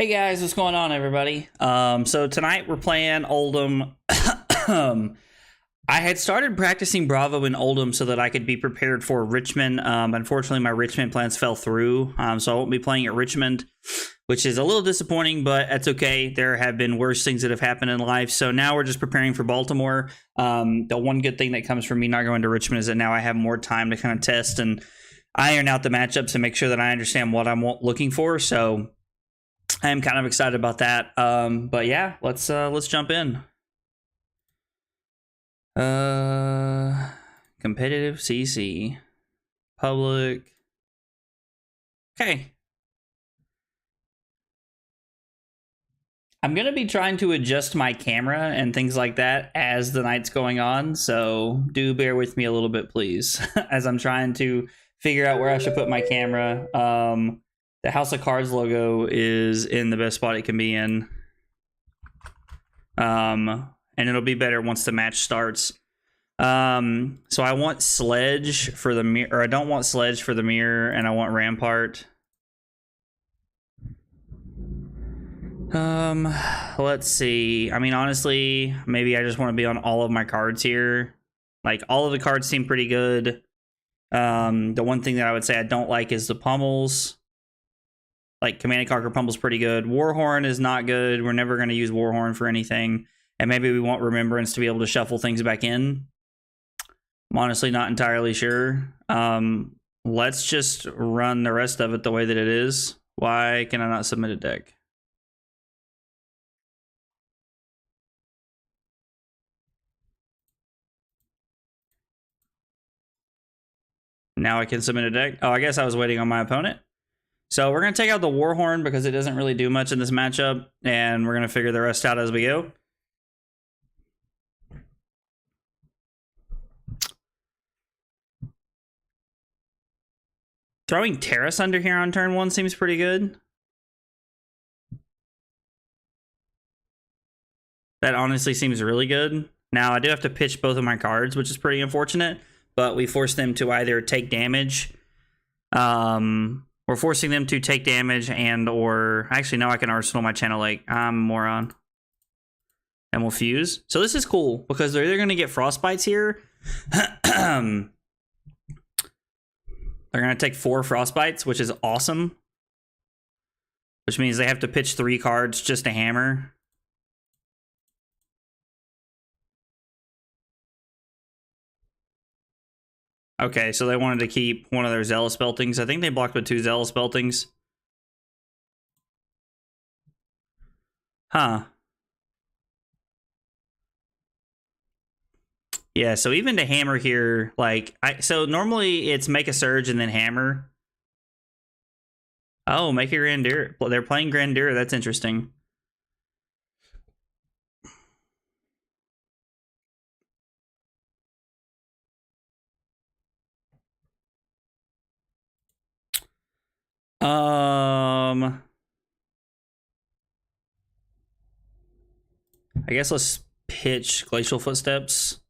Hey guys, what's going on, everybody? So tonight we're playing Oldhim. I had started practicing Bravo in Oldhim so that I could be prepared for Richmond. Unfortunately, my Richmond plans fell through, so I won't be playing at Richmond, which is a little disappointing, but that's okay. There have been worse things that have happened in life, so now we're just preparing for Baltimore. The one good thing that comes from me not going to Richmond is that now I have more time to kind of test and iron out the matchups and make sure that I understand what I'm looking for. So I am kind of excited about that. But yeah, let's jump in. Competitive CC. Public. Okay. I'm going to be trying to adjust my camera and things like that as the night's going on, so do bear with me a little bit, please, as I'm trying to figure out where I should put my camera. The House of Cards logo is in the best spot it can be in. And it'll be better once the match starts. So I want Sledge for the mirror, or I don't want Sledge for the mirror, and I want Rampart. Let's see. I mean, honestly, maybe I just want to be on all of my cards here. Like, all of the cards seem pretty good. The one thing that I would say I don't like is the pummels. Like, Command and Conquer Pummel's pretty good. Warhorn is not good. We're never going to use Warhorn for anything. And maybe we want Remembrance to be able to shuffle things back in. I'm honestly not entirely sure. Let's just run the rest of it the way that it is. Why can I not submit a deck? Now I can submit a deck. Oh, I guess I was waiting on my opponent. So we're going to take out the Warhorn because it doesn't really do much in this matchup, and we're going to figure the rest out as we go. Throwing Terrace under here on turn 1 seems pretty good. That honestly seems really good. Now, I do have to pitch both of my cards, which is pretty unfortunate, but we force them to either take damage. We're forcing them to take damage or... Actually, no, I can Arsenal my Channel Lake. I'm a moron. And we'll fuse. So this is cool, because they're either going to get Frostbites here. They're going to take 4 Frostbites, which is awesome. Which means they have to pitch 3 cards just to hammer. Okay, so they wanted to keep one of their Zealous Beltings. I think they blocked with 2 Zealous Beltings. Huh. Yeah, so even to hammer here, like, so normally it's make a surge and then hammer. Oh, make a Grandeur. Well, they're playing Grandeur. That's interesting. I guess let's pitch Glacial Footsteps.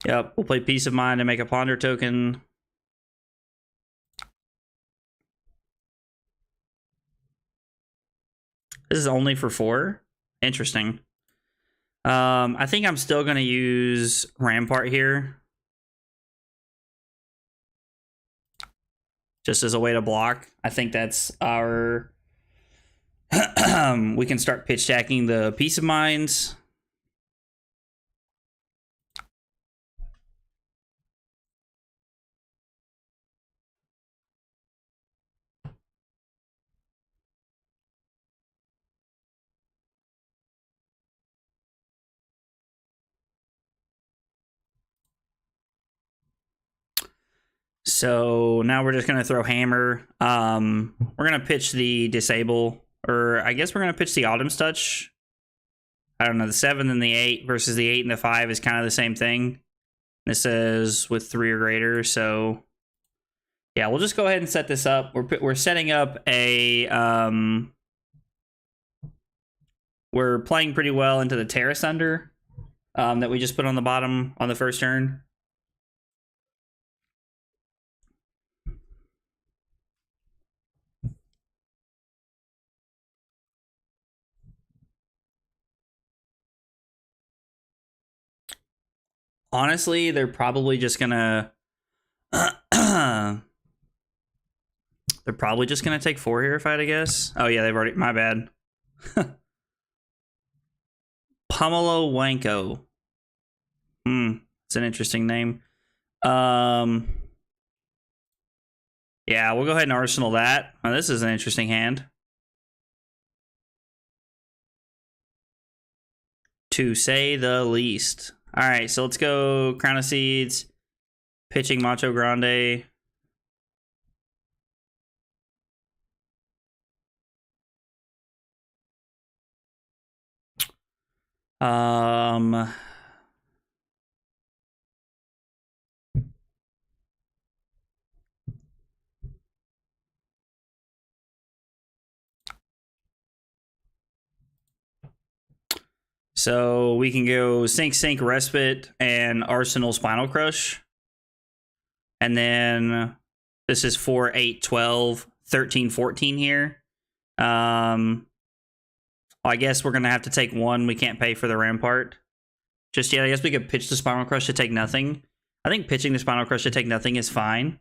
Yep, we'll play Peace of Mind and make a Ponder token. This is only for 4. Interesting. I think I'm still going to use Rampart here. Just as a way to block. I think that's our... we can start pitch stacking the Peace of Minds. So now we're just going to throw Hammer. We're going to pitch the Disable, or I guess we're going to pitch the Autumn's Touch. I don't know, the 7 and the 8 versus the 8 and the 5 is kind of the same thing. This says with 3 or greater, so Yeah, we'll just go ahead and set this up. We're setting up a we're playing pretty well into the Terrace Under that we just put on the bottom on the first turn. Honestly, they're probably just gonna they're probably just gonna take 4 here if I had to guess. Oh yeah, they've already, my bad. Pomelo Wanko. It's an interesting name. Yeah, we'll go ahead and arsenal that. Oh, this is an interesting hand. To say the least. All right, so let's go Crown of Seeds, pitching Macho Grande. So we can go Sink, Respite, and Arsenal Spinal Crush. And then this is 4, 8, 12, 13, 14 here. I guess we're going to have to take 1. We can't pay for the Rampart just yet. I guess we could pitch the Spinal Crush to take nothing. I think pitching the Spinal Crush to take nothing is fine.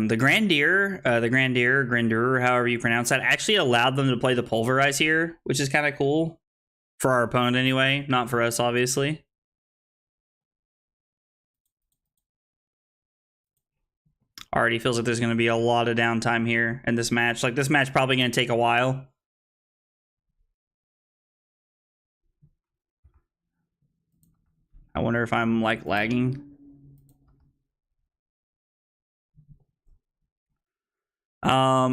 The Grandeur, however you pronounce that, actually allowed them to play the Pulverize here, which is kind of cool. For our opponent anyway, not for us, obviously. Already feels like there's going to be a lot of downtime here in this match. Like, this match probably going to take a while. I wonder if I'm, like, lagging.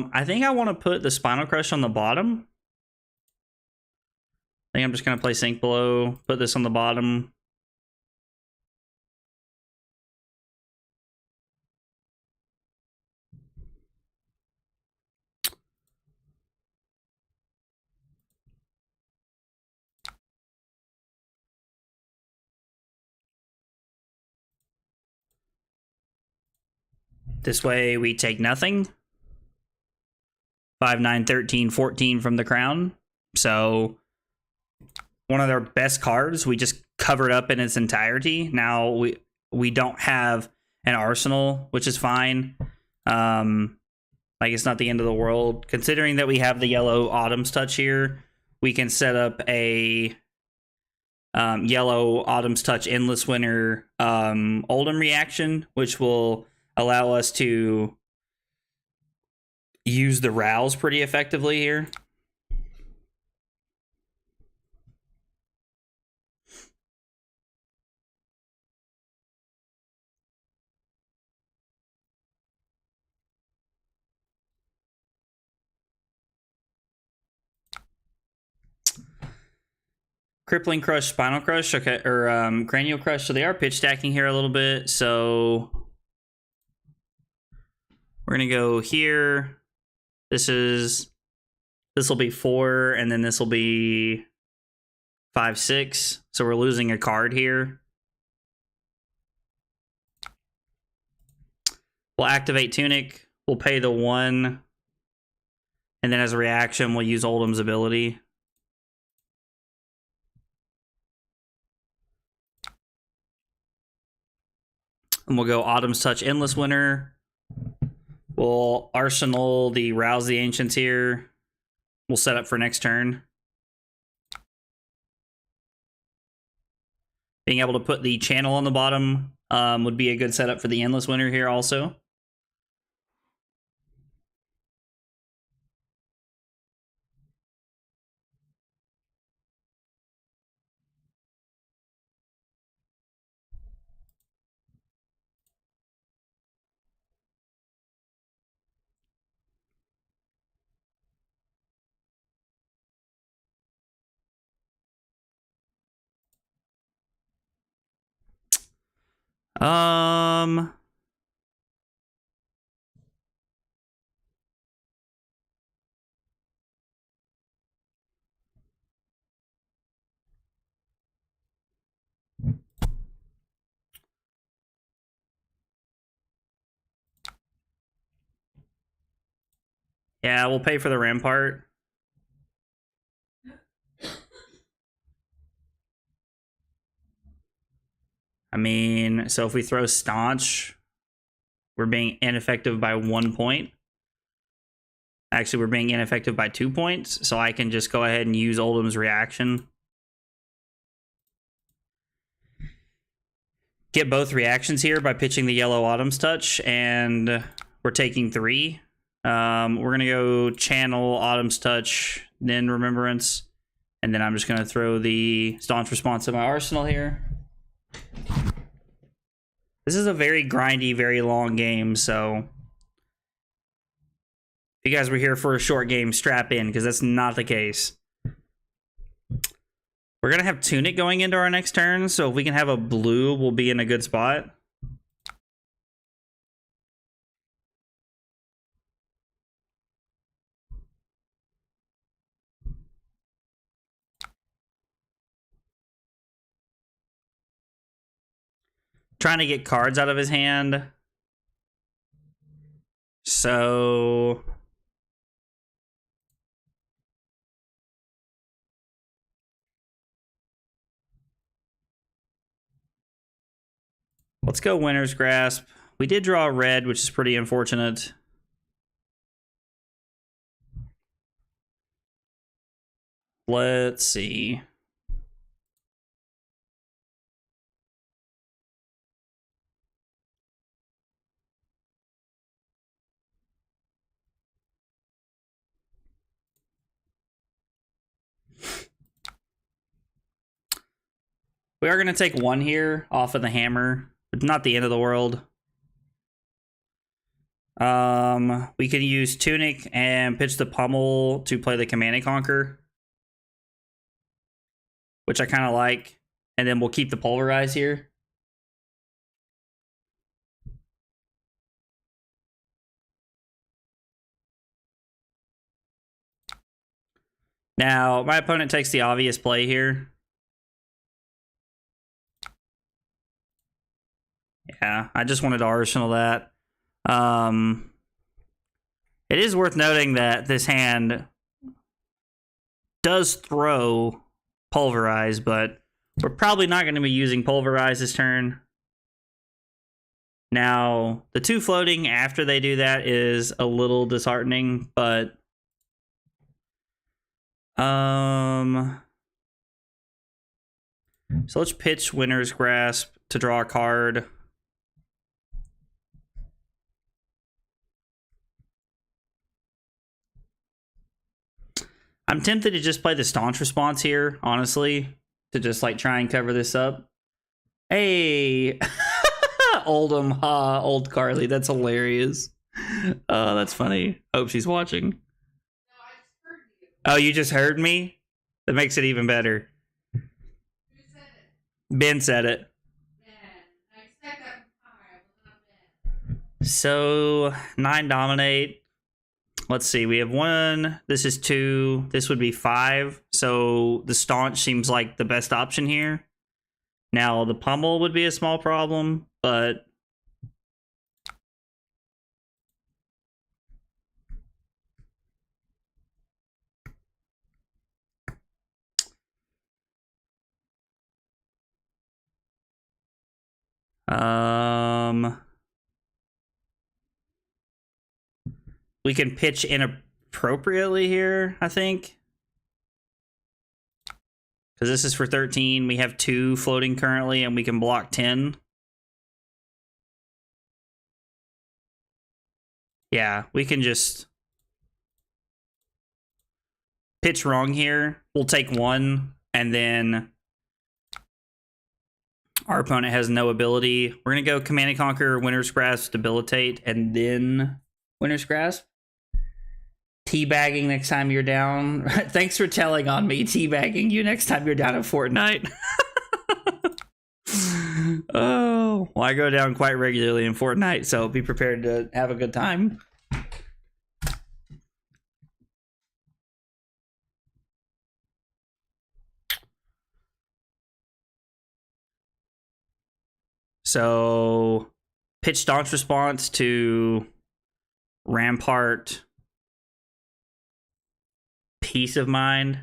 I think I want to put the Spinal Crush on the bottom. I think I'm just going to play Sink Below, put this on the bottom. This way we take nothing. 5, 9, 13, 14 from the Crown. So one of their best cards, we just covered up in its entirety. Now we don't have an arsenal, which is fine. Like, it's not the end of the world. Considering that we have the yellow Autumn's Touch here, we can set up a yellow Autumn's Touch Endless Winter Oldhim reaction, which will allow us to use the Rouse pretty effectively here. Crippling Crush, Spinal Crush, okay, or Cranial Crush. So they are pitch stacking here a little bit. So we're gonna go here. This will be 4, and then this will be 5, 6. So we're losing a card here. We'll activate Tunic. We'll pay the 1, and then as a reaction, we'll use Oldham's ability. And we'll go Autumn's Touch, Endless Winter. We'll arsenal the Rouse the Ancients here. We'll set up for next turn. Being able to put the channel on the bottom would be a good setup for the Endless Winter here also. Um, yeah, we'll pay for the Rampart. I mean, so if we throw Staunch, we're being ineffective by 1 point. Actually, we're being ineffective by 2 points, so I can just go ahead and use Oldham's reaction. Get both reactions here by pitching the yellow Autumn's Touch, and we're taking 3. We're going to go channel Autumn's Touch, then Remembrance, and then I'm just going to throw the Staunch Response in my arsenal here. This is a very grindy, very long game, so if you guys were here for a short game, strap in, because that's not the case. We're going to have Tunic going into our next turn, so if we can have a blue, we'll be in a good spot. Trying to get cards out of his hand. So let's go Winter's Grasp. We did draw a red, which is pretty unfortunate. Let's see. We are going to take 1 here off of the hammer. Not the end of the world. We can use Tunic and pitch the Pummel to play the Command and Conquer, which I kind of like. And then we'll keep the Pulverize here. Now, my opponent takes the obvious play here. Yeah, I just wanted to arsenal that. It is worth noting that this hand does throw Pulverize, but we're probably not going to be using Pulverize this turn. Now, the 2 floating after they do that is a little disheartening, but so let's pitch Winter's Grasp to draw a card. I'm tempted to just play the Staunch Response here, honestly, to just like try and cover this up. Hey, Oldhim, ha, old Carly, that's hilarious. Oh, that's funny. Hope she's watching. No, I just heard you. Oh, you just heard me? That makes it even better. Who said it? Ben said it. Ben, I expect that from Ty, but not Ben. So 9 dominate. Let's see, we have 1, this is 2, this would be 5, so the Staunch seems like the best option here. Now, the Pummel would be a small problem, but we can pitch inappropriately here, I think. Because this is for 13. We have 2 floating currently, and we can block 10. Yeah, we can just pitch wrong here. We'll take 1, and then our opponent has no ability. We're going to go Command and Conquer, Winter's Grasp, Debilitate, and then Winter's Grasp. Teabagging next time you're down. Thanks for telling on me. Teabagging you next time you're down at Fortnite. Oh, Oh, well, I go down quite regularly in Fortnite, so be prepared to have a good time. So, pitch staunch response to Rampart, Peace of Mind.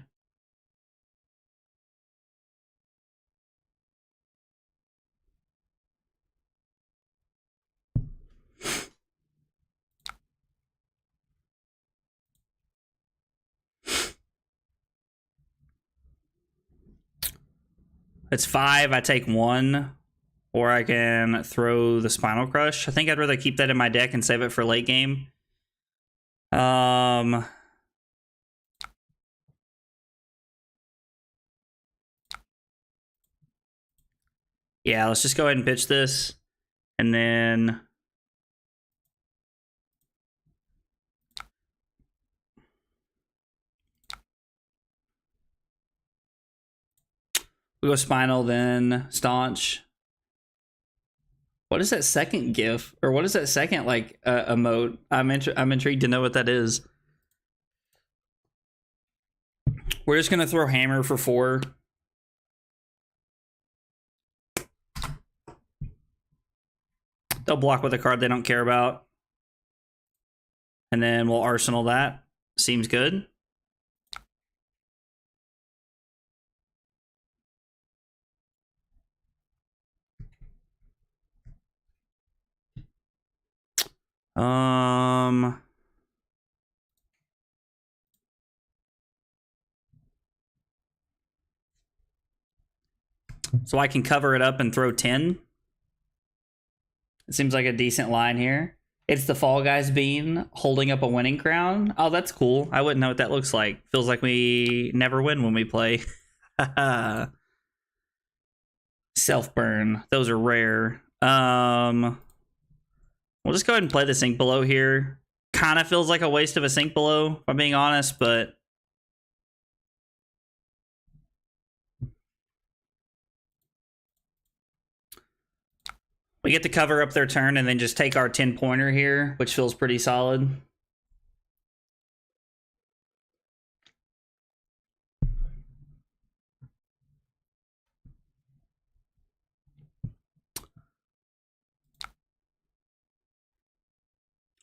It's 5. I take 1. Or I can throw the Spinal Crush. I think I'd rather keep that in my deck and save it for late game. Yeah, let's just go ahead and pitch this. And then we'll go Spinal, then Staunch. What is that second GIF? Or what is that second, like, emote? I'm intrigued to know what that is. We're just going to throw Hammer for 4. They'll block with a card they don't care about. And then we'll Arsenal that. Seems good. So I can cover it up and throw 10. It seems like a decent line here. It's the Fall Guys bean holding up a winning crown. Oh, that's cool. I wouldn't know what that looks like. Feels like we never win when we play. Self-burn. Those are rare. We'll just go ahead and play the Sink Below here. Kind of feels like a waste of a Sink Below, if I'm being honest, but we get to cover up their turn and then just take our 10-pointer here, which feels pretty solid.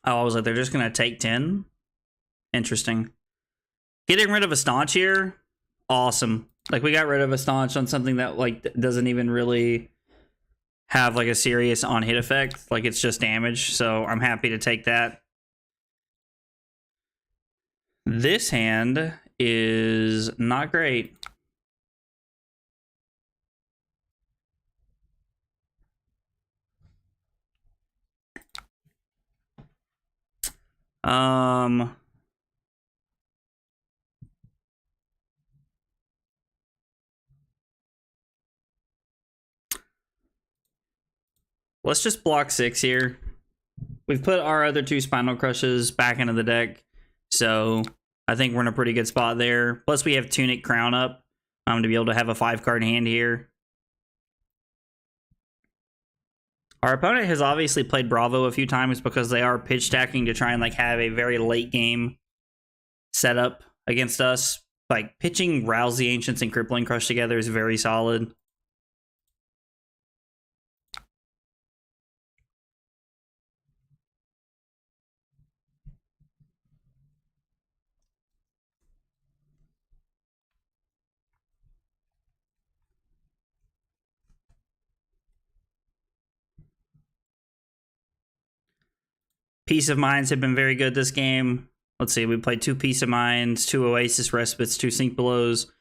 Oh, I was like, they're just going to take 10? Interesting. Getting rid of a Staunch here, awesome. Like, we got rid of a Staunch on something that, like, doesn't even really have, like, a serious on-hit effect. Like, it's just damage, so I'm happy to take that. This hand is not great. Let's just block 6 here. We've put our other 2 Spinal Crushes back into the deck, so I think we're in a pretty good spot there. Plus, we have Tunic Crown up to be able to have a 5-card hand here. Our opponent has obviously played Bravo a few times because they are pitch stacking to try and, like, have a very late game setup against us. Like, pitching Rouse the Ancients and Crippling Crush together is very solid. Peace of Minds have been very good this game. Let's see, we played 2 Peace of Minds, 2 Oasis Respites, 2 Sink Belows,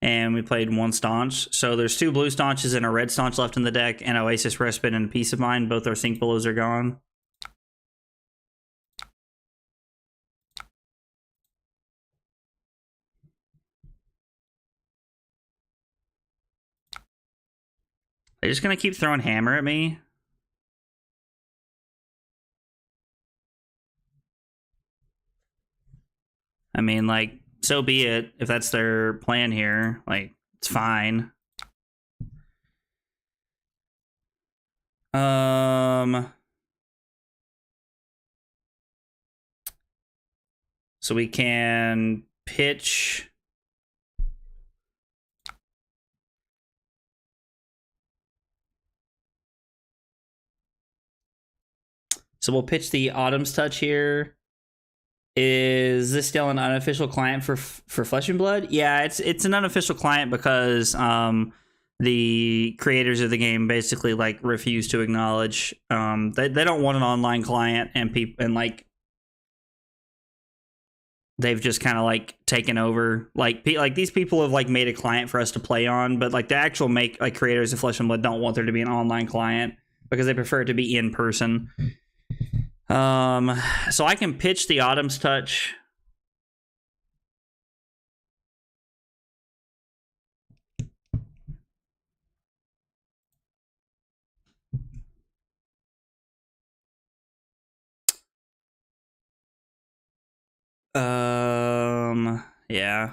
and we played 1 Staunch. So there's 2 blue Staunches and a red Staunch left in the deck, and Oasis Respite and Peace of Mind. Both our Sink Belows are gone. They're just going to keep throwing Hammer at me. I mean, like, so be it. If that's their plan here, like, it's fine. So we can pitch. So we'll pitch the Autumn's Touch here. Is this still an unofficial client for Flesh and Blood? Yeah, it's an unofficial client because the creators of the game basically like refuse to acknowledge. They don't want an online client, and people and like they've just kind of like taken over. Like these people have like made a client for us to play on, but like the actual creators of Flesh and Blood don't want there to be an online client because they prefer it to be in person. So I can pitch the Autumn's Touch. Yeah.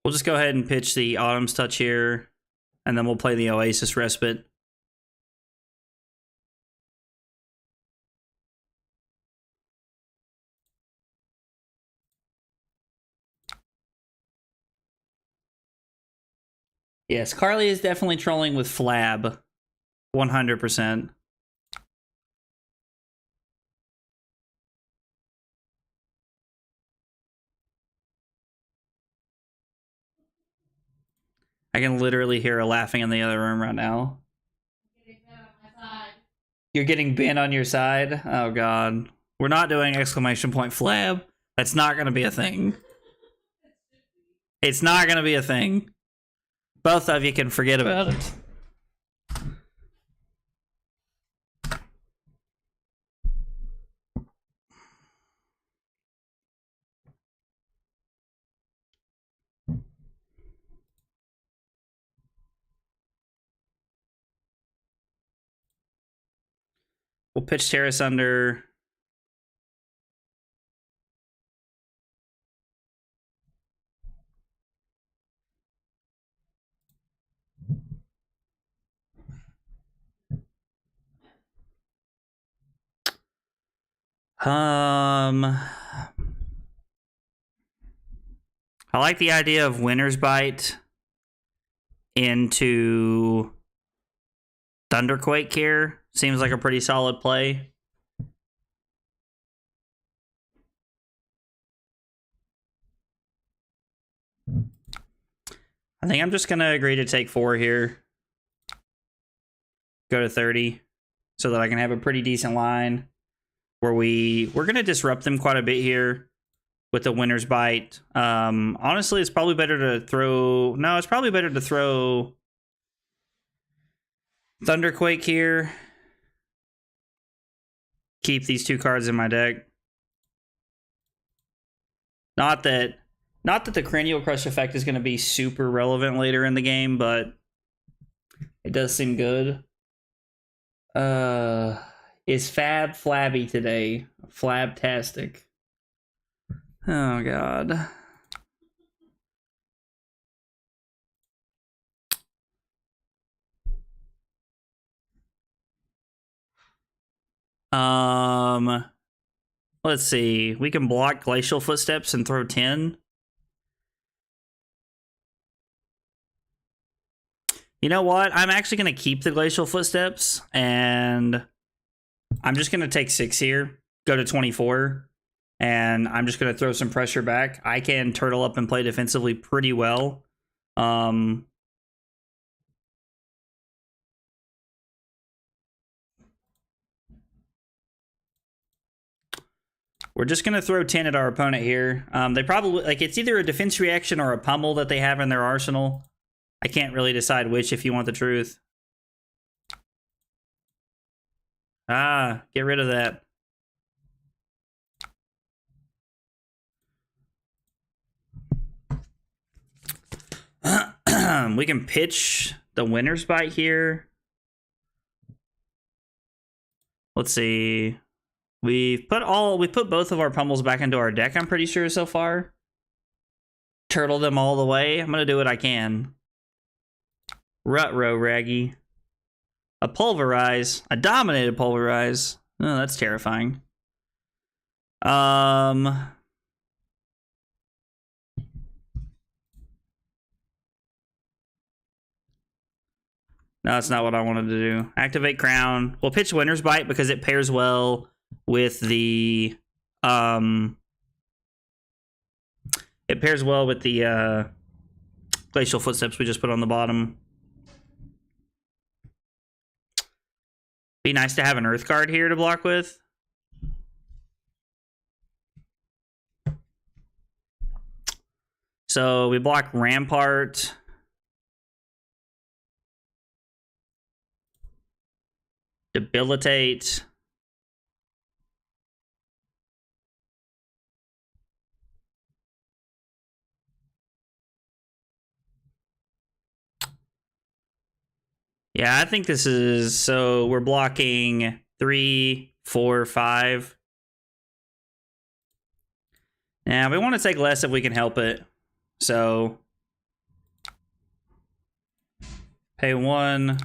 We'll just go ahead and pitch the Autumn's Touch here, and then we'll play the Oasis Respite. Yes, Carly is definitely trolling with Flab. 100%. I can literally hear her laughing in the other room right now. You're getting banned on your side? Oh god. We're not doing exclamation point Flab. That's not going to be a thing. It's not going to be a thing. Both of you can forget about it. We'll pitch Terrace under. I like the idea of Winter's Bite into Thunderquake here. Seems like a pretty solid play. I think I'm just going to agree to take 4 here. Go to 30 so that I can have a pretty decent line where we're going to disrupt them quite a bit here with the Winter's Bite. Honestly, it's probably better to throw... No, it's probably better to throw Thunderquake here. Keep these 2 cards in my deck. Not that the Cranial Crush effect is going to be super relevant later in the game, but it does seem good. Is Fab flabby today? Flabtastic. Oh god. Let's see. We can block Glacial Footsteps and throw 10. You know what? I'm actually going to keep the Glacial Footsteps, and I'm just going to take 6 here, go to 24, and I'm just going to throw some pressure back. I can turtle up and play defensively pretty well. We're just going to throw 10 at our opponent here. They probably, like, it's either a defense reaction or a pummel that they have in their arsenal. I can't really decide which, if you want the truth. Ah, get rid of that. We can pitch the Winter's Bite here. Let's see. We put both of our pummels back into our deck, I'm pretty sure, so far. Turtle them all the way. I'm gonna do what I can. Rut-row Raggy. A Pulverize. A Dominated Pulverize. Oh, that's terrifying. No, that's not what I wanted to do. Activate Crown. We'll pitch Winter's Bite because it pairs well with the it pairs well with the Glacial Footsteps we just put on the bottom. Be nice to have an Earth card here to block with. So we block Rampart. Debilitate. Yeah, I think this is, so we're blocking 3, 4, 5. Now, we want to take less if we can help it. So, pay 1.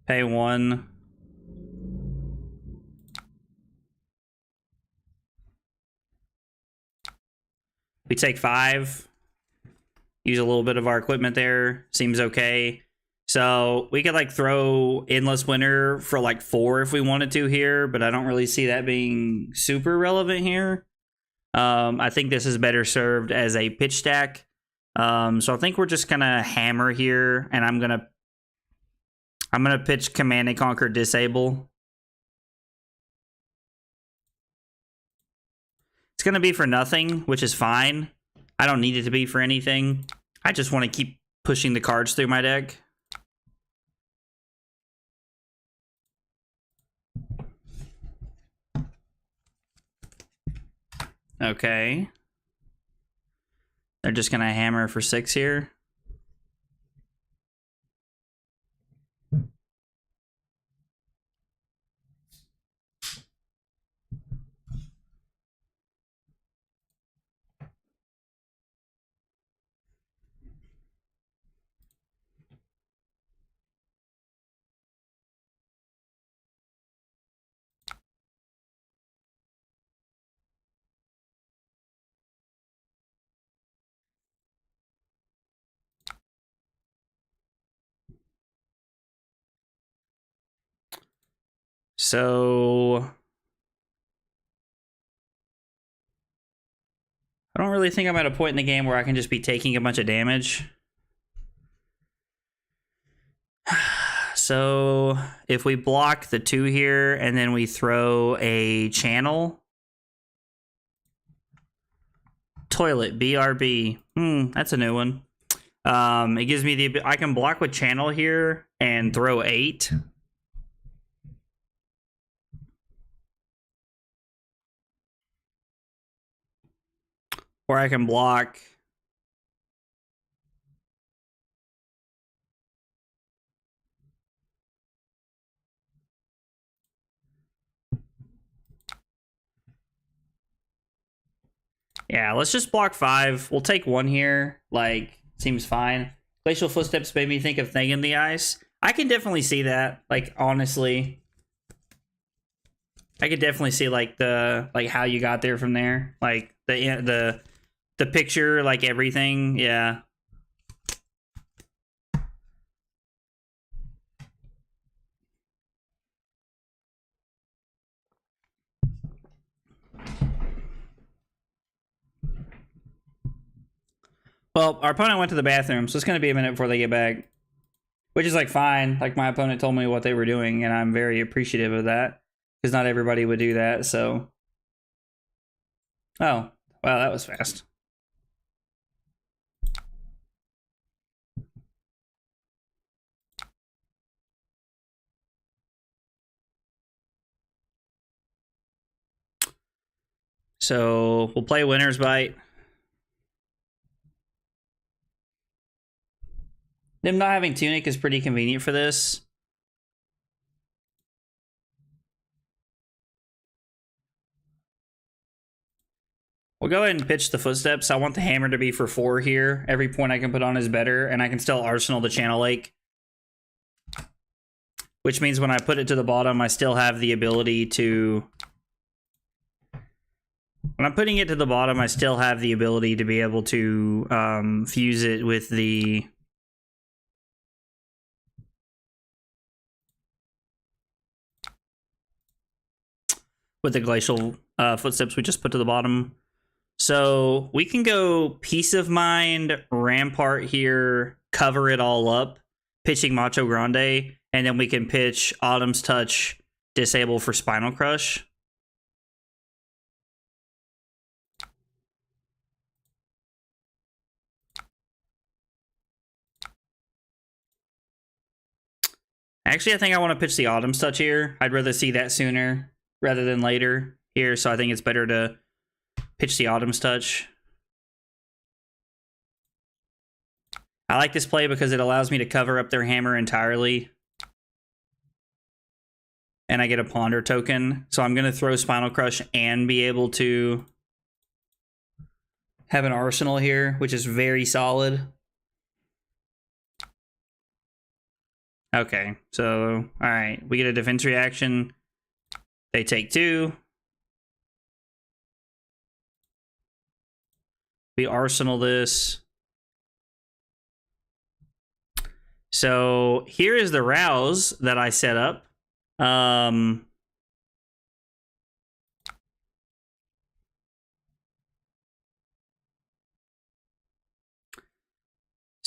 Pay 1. We take 5. Use a little bit of our equipment there. Seems okay. So we could like throw Endless Winter for like 4 if we wanted to here, but I don't really see that being super relevant here. I think this is better served as a pitch stack. So I think we're just gonna hammer here, and I'm gonna pitch Command and Conquer Disable. It's gonna be for nothing, which is fine. I don't need it to be for anything. I just want to keep pushing the cards through my deck. Okay. They're just going to hammer for 6 here. So I don't really think I'm at a point in the game where I can just be taking a bunch of damage. So if we block the 2 here and then we throw a channel. Toilet, BRB. That's a new one. It gives me the, I can block with channel here and throw 8. Or I can block. Yeah, let's just block 5. We'll take 1 here. Like, seems fine. Glacial Footsteps made me think of Thing in the Ice. I can definitely see that. Like, honestly. I could definitely see, like, the, like, how you got there from there. Like, the picture, like, everything. Yeah. Well, our opponent went to the bathroom, so it's going to be a minute before they get back. Which is, like, fine. Like, my opponent told me what they were doing, and I'm very appreciative of that. Because not everybody would do that, so. Oh, wow, that was fast. So, we'll play Winter's Bite. Them not having Tunic is pretty convenient for this. We'll go ahead and pitch the footsteps. I want the hammer to be for 4 here. Every point I can put on is better, and I can still arsenal the channel lake. Which means when I put it to the bottom, I still have the ability to... When I'm putting it to the bottom, I still have the ability to be able to fuse it with the... with the glacial footsteps we just put to the bottom. So we can go Peace of Mind, Rampart here, cover it all up, pitching Macho Grande, and then we can pitch Autumn's Touch, disable for Spinal Crush. Actually, I think I want to pitch the Autumn's Touch here. I'd rather see that sooner rather than later here, so I think it's better to pitch the Autumn's Touch. I like this play because it allows me to cover up their hammer entirely. And I get a Ponder token. So I'm going to throw Spinal Crush and be able to have an arsenal here, which is very solid. Okay, so, alright. We get a defense reaction. They take 2. We arsenal this. So here is the rouse that I set up. So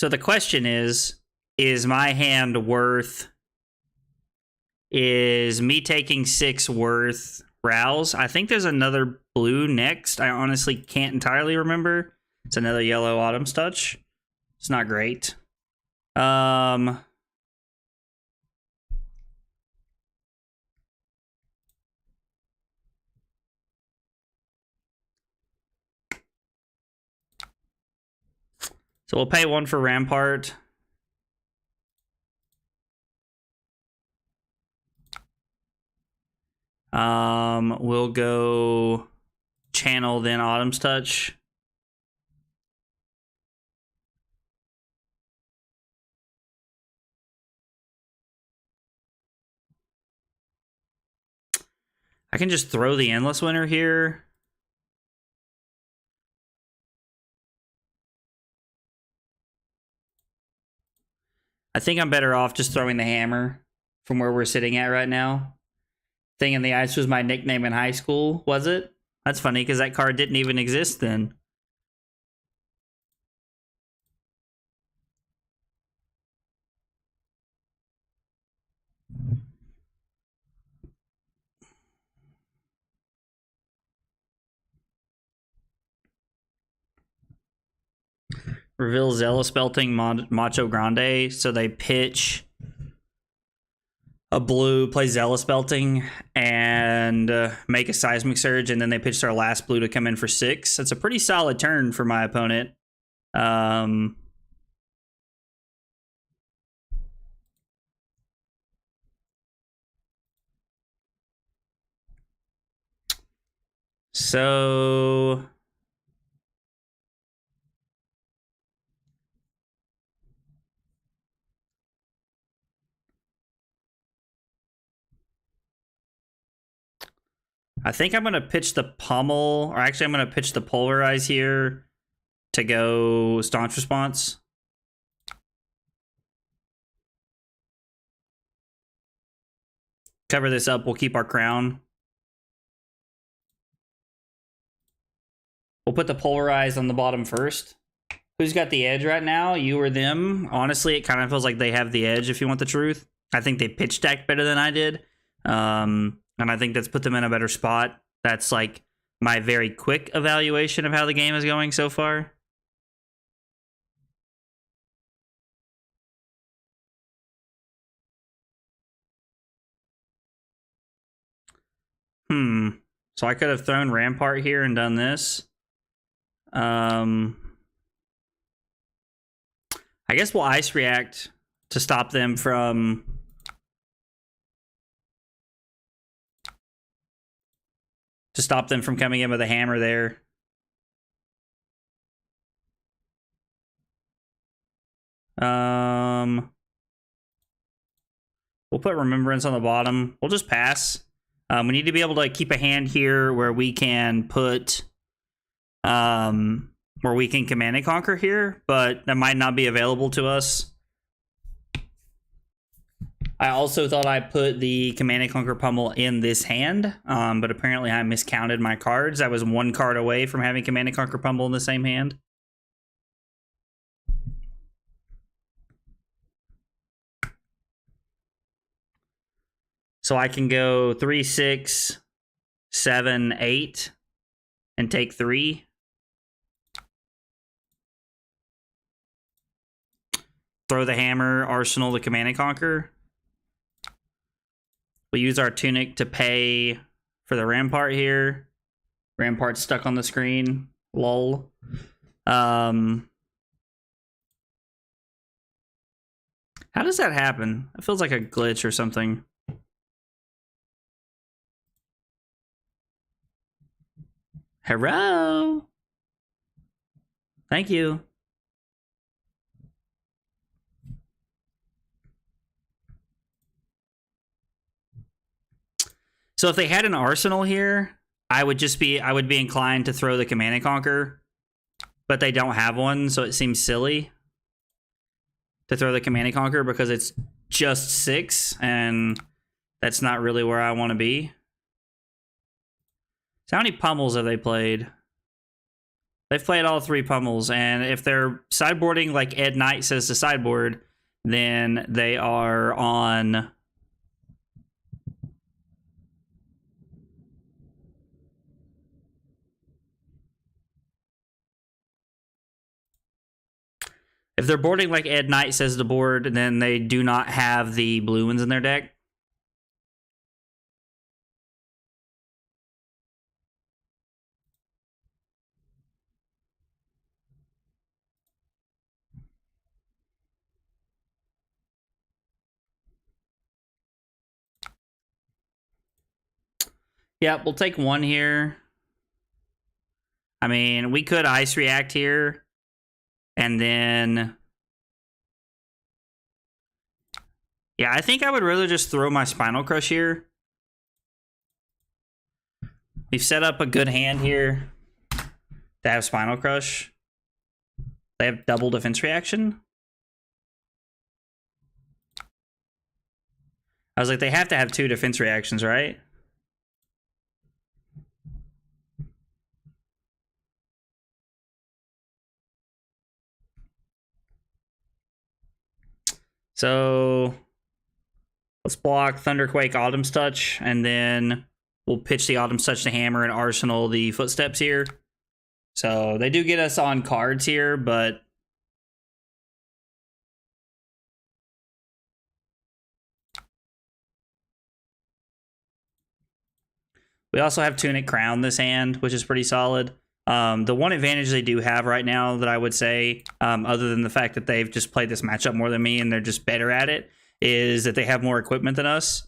the question is my hand worth... Is me taking 6 worth rouse? I think there's another blue next. I honestly can't entirely remember. It's another yellow Autumn's Touch. It's not great. So we'll pay 1 for Rampart. We'll go channel, then Autumn's Touch. I can just throw the Endless Winter here. I think I'm better off just throwing the hammer from where we're sitting at right now. Thing in the Ice was my nickname in high school, was it? That's funny, because that card didn't even exist then. Reveal Zealous Belting Macho Grande, so they pitch a blue, play Zealous Belting, and make a Seismic Surge, and then they pitched our last blue to come in for 6. That's a pretty solid turn for my opponent. So... I think I'm going to pitch the Pummel, or actually I'm going to pitch the Polarize here to go Staunch Response. Cover this up, we'll keep our crown. We'll put the Polarize on the bottom first. Who's got the edge right now? You or them? Honestly, it kind of feels like they have the edge, if you want the truth. I think they pitch stacked better than I did. And I think that's put them in a better spot. That's like my very quick evaluation of how the game is going so far. So I could have thrown Rampart here and done this. I guess we'll Ice React to stop them from... coming in with a hammer there. We'll put Remembrance on the bottom. We'll just pass. We need to be able to keep a hand here where we can put, where we can Command and Conquer here, but that might not be available to us. I also thought I put the Command and Conquer Pummel in this hand, but apparently I miscounted my cards. I was one card away from having Command and Conquer Pummel in the same hand. So I can go 3, 6, 7, 8, and take 3. Throw the hammer, arsenal the Command and Conquer. We'll use our tunic to pay for the rampart here. Rampart's stuck on the screen. Lol. How does that happen? It feels like a glitch or something. Hello. Thank you. So if they had an arsenal here, I would be inclined to throw the Command and Conquer, but they don't have one, so it seems silly to throw the Command and Conquer because it's just 6, and that's not really where I want to be. So how many pummels have they played? They've played all 3 pummels, and if they're sideboarding like Ed Knight says to sideboard, then they are on... If they're boarding like Ed Knight says to board, then they do not have the blue ones in their deck. Yeah, we'll take 1 here. I mean, we could Ice React here. And then... yeah, I think I would rather just throw my Spinal Crush here. We've set up a good hand here to have Spinal Crush. They have double defense reaction. I was like, they have to have 2 defense reactions, right? So let's block Thunderquake, Autumn's Touch, and then we'll pitch the Autumn's Touch to hammer and arsenal the Footsteps here. So they do get us on cards here, but we also have Tunic Crown this hand, which is pretty solid. The one advantage they do have right now that I would say, other than the fact that they've just played this matchup more than me and they're just better at it, is that they have more equipment than us.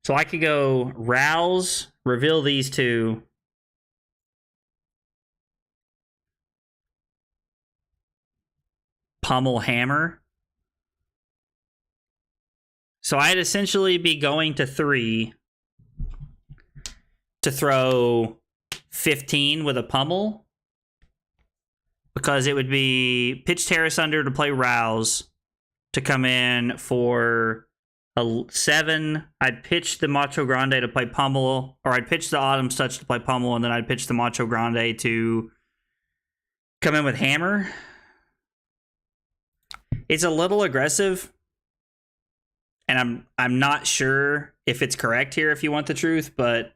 So I could go Rouse, reveal these 2. Pummel Hammer. So I'd essentially be going to 3 to throw 15 with a pummel, because it would be pitch Terrace Under to play Rouse to come in for a 7. I'd pitch the Macho Grande to play pummel, or I'd pitch the Autumn's Touch to play pummel, and then I'd pitch the Macho Grande to come in with hammer. It's a little aggressive, and I'm not sure if it's correct here if you want the truth, but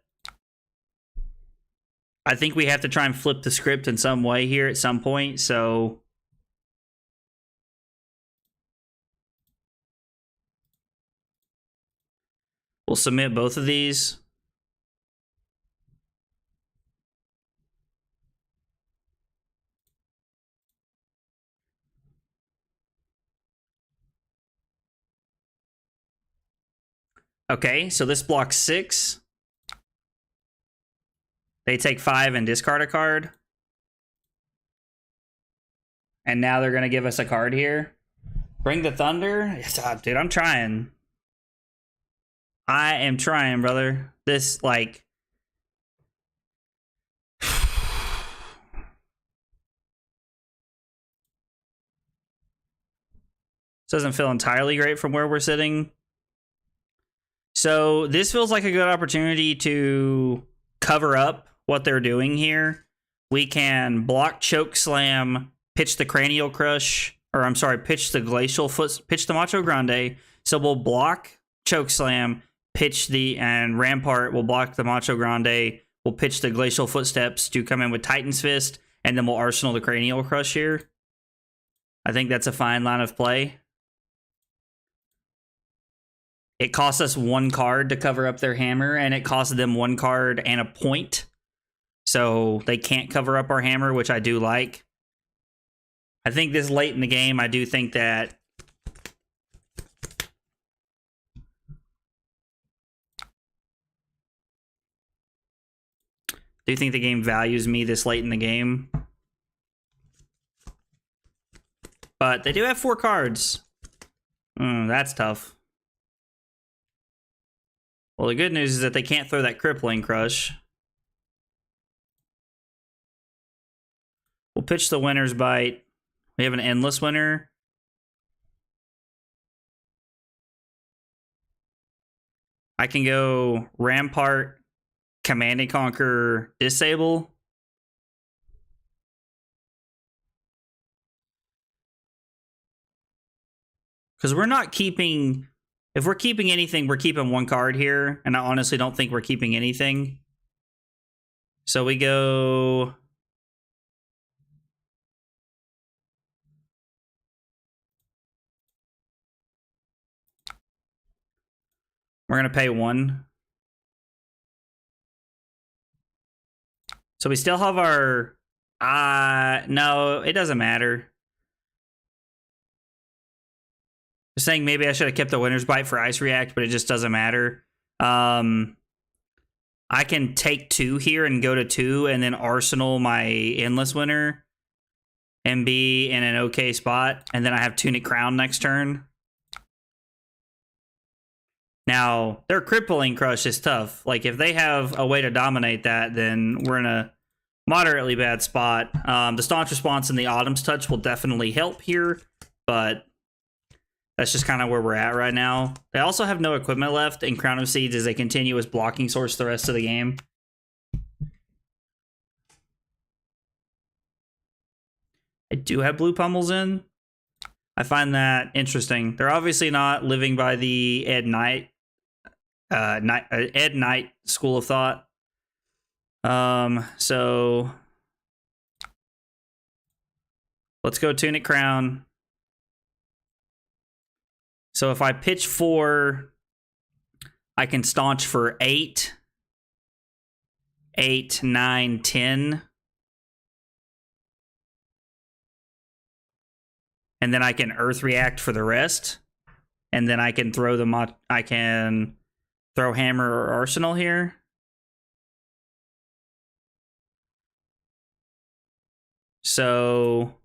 I think we have to try and flip the script in some way here at some point, so we'll submit both of these. Okay, so this blocks 6. They take 5 and discard a card. And now they're going to give us a card here. Bring the Thunder? Dude, I'm trying. I am trying, brother. This, like... This doesn't feel entirely great from where we're sitting. So this feels like a good opportunity to cover up what they're doing here. We can block Choke Slam, pitch the Cranial Crush, or I'm sorry, pitch the Glacial Foot, pitch the Macho Grande. So we'll block Choke Slam, pitch the, and Rampart will block the Macho Grande. We'll pitch the Glacial Footsteps to come in with Titan's Fist, and then we'll Arsenal the Cranial Crush here. I think that's a fine line of play. It costs us 1 card to cover up their hammer, and it costs them 1 card and a point. So they can't cover up our hammer, which I do like. I think this late in the game, I do think that... Do you think the game values me this late in the game? But they do have 4 cards. That's tough. Well, the good news is that they can't throw that Crippling Crush. We'll pitch the Winner's Bite. We have an Endless Winner. I can go Rampart, Command and Conquer, Disable. Because we're not keeping... If we're keeping anything, we're keeping 1 card here. And I honestly don't think we're keeping anything. So we go... We're going to pay 1. So we still have our... no, it doesn't matter. I'm saying maybe I should have kept the Winner's Bite for Ice React, but it just doesn't matter. I can take 2 here and go to 2 and then Arsenal my Endless Winner and be in an okay spot. And then I have Tunic Crown next turn. Now, their Crippling Crush is tough. Like, if they have a way to dominate that, then we're in a moderately bad spot. The Staunch Response and the Autumn's Touch will definitely help here, but that's just kind of where we're at right now. They also have no equipment left, and Crown of Seeds is a continuous blocking source the rest of the game. I do have blue pummels in. I find that interesting. They're obviously not living by the Ed Knight school of thought. So let's go Tunic Crown. So if I pitch 4, I can staunch for 8, 9, 10. And then I can Earth React for the rest. And then I can throw throw Hammer or Arsenal here. So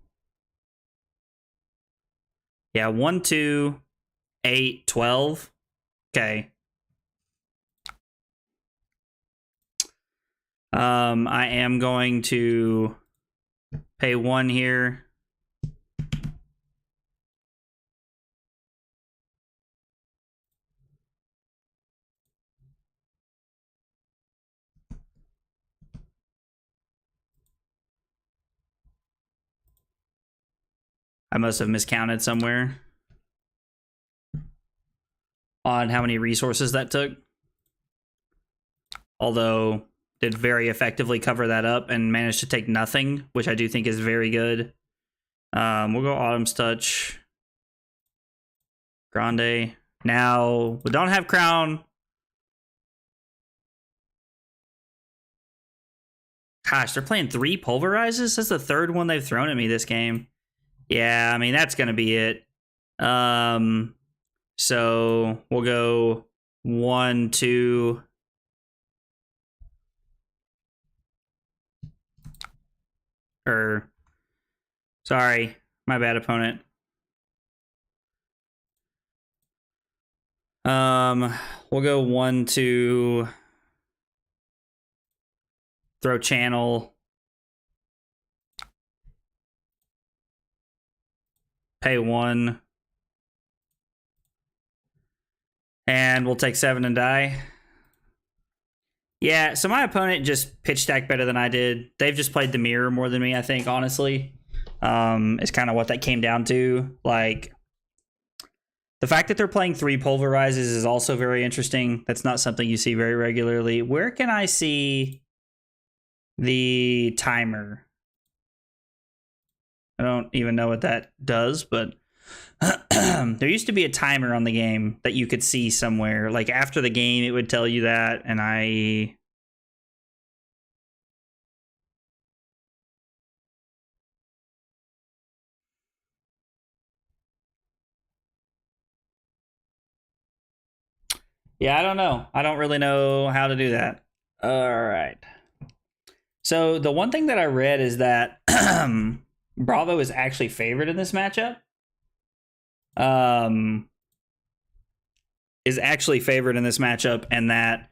yeah, 1, 2, 8, 12. Okay. I am going to pay 1 here. I must have miscounted somewhere on how many resources that took. Although, did very effectively cover that up and managed to take nothing, which I do think is very good. We'll go Autumn's Touch. Grande. Now, we don't have Crown. Gosh, they're playing 3 Pulverizes? That's the 3rd one they've thrown at me this game. Yeah, I mean, that's going to be it. So we'll go 1, 2. Sorry, my bad, opponent. We'll go 1, 2. Throw channel. Pay 1. And we'll take 7 and die. Yeah, so my opponent just pitch stacked better than I did. They've just played the mirror more than me, I think, honestly. It's kind of what that came down to. Like, the fact that they're playing 3 pulverizes is also very interesting. That's not something you see very regularly. Where can I see the timer? I don't even know what that does, but there used to be a timer on the game that you could see somewhere. Like after the game, it would tell you that, and yeah, I don't know. I don't really know how to do that. All right. So the one thing that I read is that Bravo is actually favored in this matchup. Is actually favored in this matchup, and that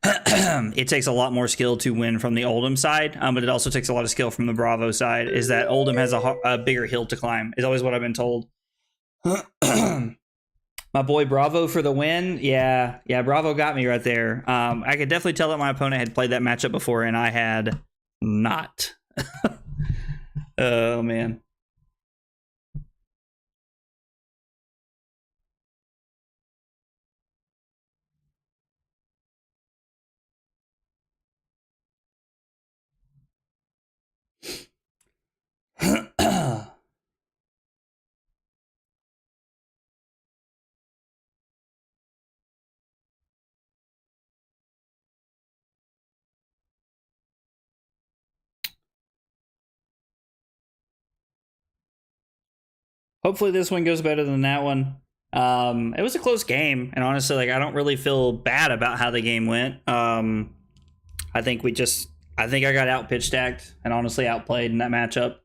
it takes a lot more skill to win from the Oldhim side, but it also takes a lot of skill from the Bravo side. Is that Oldhim has a bigger hill to climb, is always what I've been told. My boy Bravo for the win. Yeah, Bravo got me right there. I could definitely tell that my opponent had played that matchup before, and I had not. Oh, man. Hopefully this one goes better than that one. It was a close game, and honestly, like, I don't really feel bad about how the game went. I think I got out pitch stacked and honestly outplayed in that matchup.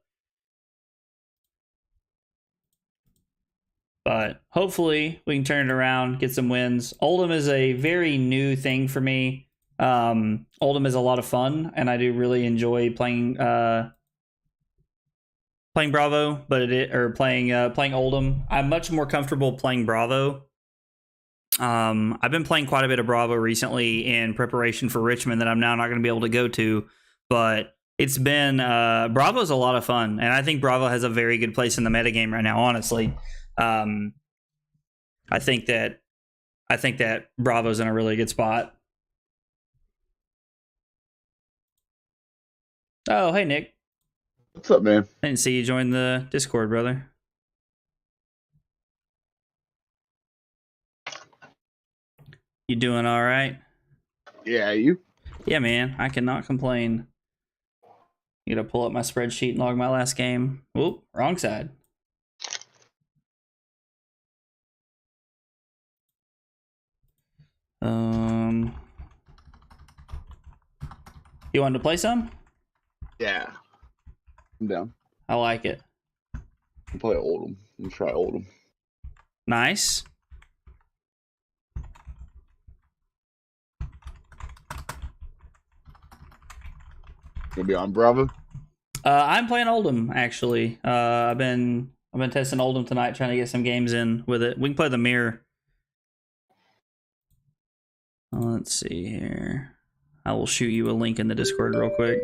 But hopefully we can turn it around, get some wins. Oldhim is a very new thing for me. Oldhim is a lot of fun, and I do really enjoy playing Bravo, but playing Oldhim. I'm much more comfortable playing Bravo. I've been playing quite a bit of Bravo recently in preparation for Richmond that I'm now not going to be able to go to, but it's been Bravo's a lot of fun, and I think Bravo has a very good place in the metagame right now, honestly. I think that Bravo's in a really good spot. Oh, hey Nick. What's up, man? I didn't see you join the Discord, brother. You doing all right? Yeah, you? Yeah, man. I cannot complain. You gotta pull up my spreadsheet and log my last game. Whoop, wrong side. You wanted to play some? Yeah. I'm down. I like it. I'll play Oldhim. I'll try Oldhim. Nice. Gonna be on Bravo? I'm playing Oldhim, actually. I've been testing Oldhim tonight, trying to get some games in with it. We can play the mirror. Let's see here. I will shoot you a link in the Discord real quick.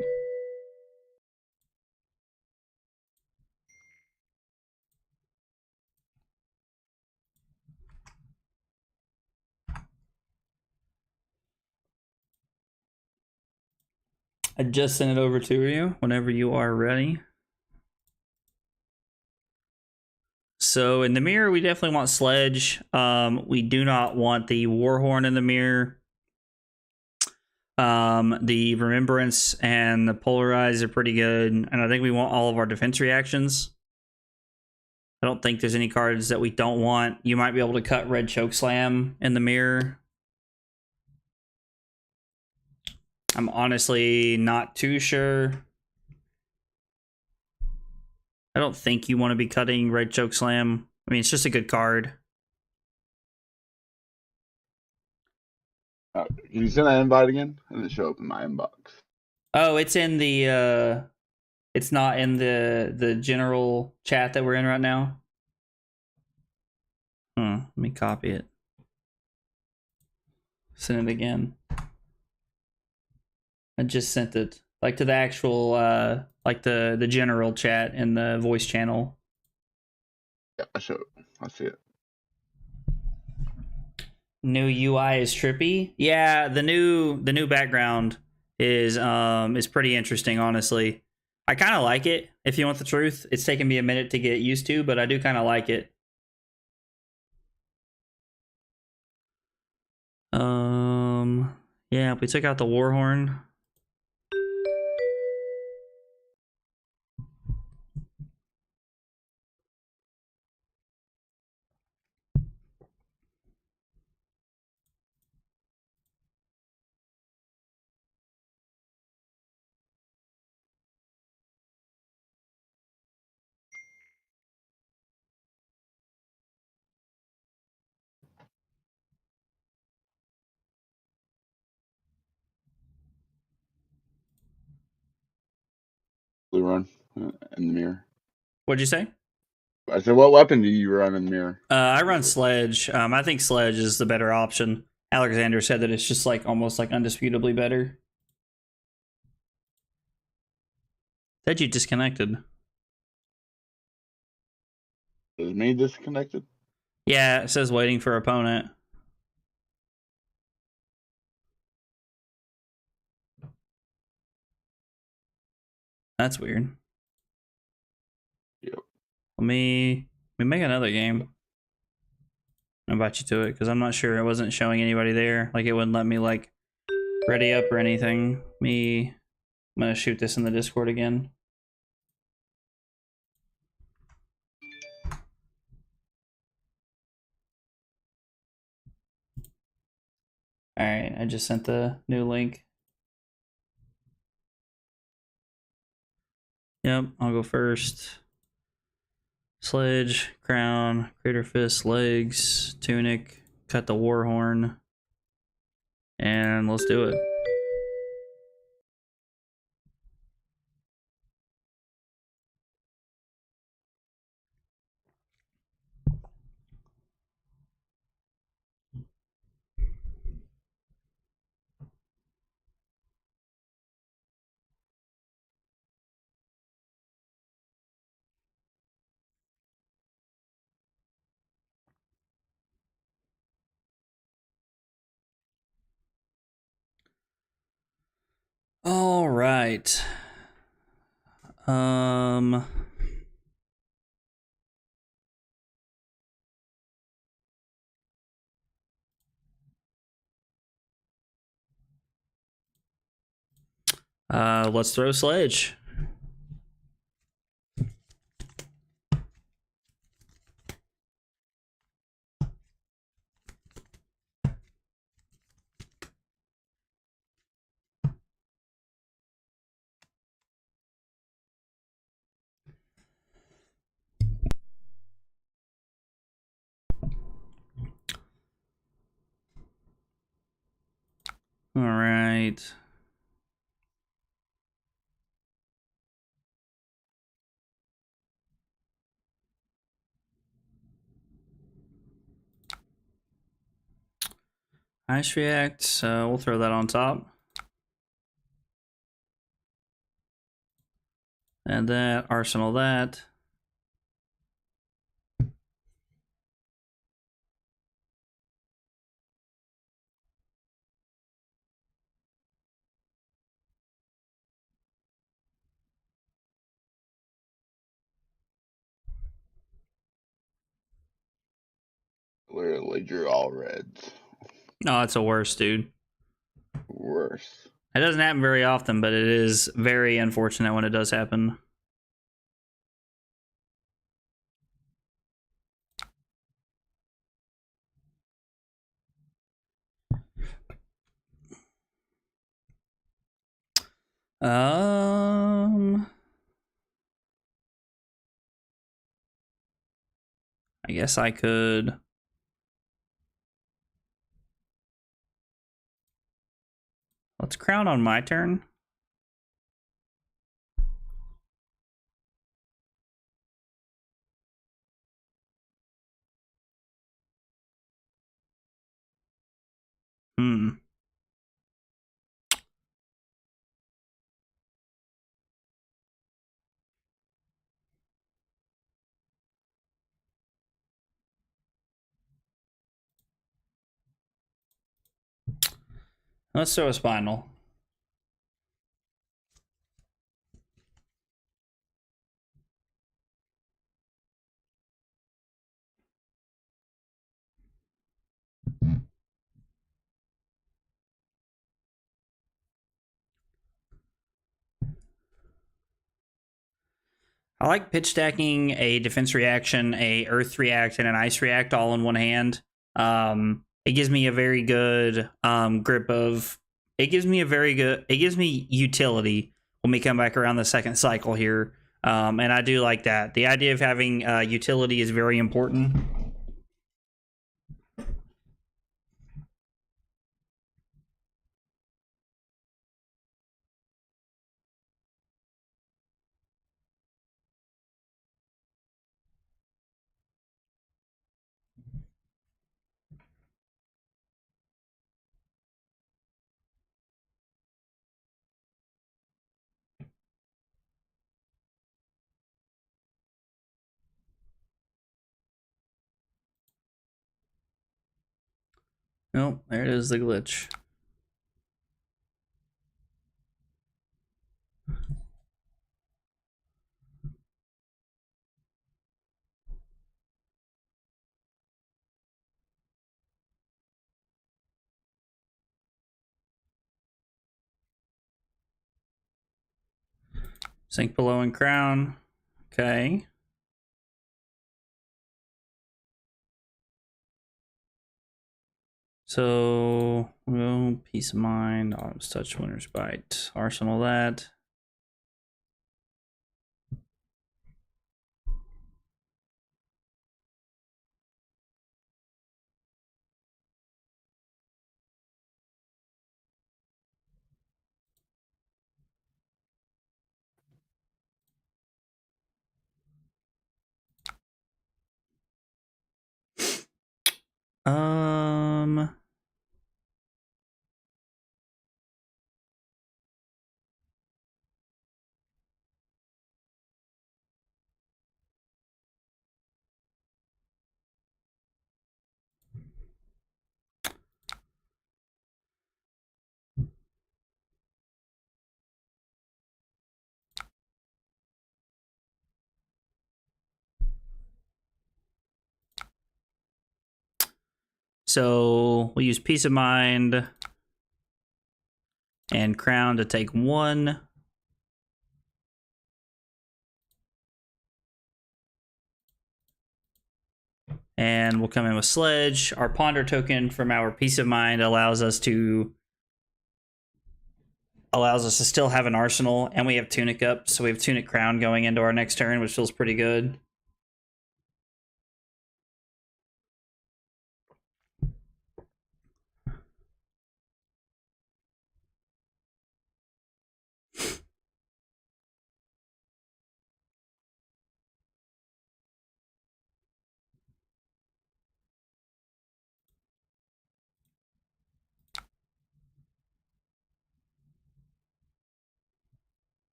I just sent it over to you whenever you are ready. So in the mirror, we definitely want Sledge. We do not want the Warhorn in the mirror. The Remembrance and the Polarize are pretty good. And I think we want all of our defense reactions. I don't think there's any cards that we don't want. You might be able to cut Red Chokeslam in the mirror. I'm honestly not too sure. I don't think you want to be cutting Red Choke Slam. I mean, it's just a good card. Can you send that invite again? It didn't show up in my inbox. Oh, it's in the it's not in the general chat that we're in right now. Let me copy it. Send it again. I just sent it like to the actual like the general chat in the voice channel. Yeah, I showed it. I see it. New UI is trippy. Yeah, the new background is pretty interesting, honestly. I kind of like it, if you want the truth. It's taken me a minute to get used to, but I do kind of like it. Yeah, we took out the Warhorn. Blue run in the mirror. What'd you say? I said, what weapon do you run in the mirror? I run Sledge. I think Sledge is the better option. Alexander said that it's just like almost like undisputably better. Said you disconnected. Is me disconnected? Yeah, it says waiting for opponent. That's weird. Yep. Let me make another game. I'll invite you to it because I'm not sure. It wasn't showing anybody there. Like it wouldn't let me like ready up or anything. I'm gonna shoot this in the Discord again. All right, I just sent the new link. Yep, I'll go first. Sledge, crown, crater fist, legs, tunic, cut the warhorn, and let's do it. All right. Let's throw Sledge. All right. Ice React, so we'll throw that on top. And that, arsenal that. Literally drew all reds. No, that's a worse, dude. Worse. It doesn't happen very often, but it is very unfortunate when it does happen. I guess I could. Let's crown on my turn. Hmm. Let's throw a spinal. I like pitch stacking a defense reaction, a earth react, and an ice react all in one hand. It gives me a very good grip of. It gives me a very good. It gives me utility when we come back around the second cycle here, and I do like that. The idea of having utility is very important. Nope, there it is, the glitch. Sink below and crown. Okay. So, well, peace of mind, autumn's touch, winter's bite, arsenal that. Um, so we'll use peace of mind and crown to take one. And we'll come in with sledge. Our ponder token from our peace of mind allows us to still have an arsenal, and we have tunic up, so we have tunic crown going into our next turn, which feels pretty good.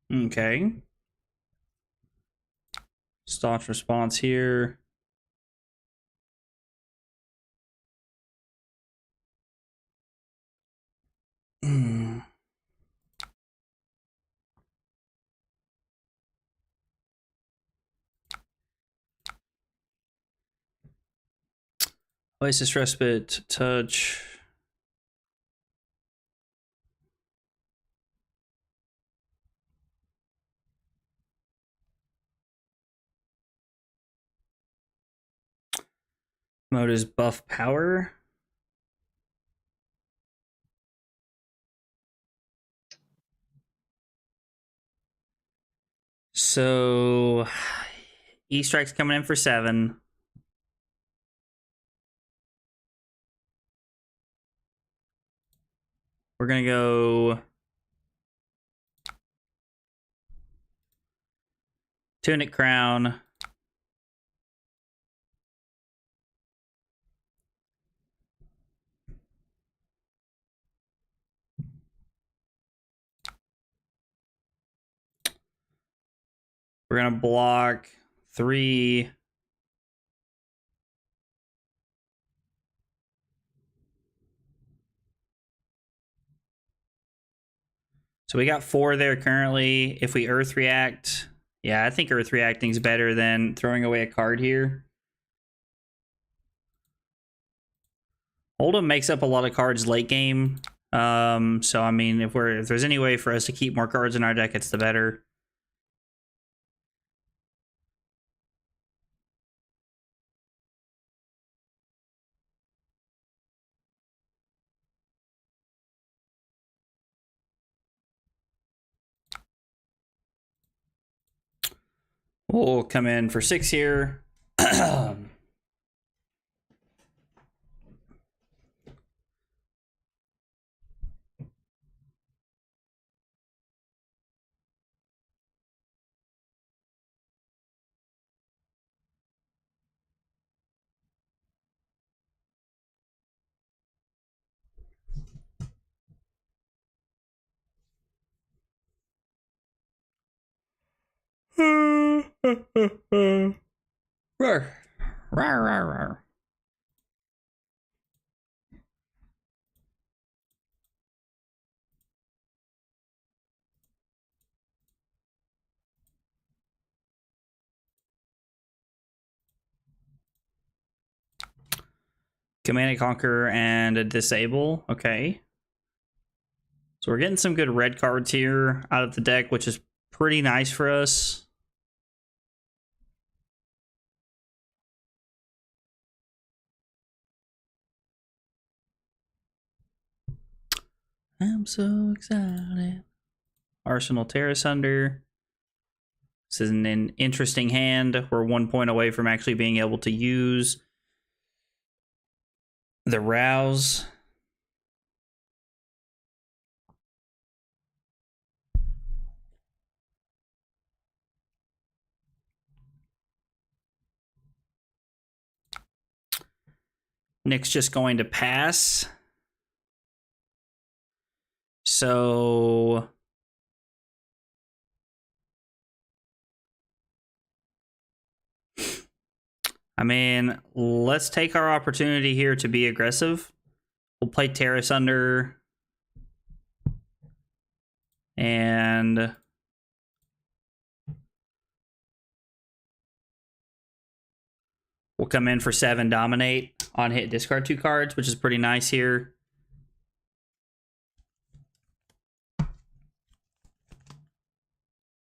Okay. Staunch response here. Oasis respite, touch. Mode is buff power. So E-Strike's coming in for 7. We're gonna go Tunic Crown. We're gonna block 3. So we got 4 there currently. If we Earth React, yeah, I think Earth Reacting is better than throwing away a card here. Oldhim makes up a lot of cards late game. So I mean, if there's any way for us to keep more cards in our deck, it's the better. We'll come in for 6 here. Rawr. Rawr, rawr, rawr. Command and Conquer and a Disable. Okay. So we're getting some good red cards here out of the deck, which is pretty nice for us. I'm so excited. Arsenal Terrace Under. This is an interesting hand. We're 1 point away from actually being able to use the Rouse. Nick's just going to pass. So I mean, let's take our opportunity here to be aggressive. We'll play Terrace Under. And we'll come in for 7 Dominate. On hit, discard 2 cards, which is pretty nice here.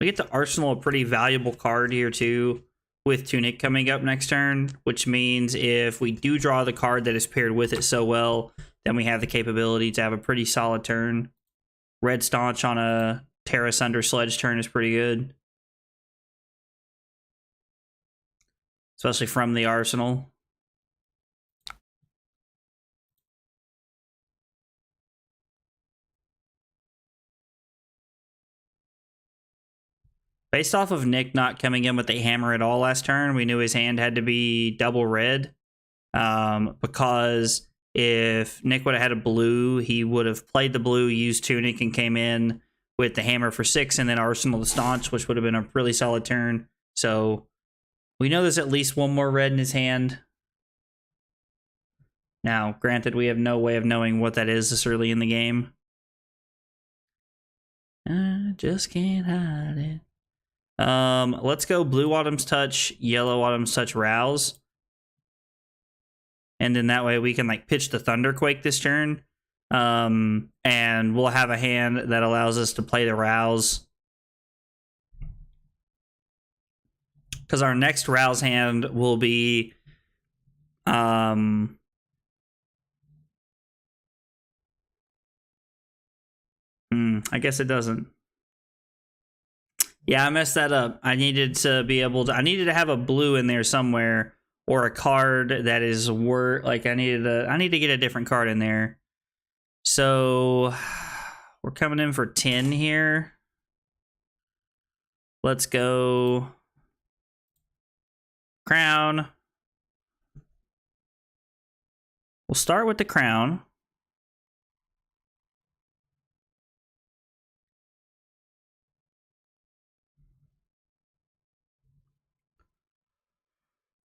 We get to Arsenal, a pretty valuable card here too, with Tunic coming up next turn, which means if we do draw the card that is paired with it so well, then we have the capability to have a pretty solid turn. Red Staunch on a Terrace Under Sledge turn is pretty good. Especially from the Arsenal. Based off of Nick not coming in with a hammer at all last turn, we knew his hand had to be double red. Because if Nick would have had a blue, he would have played the blue, used Tunic, and came in with the hammer for 6, and then Arsenal the Staunch, which would have been a really solid turn. So we know there's at least 1 more red in his hand. Now, granted, we have no way of knowing what that is this early in the game. I just can't hide it. Let's go Blue Autumn's Touch, Yellow Autumn's Touch, Rouse. And then that way we can like pitch the Thunderquake this turn. And we'll have a hand that allows us to play the Rouse. Because our next Rouse hand will be I guess it doesn't. Yeah, I messed that up. I needed to be able to. I needed to have a blue in there somewhere, or a card that is worth. Like I needed a. I need to get a different card in there. So we're coming in for 10 here. Let's go. Crown. We'll start with the crown.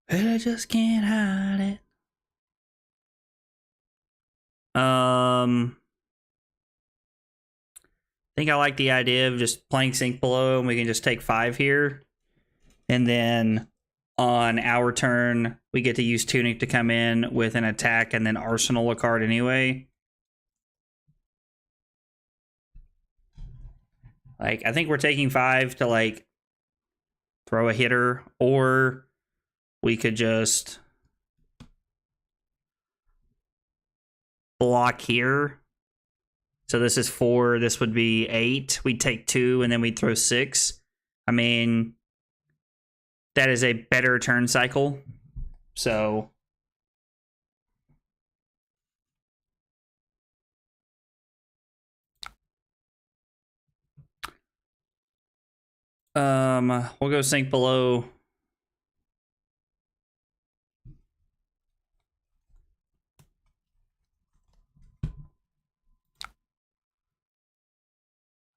And I just can't hide it. I think I like the idea of just playing Sink Below, and we can just take 5 here. And then on our turn, we get to use Tunic to come in with an attack and then arsenal a card anyway. Like, I think we're taking 5 to, like, throw a hitter, or we could just block here. So this is 4, this would be 8. We'd take 2, and then we'd throw 6. I mean, that is a better turn cycle. So we'll go Sink Below.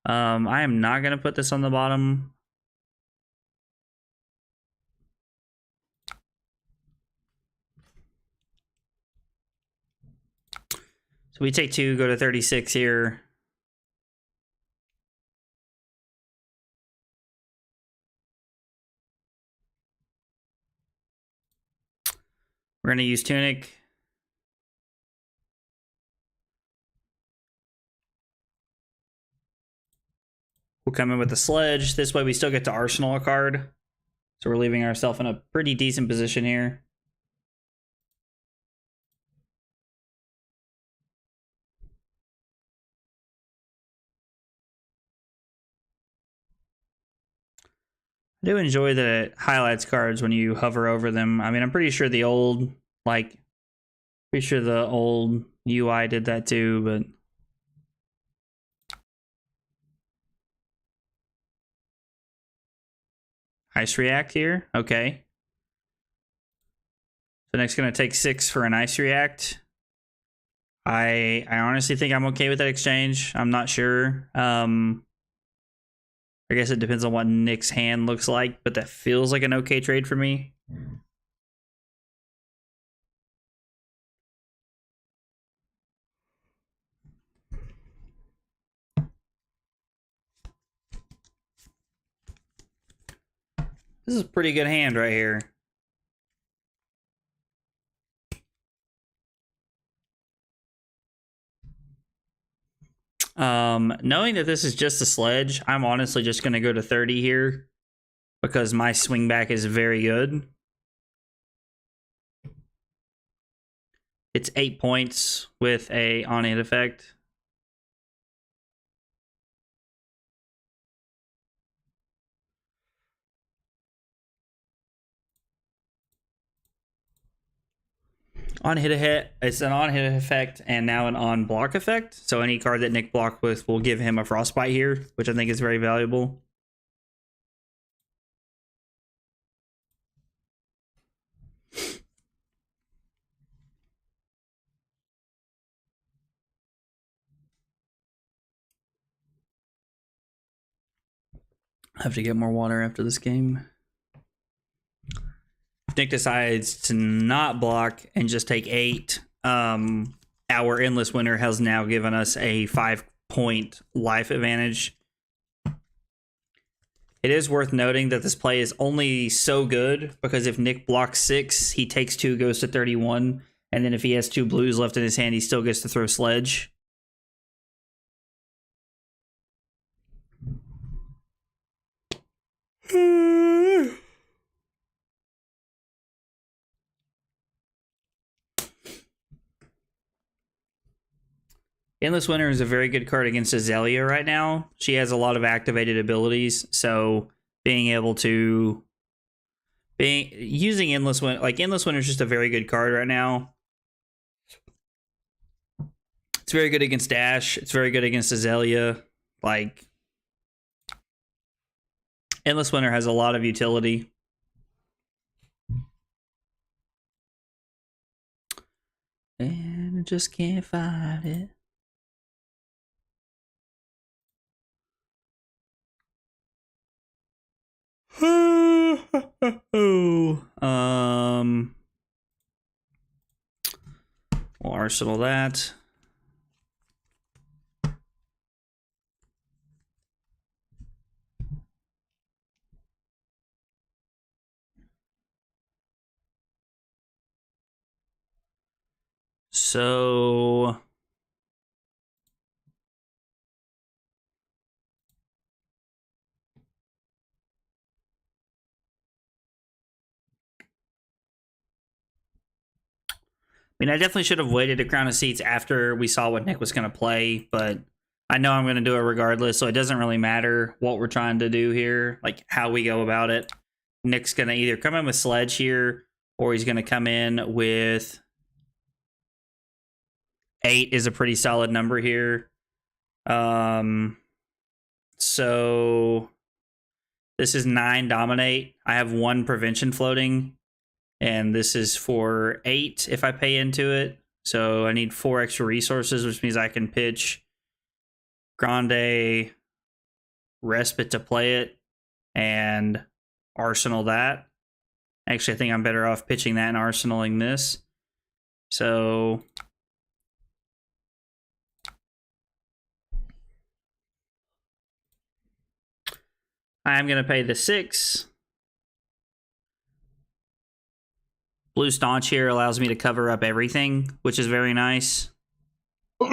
I am not gonna put this on the bottom. So we take 2, go to 36 here. We're gonna use Tunic. We'll come in with the Sledge. This way we still get to arsenal a card. So we're leaving ourselves in a pretty decent position here. I do enjoy that it highlights cards when you hover over them. I mean, I'm pretty sure the old, like, pretty sure the old UI did that too, but Ice React here. Okay. So next gonna take 6 for an Ice React. I honestly think I'm okay with that exchange. I'm not sure. I guess it depends on what Nick's hand looks like, but that feels like an okay trade for me. This is a pretty good hand right here. Knowing that this is just a Sledge, I'm honestly just going to go to 30 here because my swing back is very good. It's 8 points with a on-hit effect. It's an on-hit effect and now an on-block effect. So any card that Nick blocked with will give him a Frostbite here, which I think is very valuable. I have to get more water after this game. If Nick decides to not block and just take 8, our Endless Winter has now given us a 5-point life advantage. It is worth noting that this play is only so good because if Nick blocks 6, he takes 2, goes to 31, and then if he has 2 blues left in his hand, he still gets to throw Sledge. Endless Winter is a very good card against Azalea right now. She has a lot of activated abilities, so being able to using Endless Winter, like Endless Winter is just a very good card right now. It's very good against Dash. It's very good against Azalea. Like, Endless Winter has a lot of utility. And I just can't find it. We'll arsenal that. So I mean, I definitely should have waited a Crown of Seats after we saw what Nick was going to play, but I know I'm going to do it regardless, so it doesn't really matter what we're trying to do here, like how we go about it. Nick's going to either come in with Sledge here, or he's going to come in with 8 is a pretty solid number here. So this is 9 Dominate. I have 1 Prevention floating. And this is for 8 if I pay into it. So I need 4 extra resources, which means I can pitch Grande, Respite to play it, and Arsenal that. Actually, I think I'm better off pitching that and arsenaling this. So I'm going to pay the 6. Blue Staunch here allows me to cover up everything, which is very nice. You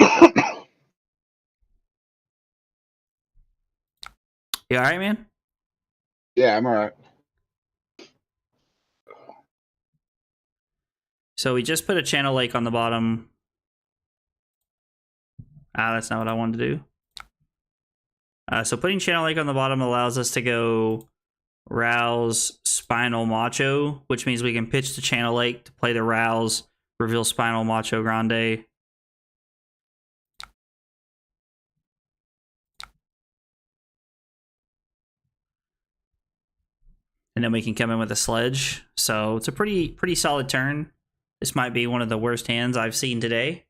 alright, man? Yeah, I'm alright. So we just put a Channel Lake on the bottom. That's not what I wanted to do. So putting Channel Lake on the bottom allows us to go Rouse, Spinal, Macho, which means we can pitch the Channel Lake to play the Rouse, reveal Spinal, Macho, Grande. And then we can come in with a Sledge. So it's a pretty solid turn. This might be one of the worst hands I've seen today.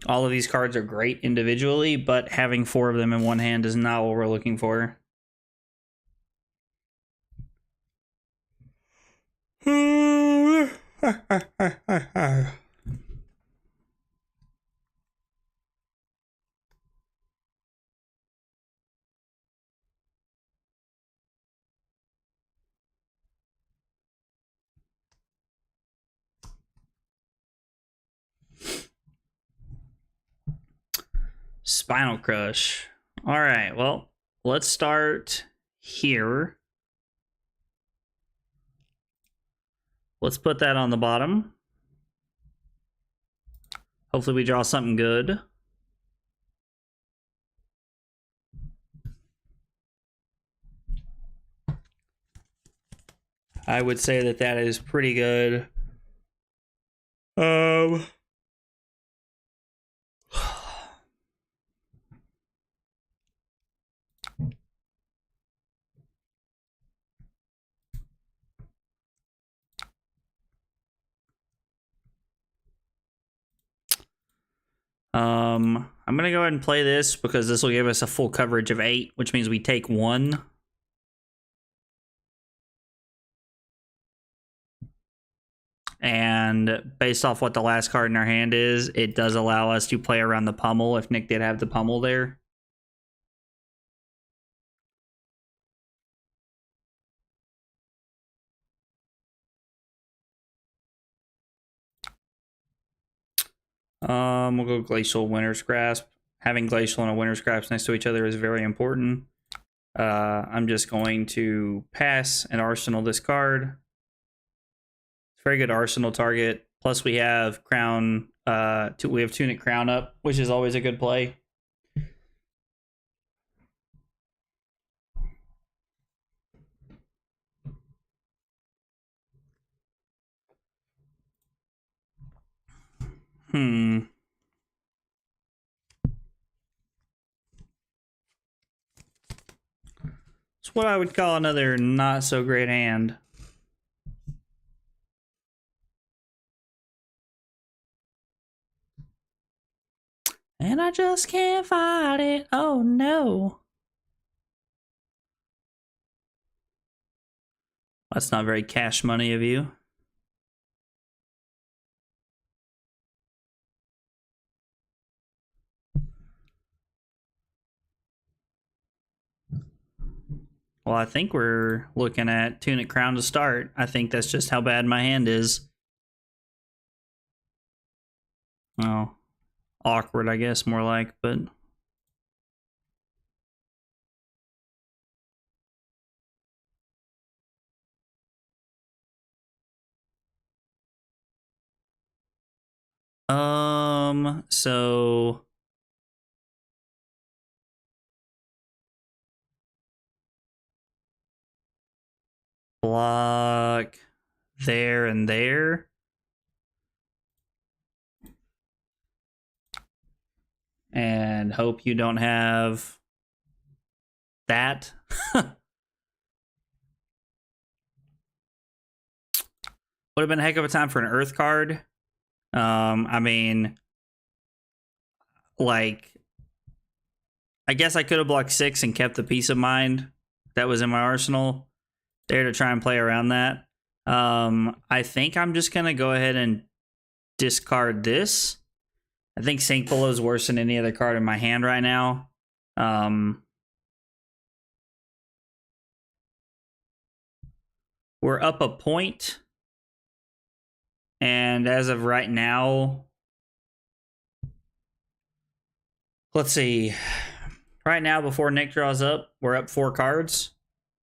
All of these cards are great individually, but having 4 of them in one hand is not what we're looking for. Spinal Crush. All right, well, let's start here. Let's put that on the bottom. Hopefully we draw something good. I would say that that is pretty good. I'm gonna go ahead and play this because this will give us a full coverage of 8, which means we take 1. And based off what the last card in our hand is, it does allow us to play around the pummel if Nick did have the pummel there. We'll go Glacial, Winter's Grasp. Having Glacial and a Winter's Grasp next to each other is very important. I'm just going to pass and arsenal this card. It's a very good arsenal target. Plus we have Crown we have Tunic Crown up, which is always a good play. It's what I would call another not so great hand. And I just can't fight it. Oh no. That's not very cash money of you. Well, I think we're looking at Tunic Crown to start. I think that's just how bad my hand is. Well, awkward, I guess, more like, but... So... Block there and there. And hope you don't have that. Would have been a heck of a time for an Earth card. I mean, like, I guess I could have blocked 6 and kept the peace of mind that was in my arsenal there to try and play around that. I think I'm just going to go ahead and discard this. I think Sink Below is worse than any other card in my hand right now. We're up a point. And as of right now, let's see. Right now, before Nick draws up, we're up 4 cards.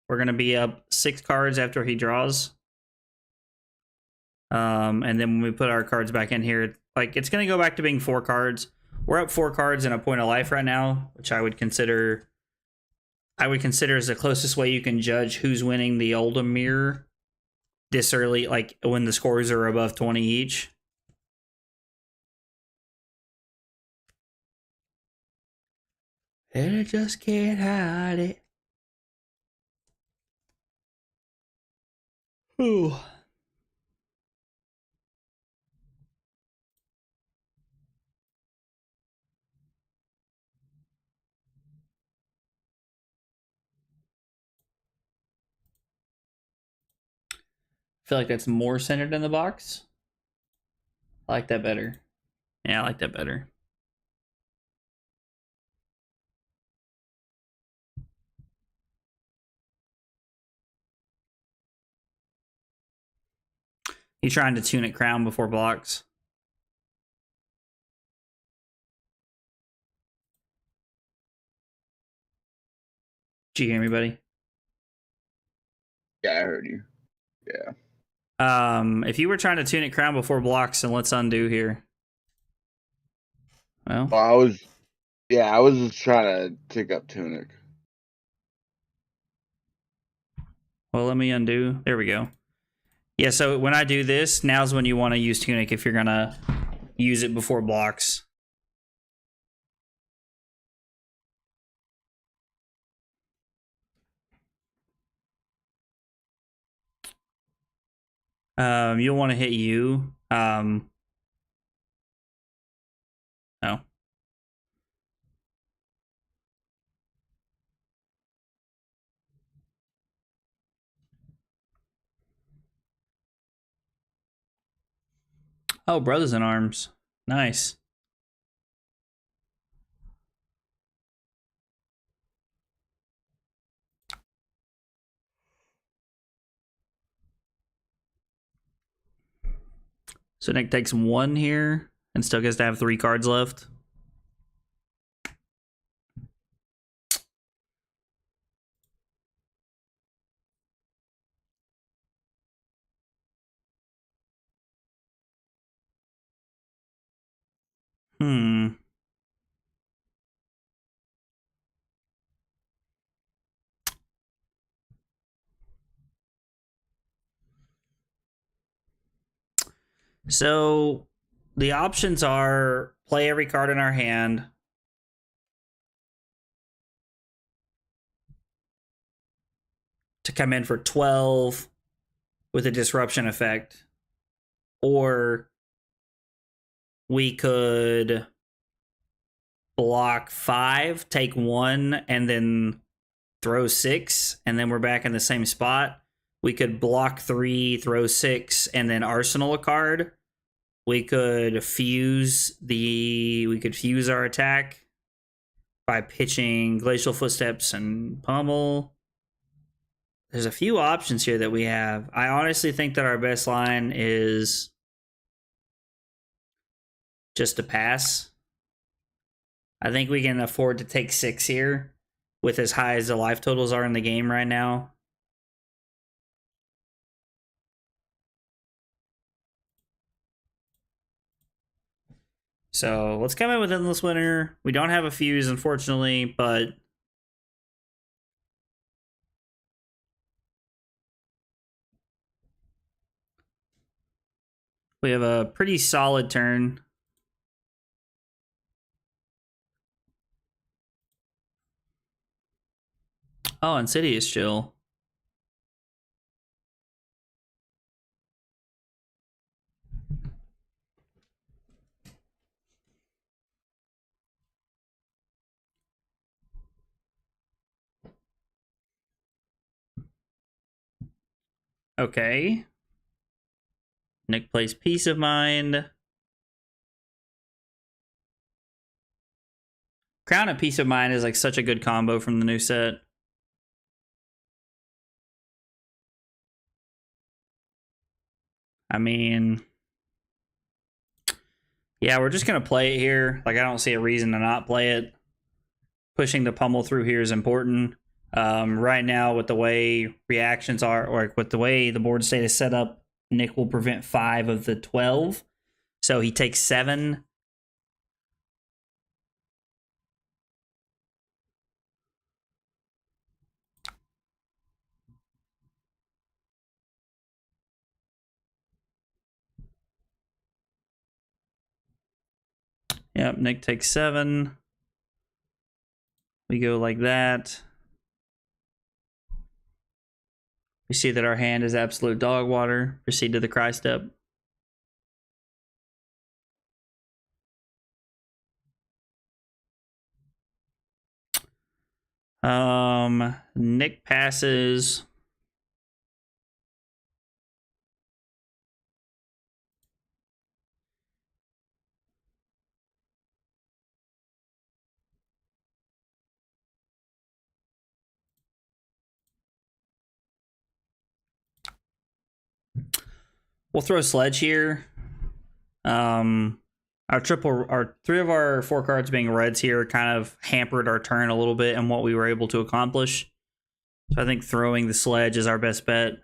We're going to be up 6 cards after he draws. And then when we put our cards back in here, like, it's going to go back to being 4 cards. We're up 4 cards in a point of life right now, which I would consider as the closest way you can judge who's winning the Oldhim mirror this early, like when the scores are above 20 each. And I just can't hide it. Ooh. I feel like that's more centered in the box. I like that better. Yeah, I like that better. He's trying to Tunic Crown before blocks. Did you hear me, buddy? Yeah, I heard you. Yeah. If you were trying to Tunic Crown before blocks, then let's undo here. Well, I was just trying to tick up Tunic. Well, let me undo. There we go. Yeah, so when I do this, now's when you want to use Tunic if you're going to use it before blocks. You'll want to hit you. Oh. Oh, Brothers in Arms. Nice. So Nick takes 1 here and still gets to have 3 cards left. Hmm. So the options are play every card in our hand, to come in for 12 with a disruption effect, or we could block 5, take 1, and then throw 6, and then we're back in the same spot. We could block 3, throw 6, and then arsenal a card. We could fuse our attack by pitching Glacial Footsteps and Pummel. There's a few options here that we have. I honestly think that our best line is just to pass. I think we can afford to take 6 here with as high as the life totals are in the game right now. So let's come in with Endless Winter. We don't have a fuse, unfortunately, but we have a pretty solid turn. Oh, Insidious Chill. Okay. Nick plays Peace of Mind. Crown and Peace of Mind is like such a good combo from the new set. I mean, yeah, we're just going to play it here. Like, I don't see a reason to not play it. Pushing the pummel through here is important. Right now, with the way reactions are, or with the way the board state is set up, Nick will prevent 5 of the 12. So he takes 7. Yep, Nick takes 7. We go like that. We see that our hand is absolute dog water. Proceed to the cry step. Nick passes. We'll throw Sledge here. Our 3 of our 4 cards being reds here kind of hampered our turn a little bit and what we were able to accomplish. So I think throwing the Sledge is our best bet.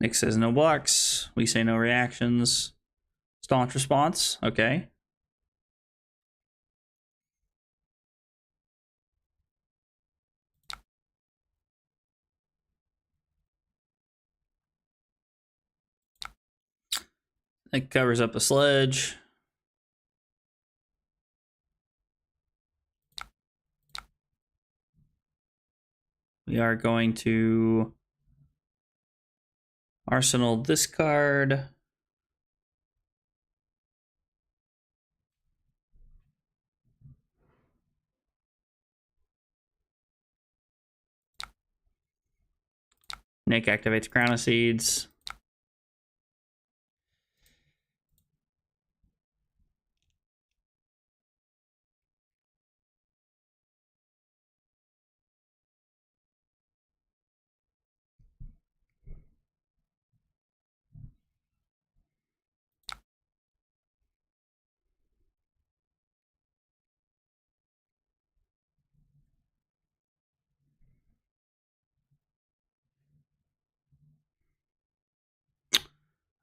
Nick says no blocks. We say no reactions. Staunch response. Okay. It covers up a Sledge. We are going to arsenal this card. Nick activates Crown of Seeds.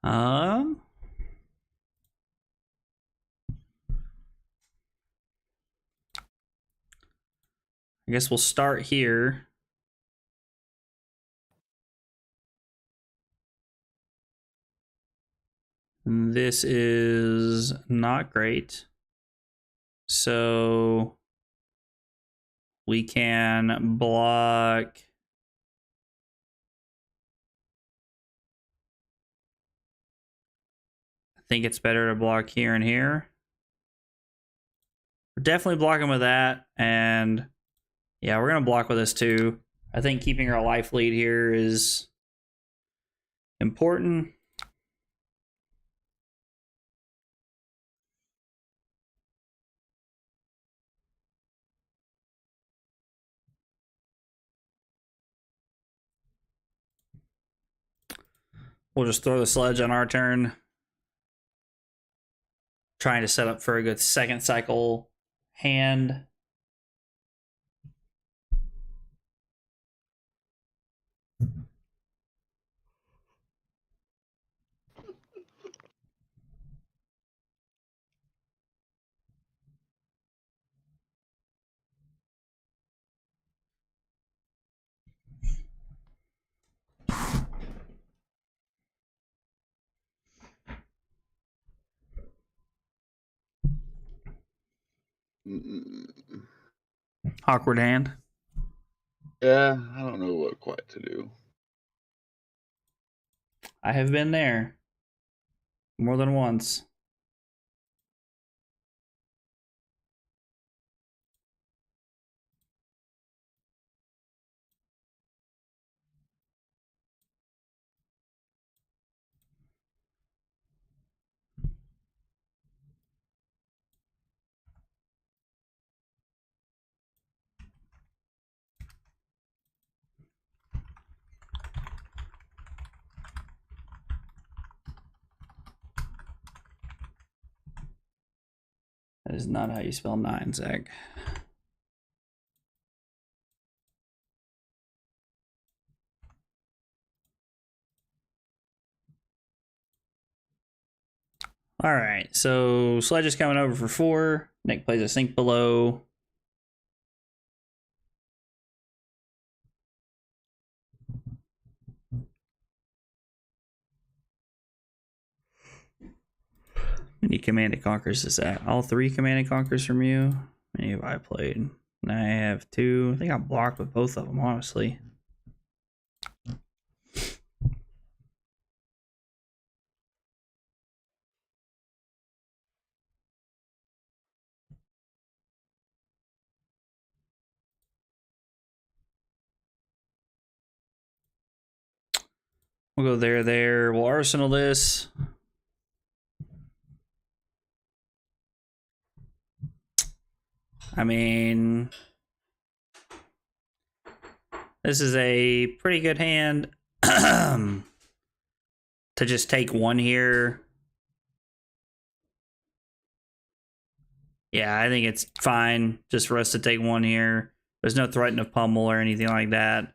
Um, I guess we'll start here. This is not great. So we can block. I think it's better to block here and here. We're definitely blocking with that. And yeah, we're going to block with this too. I think keeping our life lead here is important. We'll just throw the sledge on our turn. Trying to set up for a good second cycle hand. Awkward hand. Yeah, I don't know what quite to do. I have been there more than once. That is not how you spell nine, Zach. All right, so Sledge is coming over for 4. Nick plays a sink below. How many Command and Conquers is that? All 3 Command and Conquers from you? How many have I played? I have 2. I think I'm blocked with both of them, honestly. We'll go there. We'll arsenal this. I mean, this is a pretty good hand to just take 1 here. Yeah, I think it's fine just for us to take 1 here. There's no threat of pummel or anything like that.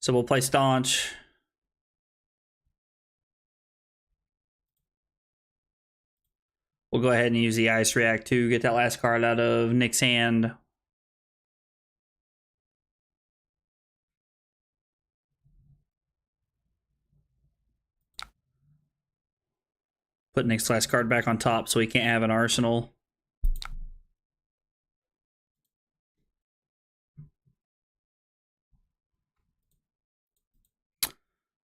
So we'll play Staunch. We'll go ahead and use the Ice React to get that last card out of Nick's hand. Put Nick's last card back on top so he can't have an arsenal.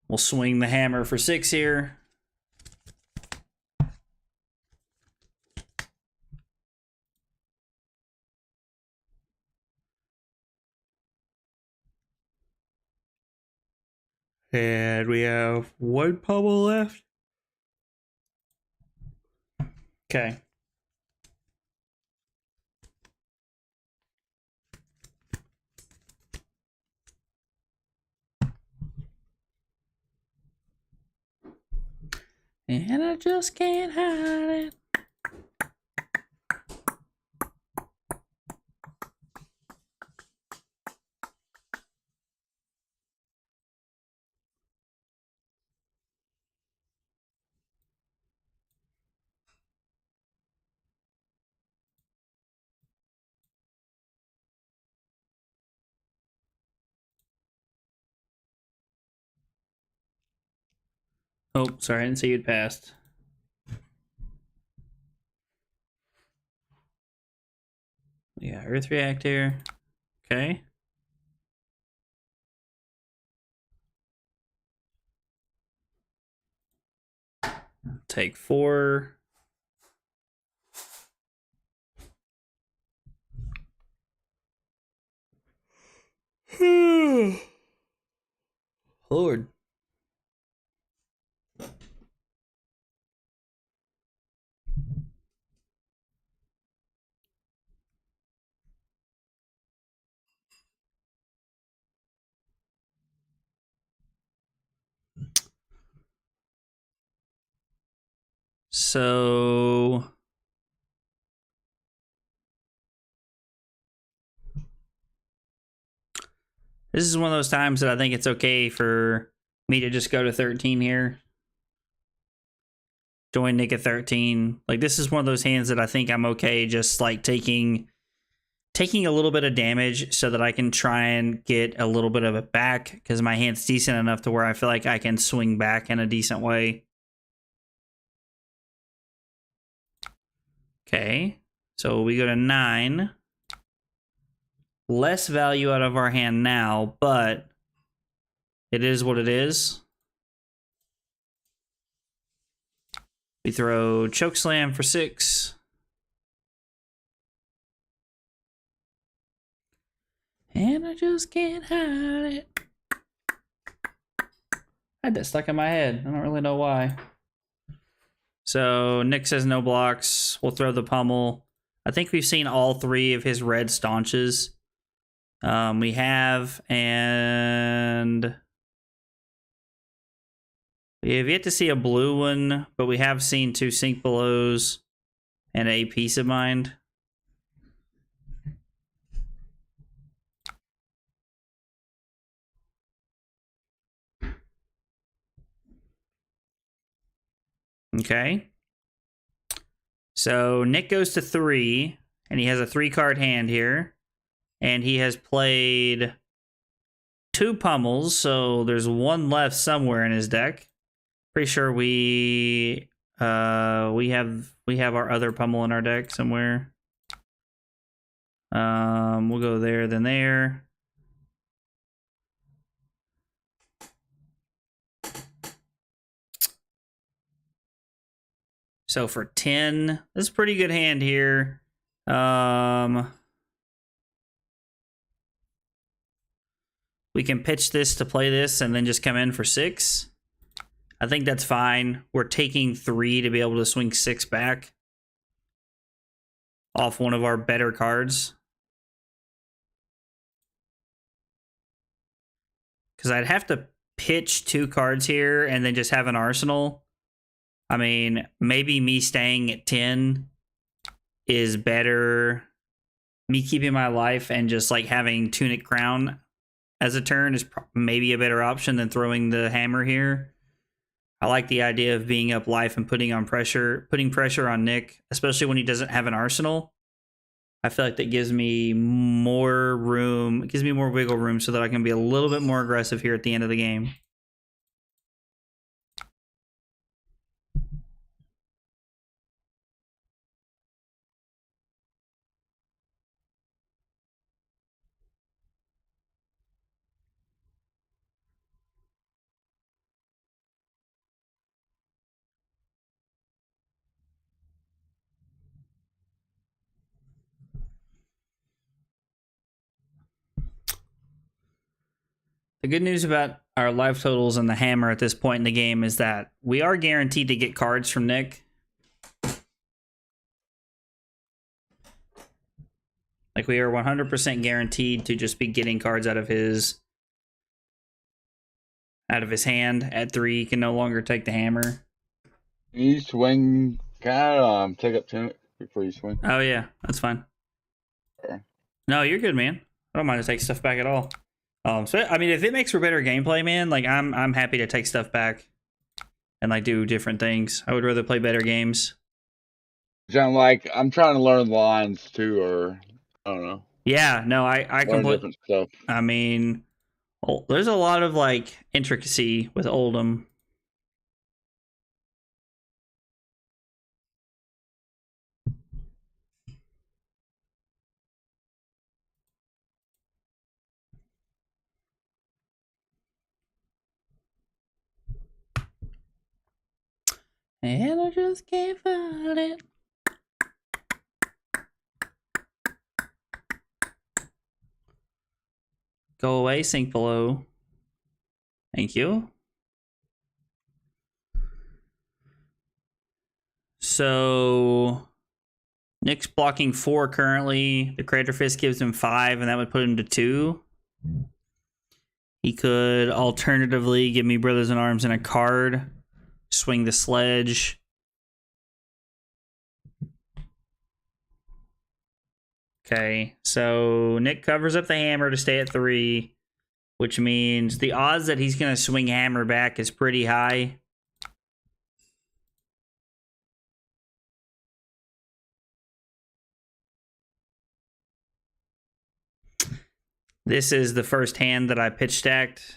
We'll swing the hammer for 6 here. And we have 1 pummel left. Okay. And I just can't hide it. Oh, sorry, I didn't see you'd passed. Yeah, Earth Reactor. Okay. Take 4. Lord. So this is one of those times that I think it's okay for me to just go to 13 here. Join Nick at 13. Like, this is one of those hands that I think I'm okay just like taking a little bit of damage so that I can try and get a little bit of it back, because my hand's decent enough to where I feel like I can swing back in a decent way. Okay, so we go to 9. Less value out of our hand now, but it is what it is. We throw Chokeslam for 6. And I just can't hide it. I had that stuck in my head. I don't really know why. So Nick says no blocks. We'll throw the pummel. I think we've seen all 3 of his red staunches. We have, and we have yet to see a blue one, but we have seen 2 Sink Belows and a Peace of Mind. Okay. So Nick goes to 3, and he has a 3-card hand here. And he has played 2 pummels, so there's 1 left somewhere in his deck. Pretty sure we have our other pummel in our deck somewhere. We'll go there, then there. So for 10, this is a pretty good hand here. We can pitch this to play this and then just come in for 6. I think that's fine. We're taking 3 to be able to swing 6 back off one of our better cards. Because I'd have to pitch 2 cards here and then just have an arsenal. I mean, maybe me staying at 10 is better. Me keeping my life and just like having Tunic Crown as a turn is maybe a better option than throwing the hammer here. I like the idea of being up life and putting pressure on Nick, especially when he doesn't have an arsenal. I feel like that gives me more room. It gives me more wiggle room so that I can be a little bit more aggressive here at the end of the game. The good news about our life totals and the hammer at this point in the game is that we are guaranteed to get cards from Nick. Like, we are 100% guaranteed to just be getting cards out of his hand. At 3, he can no longer take the hammer. You swing, kind of take up 10 before you swing. Oh yeah, that's fine. Or- No, you're good, man. I don't mind to take stuff back at all. So I mean, if it makes for better gameplay, man, like I'm happy to take stuff back and like do different things. I would rather play better games. I'm trying to learn the lines too, or I don't know, Yeah, no, I learn completely. different stuff. I mean, there's a lot of like intricacy with Oldhim. And I just can't find it. Go away, sink below. Thank you. So Nick's blocking 4 currently. The Crater Fist gives him 5, and that would put him to 2. He could alternatively give me Brothers in Arms and a card. Swing the sledge. Okay, so Nick covers up the hammer to stay at 3, which means the odds that he's going to swing hammer back is pretty high. This is the first hand that I pitch stacked.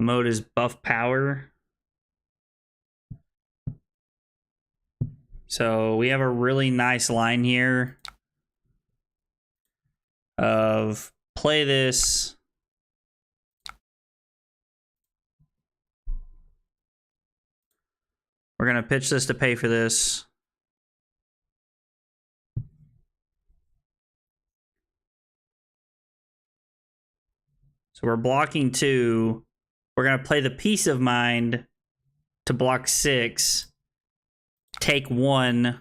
Mode is buff power. So we have a really nice line here of play this. We're going to pitch this to pay for this. So we're blocking 2. We're going to play the Peace of Mind to block 6. Take 1.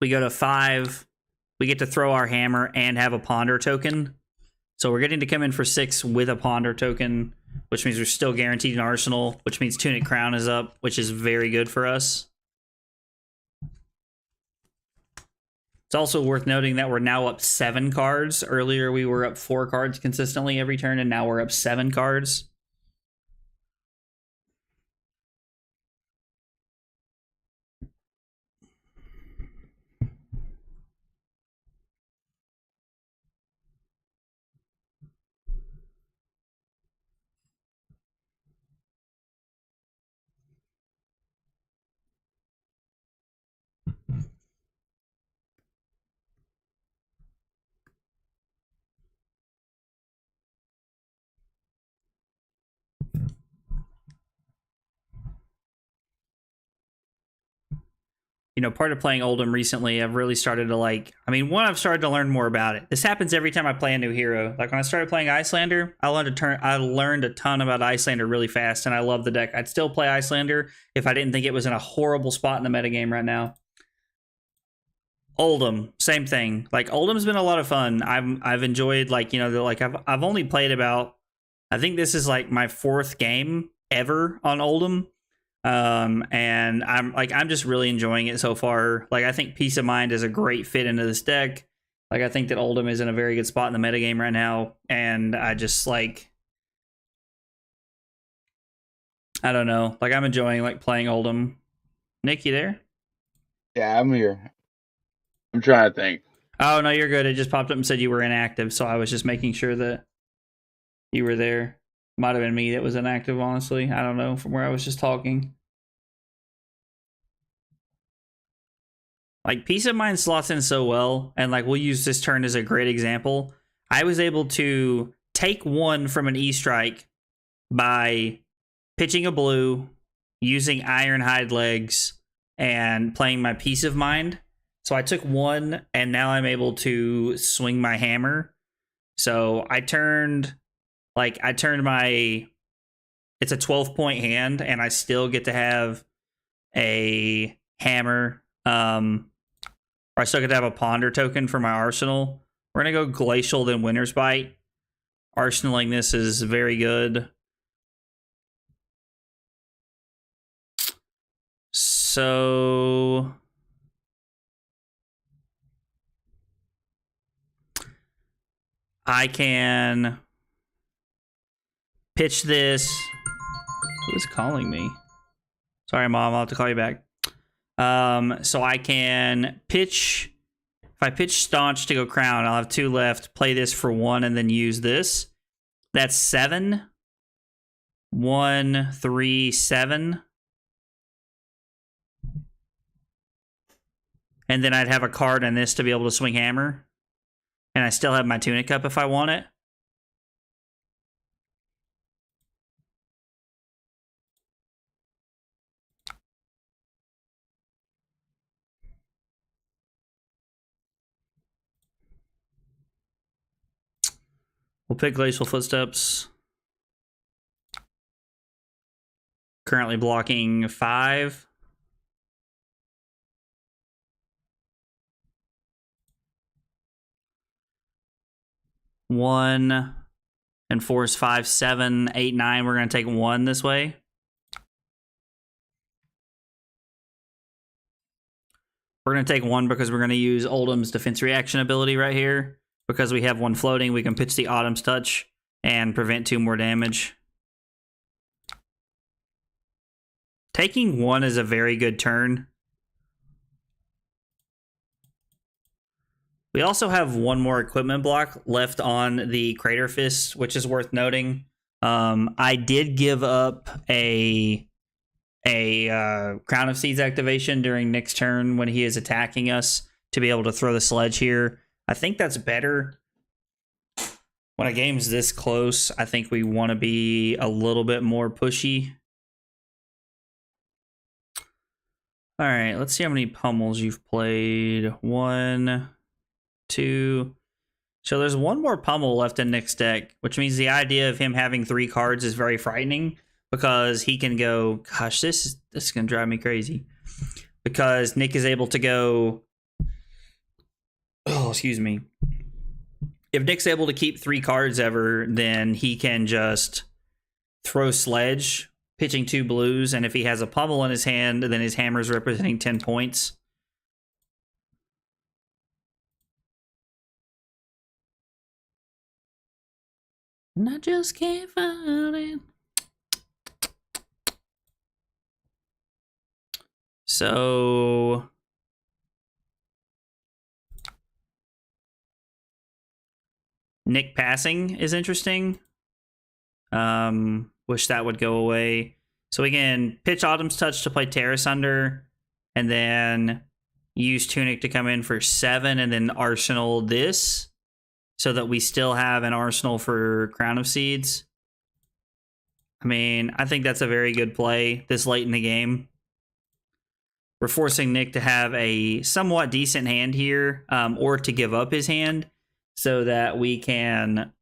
We go to 5. We get to throw our hammer and have a ponder token. So we're getting to come in for 6 with a ponder token, which means we're still guaranteed an arsenal, which means Tunic Crown is up, which is very good for us. It's also worth noting that we're now up 7 cards. Earlier we were up 4 cards consistently every turn, and now we're up 7 cards. You know, part of playing Oldhim recently, I've really started to I've started to learn more about it. This happens every time I play a new hero. Like when I started playing Icelander, I learned a ton about Icelander really fast, and I love the deck. I'd still play Icelander if I didn't think it was in a horrible spot in the metagame right now. Oldhim, same thing. Like Oldhim's been a lot of fun. I've enjoyed I've only played about, I think this is like my 4th game ever on Oldhim. And I'm just really enjoying it so far. Like I think Peace of Mind is a great fit into this deck. Like I think that Oldhim is in a very good spot in the metagame right now, and I just I don't know. Like I'm enjoying playing Oldhim. Nick, you there? Yeah, I'm here. I'm trying to think. Oh no, you're good. It just popped up and said you were inactive, so I was just making sure that you were there. Might have been me that was inactive, honestly. I don't know, from where I was just talking. Like, Peace of Mind slots in so well, and we'll use this turn as a great example. I was able to take 1 from an E-Strike by pitching a blue, using Ironhide Legs, and playing my Peace of Mind. So I took 1, and now I'm able to swing my hammer. So I turned my, it's a 12-point hand, and I still get to have a hammer. Or I still get to have a Ponder token for my arsenal. We're going to go Glacial, then Winter's Bite. Arsenaling this is very good. So I can pitch this. Who's calling me? Sorry, Mom. I'll have to call you back. So I can pitch. If I pitch Staunch to go Crown, I'll have 2 left. Play this for 1 and then use this. That's 7. 1, 3, 7. And then I'd have a card in this to be able to swing Hammer. And I still have my Tunic Cup if I want it. We'll pick Glacial Footsteps. Currently blocking 5. One and 4 is 5, 7, 8, 9. We're going to take 1 this way. We're going to take 1 because we're going to use Oldhim's defense reaction ability right here. Because we have 1 floating, we can pitch the Autumn's Touch and prevent 2 more damage. Taking 1 is a very good turn. We also have 1 more equipment block left on the Crater Fist, which is worth noting. I did give up a Crown of Seeds activation during Nick's turn when he is attacking us to be able to throw the sledge here. I think that's better. When a game's this close, I think we want to be a little bit more pushy. All right, let's see how many pummels you've played. 1, 2. So there's 1 more pummel left in Nick's deck, which means the idea of him having 3 cards is very frightening because he can go, gosh, this is going to drive me crazy. Because Nick is able to go, oh, excuse me. If Nick's able to keep 3 cards ever, then he can just throw Sledge, pitching 2 blues, and if he has a pummel in his hand, then his hammer's representing 10 points. And I just can't find it. So Nick passing is interesting. Wish that would go away. So we can pitch Autumn's Touch to play Terrace Under, and then use Tunic to come in for 7, and then Arsenal this, so that we still have an arsenal for Crown of Seeds. I mean, I think that's a very good play this late in the game. We're forcing Nick to have a somewhat decent hand here, or to give up his hand, so that we can...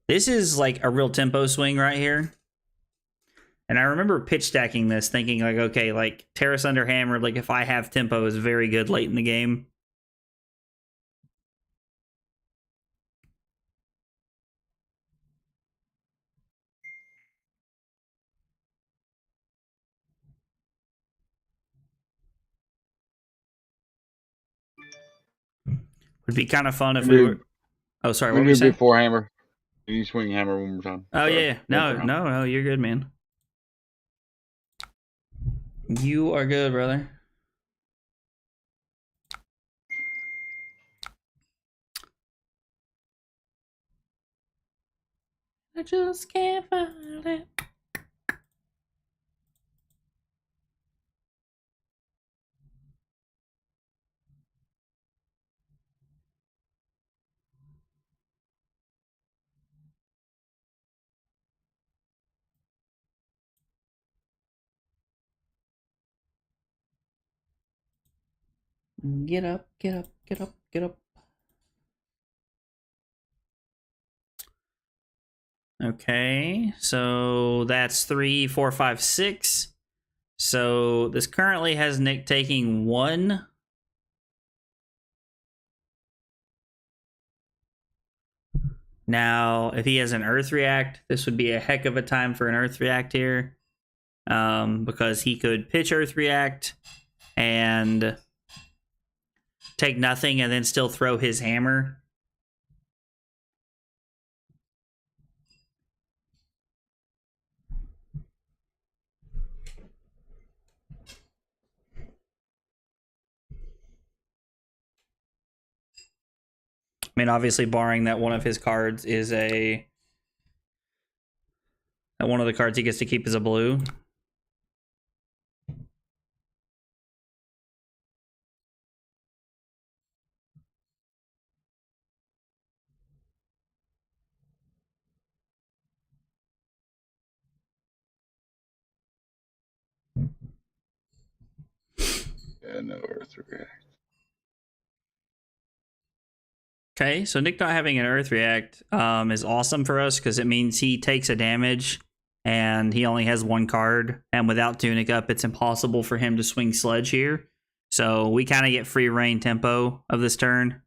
This is like a real tempo swing right here. And I remember pitch stacking this, thinking like, okay, like Terrace Under Hammer, like if I have tempo is very good late in the game. Would be kind of fun if we were... Oh, sorry, what were you saying? Before Hammer. Can you swing Hammer one more time? Oh, sorry. Yeah. No, you're good, man. You are good, brother. I just can't find it. Get up, get up, get up, get up. Okay, so that's 3, 4, 5, 6. So this currently has Nick taking 1. Now, if he has an Earth React, this would be a heck of a time for an Earth React here. Because he could pitch Earth React and take nothing and then still throw his hammer. I mean, obviously, barring that one of his cards is that one of the cards he gets to keep is a blue. Yeah, no Earth React. Okay, so Nick not having an Earth React is awesome for us because it means he takes a damage and he only has one card. And without Tunic up, it's impossible for him to swing Sledge here. So we kind of get free reign tempo of this turn.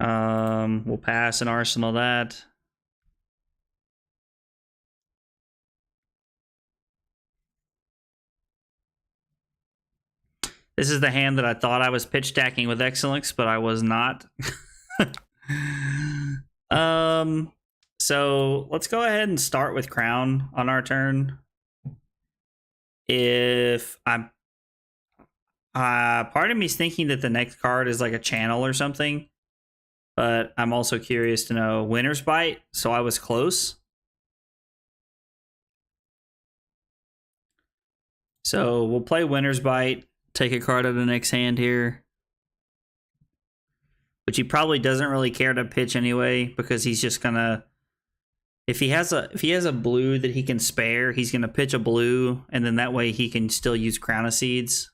We'll pass and arsenal that. This is the hand that I thought I was pitch stacking with Excellence, but I was not. So let's go ahead and start with Crown on our turn. If I'm part of me's thinking that the next card is like a channel or something, but I'm also curious to know Winter's Bite, so I was close. So we'll play Winter's Bite, take a card out of Nick's hand here, which he probably doesn't really care to pitch anyway, because he's just gonna, if he has a blue that he can spare, he's gonna pitch a blue, and then that way he can still use Crown of Seeds.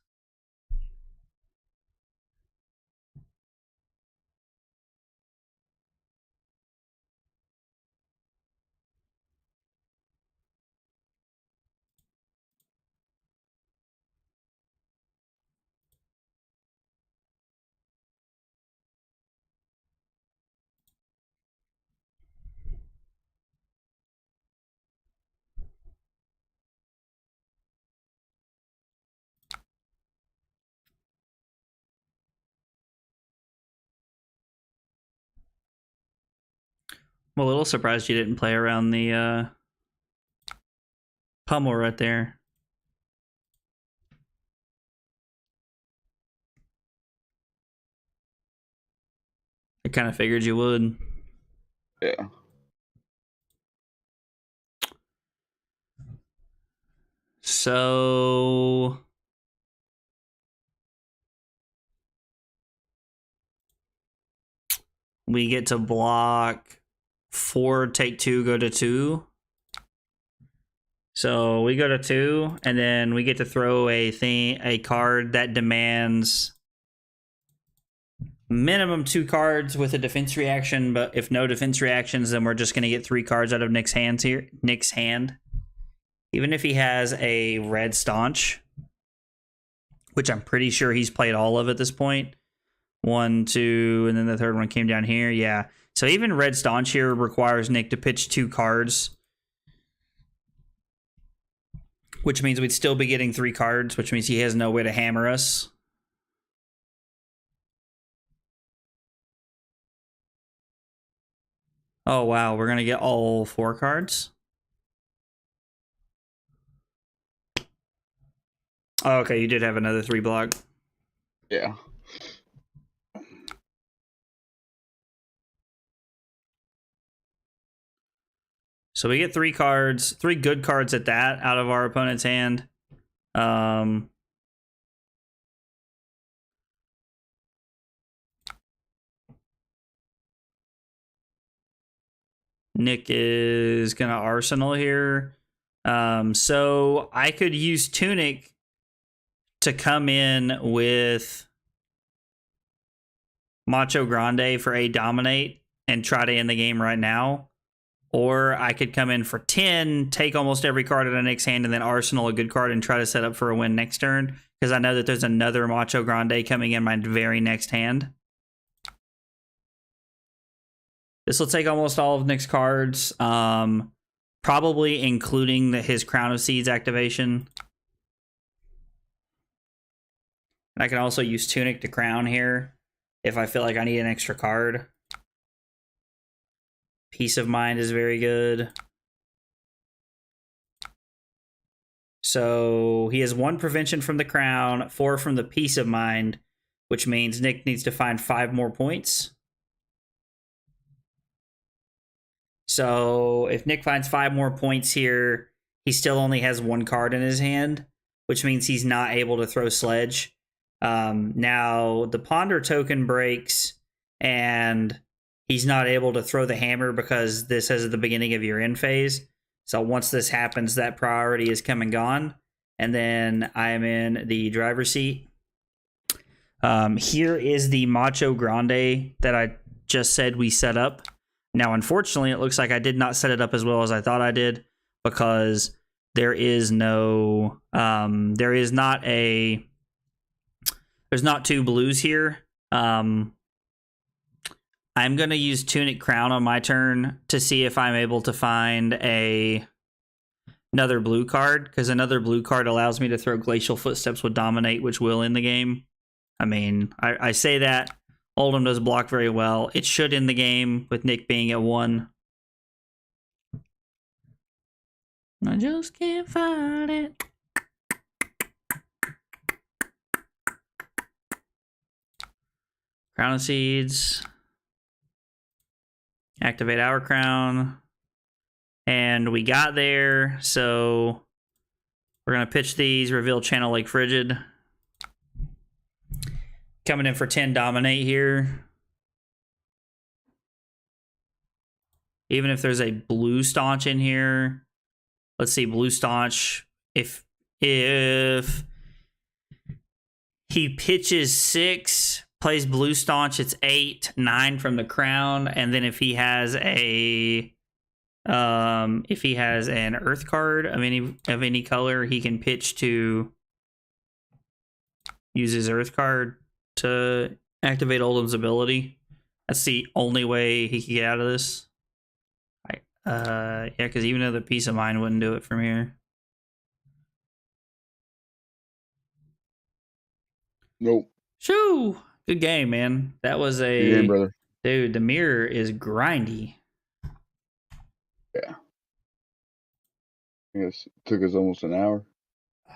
I'm a little surprised you didn't play around the pummel right there. I kind of figured you would. Yeah. So we get to block 4, take 2, go to 2. So we go to 2, and then we get to throw a card that demands minimum 2 cards with a defense reaction, but if no defense reactions, then we're just going to get 3 cards out of Nick's hands here. Nick's hand. Even if he has a red staunch, which I'm pretty sure he's played all of at this point. 1, 2, and then the third one came down here. Yeah. So even red staunch here requires Nick to pitch 2 cards, which means we'd still be getting 3 cards, which means he has no way to hammer us. Oh, wow. We're going to get all 4 cards. Oh, okay, you did have another 3 block. Yeah. So we get 3 cards, 3 good cards at that out of our opponent's hand. Nick is going to Arsenal here. So I could use Tunic to come in with Macho Grande for a Dominate and try to end the game right now. Or I could come in for 10, take almost every card out of Nick's hand, and then Arsenal a good card and try to set up for a win next turn. because I know that there's another Macho Grande coming in my very next hand. This will take almost all of Nick's cards, probably including his Crown of Seeds activation. And I can also use Tunic to crown here if I feel like I need an extra card. Peace of Mind is very good. So he has 1 prevention from the crown, 4 from the Peace of Mind, which means Nick needs to find 5 more points. So if Nick finds 5 more points here, he still only has 1 card in his hand, which means he's not able to throw Sledge. Now the Ponder token breaks, and he's not able to throw the hammer because this is at the beginning of your end phase. So once this happens, that priority is come and gone. And then I am in the driver's seat. Here is the Macho Grande that I just said we set up. Now, unfortunately, it looks like I did not set it up as well as I thought I did, because there is no, there's not 2 blues here. I'm going to use Tunic Crown on my turn to see if I'm able to find another blue card, because another blue card allows me to throw Glacial Footsteps with Dominate, which will end the game. I mean, I say that. Oldhim does block very well. It should end the game with Nick being at 1. I just can't find it. Crown of Seeds. Activate our crown. And we got there, so we're going to pitch these, reveal Channel Lake Frigid. Coming in for 10 Dominate here. Even if there's a Blue Staunch in here. Let's see, Blue Staunch. If he pitches 6, plays Blue Staunch, it's 8, 9 from the crown. And then if he has an Earth card of any color, he can pitch to use his Earth card to activate Oldham's ability. That's the only way he can get out of this. Yeah, because even though the Peace of Mind wouldn't do it from here. Nope. Shoo! Good game, man. That was a Good game, brother. Dude, the mirror is grindy. Yeah. I guess it took us almost an hour.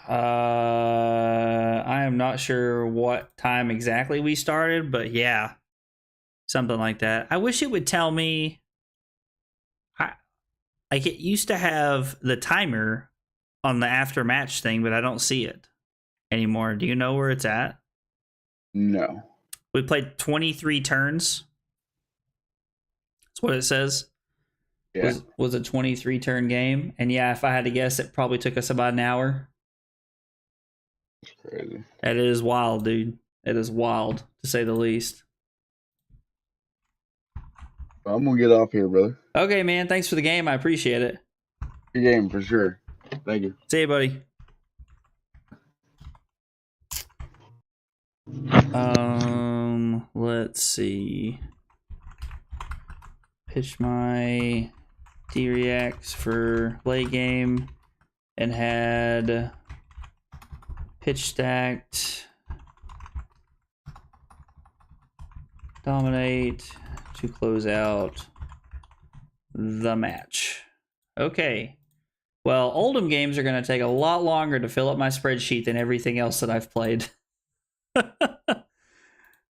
I am not sure what time exactly we started, but yeah, something like that. I wish it would tell me. Like, it used to have the timer on the after match thing, but I don't see it anymore. Do you know where it's at? No. We played 23 turns. That's what it says. Yeah. Was a 23 turn game. And yeah, if I had to guess, it probably took us about an hour. That's crazy. That is wild, dude. It is wild, to say the least. I'm going to get off here, brother. Okay, man. Thanks for the game. I appreciate it. Good game, for sure. Thank you. See you, buddy. Let's see. Pitch my D-Reacts for late game and had pitch stacked Dominate to close out the match. Okay. Well, Oldhim games are going to take a lot longer to fill up my spreadsheet than everything else that I've played.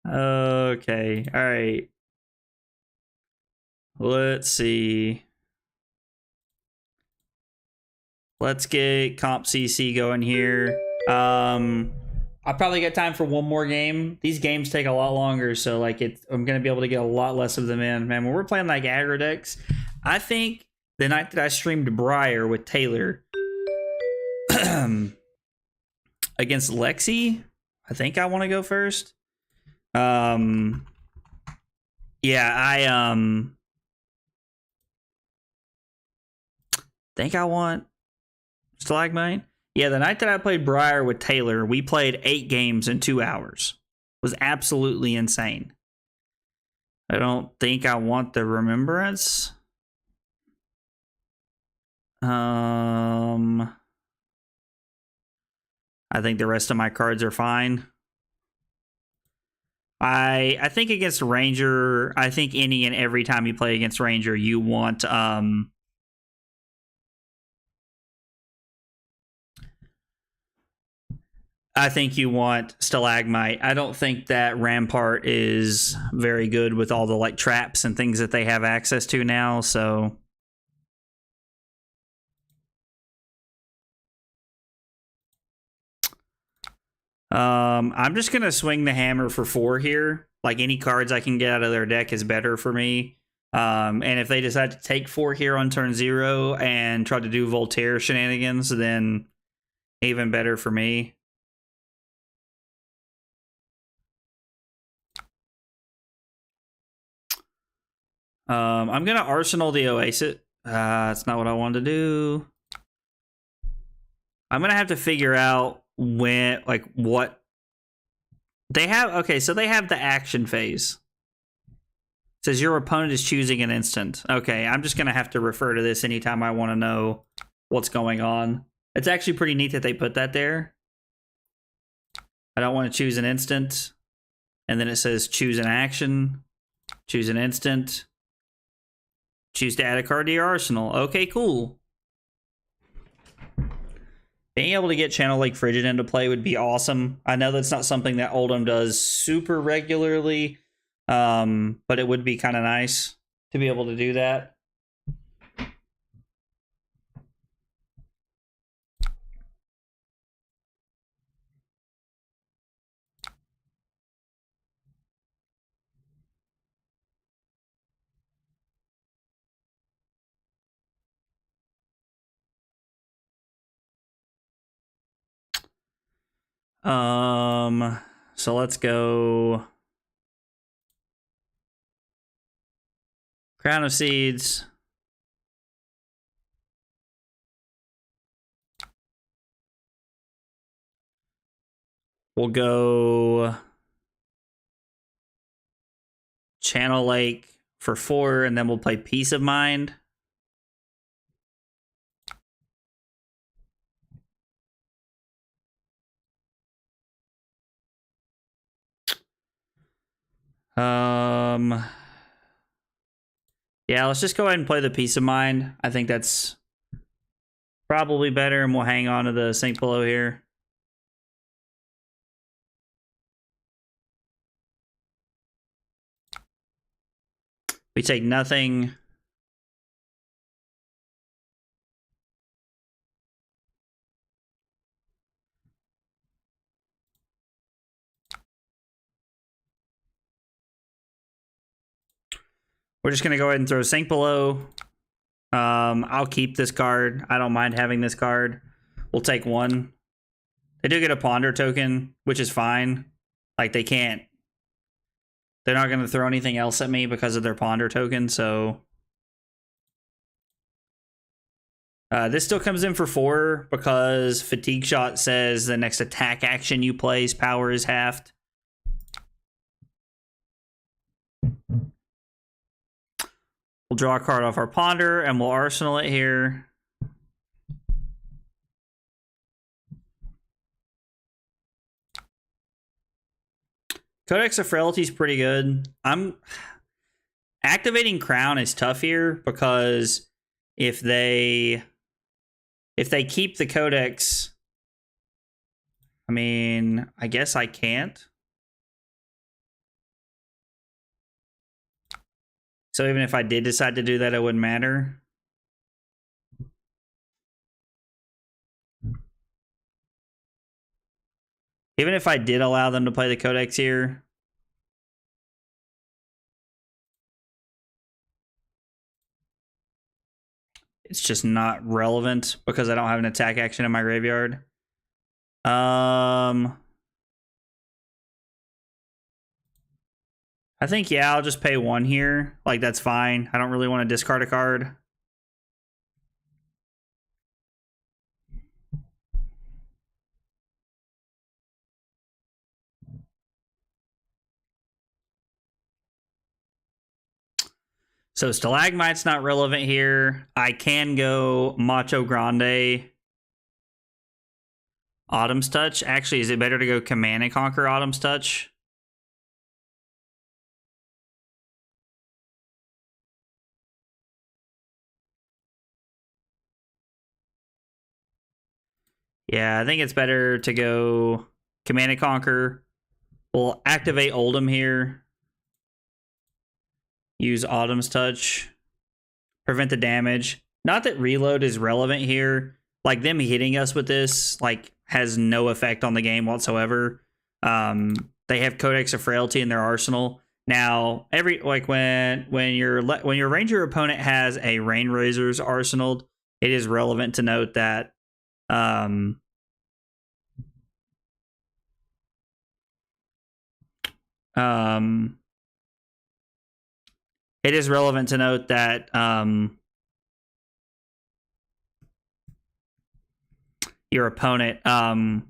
Okay. All right. Let's see. Let's get Comp CC going here. I'll probably get time for one more game. These games take a lot longer, so like I'm gonna be able to get a lot less of them in. Man, when we're playing like aggro decks, I think the night that I streamed Briar with Taylor against Lexi, I think I want to go first. Yeah, I think I want Stalagmite. Yeah, the night that I played Briar with Taylor, we played 8 games in 2 hours. It was absolutely insane. I don't think I want the remembrance. I think the rest of my cards are fine. I think against Ranger, I think any and every time you play against Ranger, you want I think you want Stalagmite. I don't think that Rampart is very good with all the like traps and things that they have access to now, so I'm just gonna swing the hammer for 4 here. Like any cards I can get out of their deck is better for me. And if they decide to take 4 here on turn 0 and try to do Voltaire shenanigans, then even better for me. I'm gonna Arsenal the Oasis. That's not what I wanted to do. I'm gonna have to figure out when, like, what they have. Okay, so they have the action phase. It says your opponent is choosing an instant. Okay, I'm just gonna have to refer to this anytime I want to know what's going on. It's actually pretty neat that they put that there. I don't want to choose an instant, and then it says choose an action, choose an instant, choose to add a card to your arsenal. Okay, cool. Being able to get Channel Lake Frigid into play would be awesome. I know that's not something that Oldhim does super regularly, but it would be kind of nice to be able to do that. So let's go Crown of Seeds. We'll go Channel Lake for 4, and then we'll play Peace of Mind. Yeah, let's just go ahead and play the Peace of Mind. I think that's probably better, and we'll hang on to the St. Below here. We take nothing. We're just going to go ahead and throw Sink Below. I'll keep this card. I don't mind having this card. We'll take 1. They do get a Ponder token, which is fine. Like, they can't. They're not going to throw anything else at me because of their Ponder token, so. This still comes in for 4 because Fatigue Shot says the next attack action you play's power is halved. We'll draw a card off our Ponder, and we'll Arsenal it here. Codex of Frailty is pretty good. Activating Crown is tough here because if they keep the Codex, I mean, I guess I can't. So even if I did decide to do that, it wouldn't matter. Even if I did allow them to play the Codex here, it's just not relevant because I don't have an attack action in my graveyard. I think, yeah, I'll just pay 1 here. Like, that's fine. I don't really want to discard a card. So Stalagmite's not relevant here. I can go Macho Grande Autumn's Touch. Actually, is it better to go Command and Conquer Autumn's Touch? Yeah, I think it's better to go Command and Conquer. We'll activate Oldhim here. Use Autumn's Touch. Prevent the damage. Not that reload is relevant here. Like, them hitting us with this, like, has no effect on the game whatsoever. They have Codex of Frailty in their arsenal. Now, when your ranger opponent has a Rain Razor's arsenal, it is relevant to note that it is relevant to note that your opponent I'm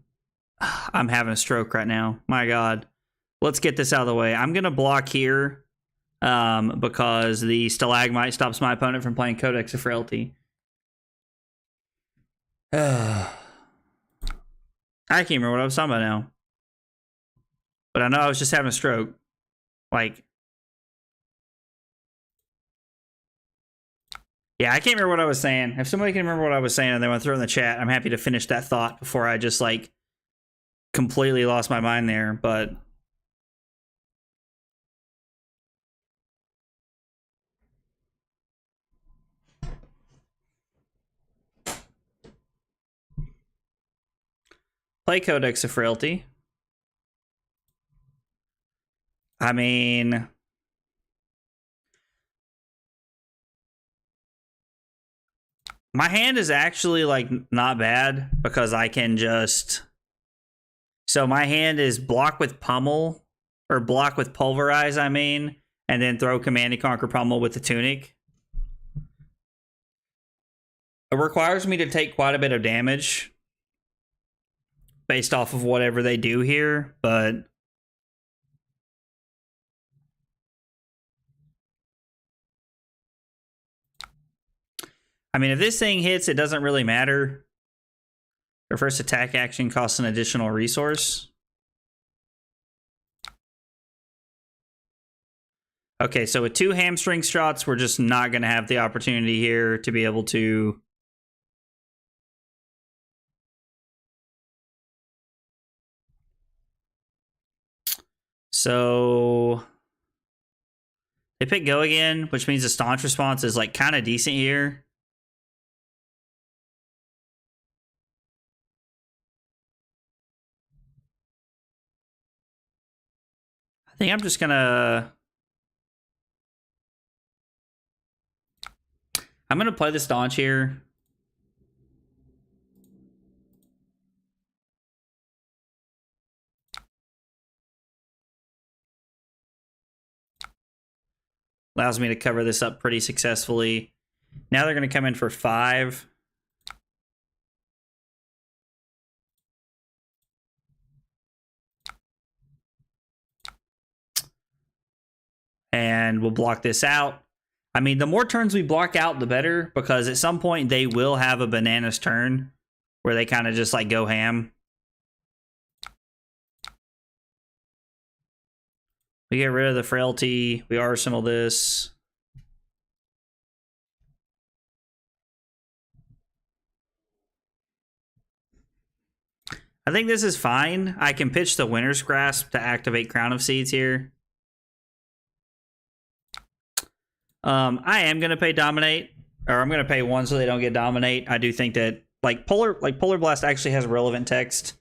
having a stroke right now. My God. Let's get this out of the way. I'm going to block here because the Stalagmite stops my opponent from playing Codex of Frailty. I can't remember what I was talking about now. But I know I was just having a stroke. Like, yeah, I can't remember what I was saying. If somebody can remember what I was saying and they want to throw it in the chat, I'm happy to finish that thought before I just, like, completely lost my mind there. But play Codex of Frailty. I mean, my hand is actually, like, not bad because I can just... So my hand is block with Pummel, or block with Pulverize, I mean, and then throw Command and Conquer Pummel with the Tunic. It requires me to take quite a bit of damage based off of whatever they do here, but... I mean, if this thing hits, it doesn't really matter. Their first attack action costs an additional resource. Okay, so with 2 hamstring shots, we're just not going to have the opportunity here to be able to... So they pick go again, which means the staunch response is, like, kind of decent here. I think I'm just gonna... I'm gonna play the staunch here. Allows me to cover this up pretty successfully. Now they're gonna come in for 5. And we'll block this out. I mean, the more turns we block out, the better, because at some point they will have a bananas turn where they kind of just, like, go ham. We get rid of the frailty. We arsenal this. I think this is fine. I can pitch the Winter's Grasp to activate Crown of Seeds here. I am going to pay Dominate, or I'm going to pay 1 so they don't get Dominate. I do think that, like, Polar Blast actually has relevant text.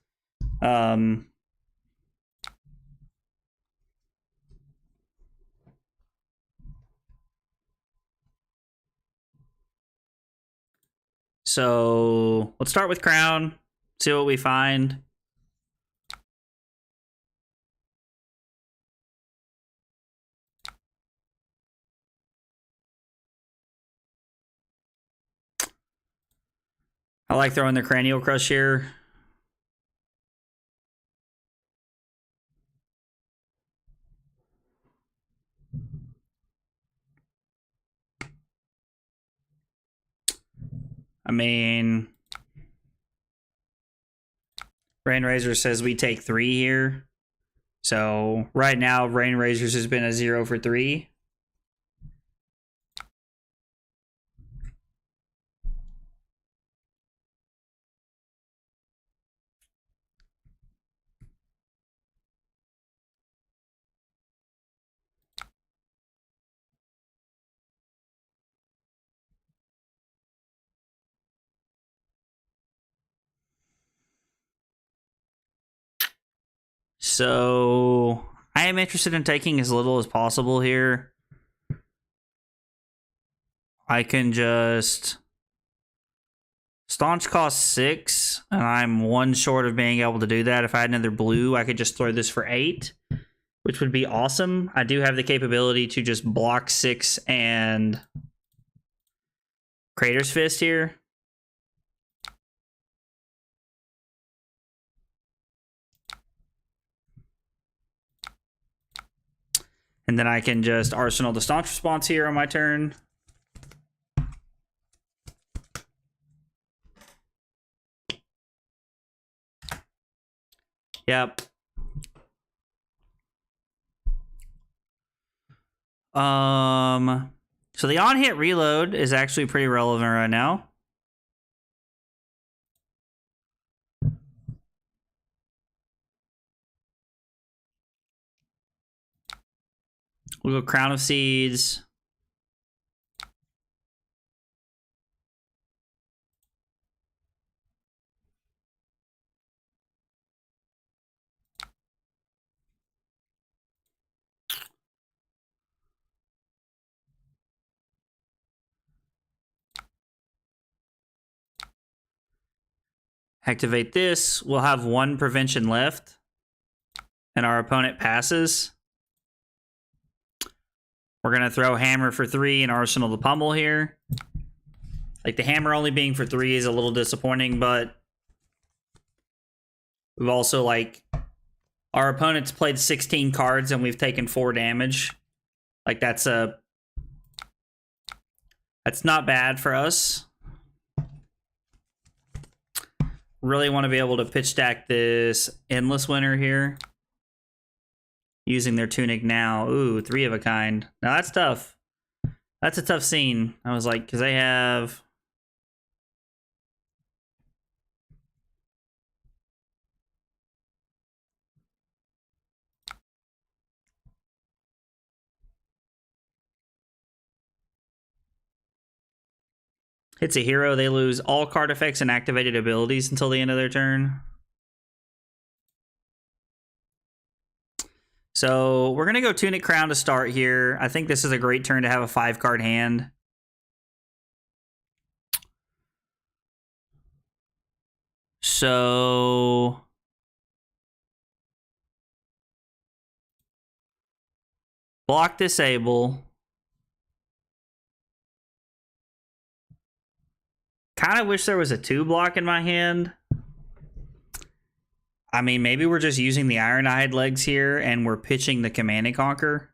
So let's start with Crown, see what we find. I like throwing the Cranial Crush here. mean, Rain Razor says we take 3 here. So right now, Rain Razors has been a 0 for 3. So I am interested in taking as little as possible here. I can just Staunch costs 6, and I'm 1 short of being able to do that. If I had another blue, I could just throw this for 8, which would be awesome. I do have the capability to just block 6 and Crater's Fist here. And then I can just Arsenal the Staunch Response here on my turn. Yep. So the on-hit reload is actually pretty relevant right now. We'll go Crown of Seeds. Activate this. We'll have 1 prevention left. And our opponent passes. We're going to throw Hammer for 3 and Arsenal the Pummel here. Like, the Hammer only being for 3 is a little disappointing, but we've also, like, our opponent's played 16 cards and we've taken 4 damage. Like, that's not bad for us. Really want to be able to pitch stack this Endless Winter here. Using their Tunic now. Ooh, 3 of a kind. Now that's tough. That's a tough scene. I was like, because they have... Hits a hero, they lose all card effects and activated abilities until the end of their turn. So we're going to go Tunic Crown to start here. I think this is a great turn to have a 5-card hand. So block disable. Kind of wish there was a 2 block in my hand. I mean, maybe we're just using the Iron-Eyed legs here and we're pitching the Command and Conquer.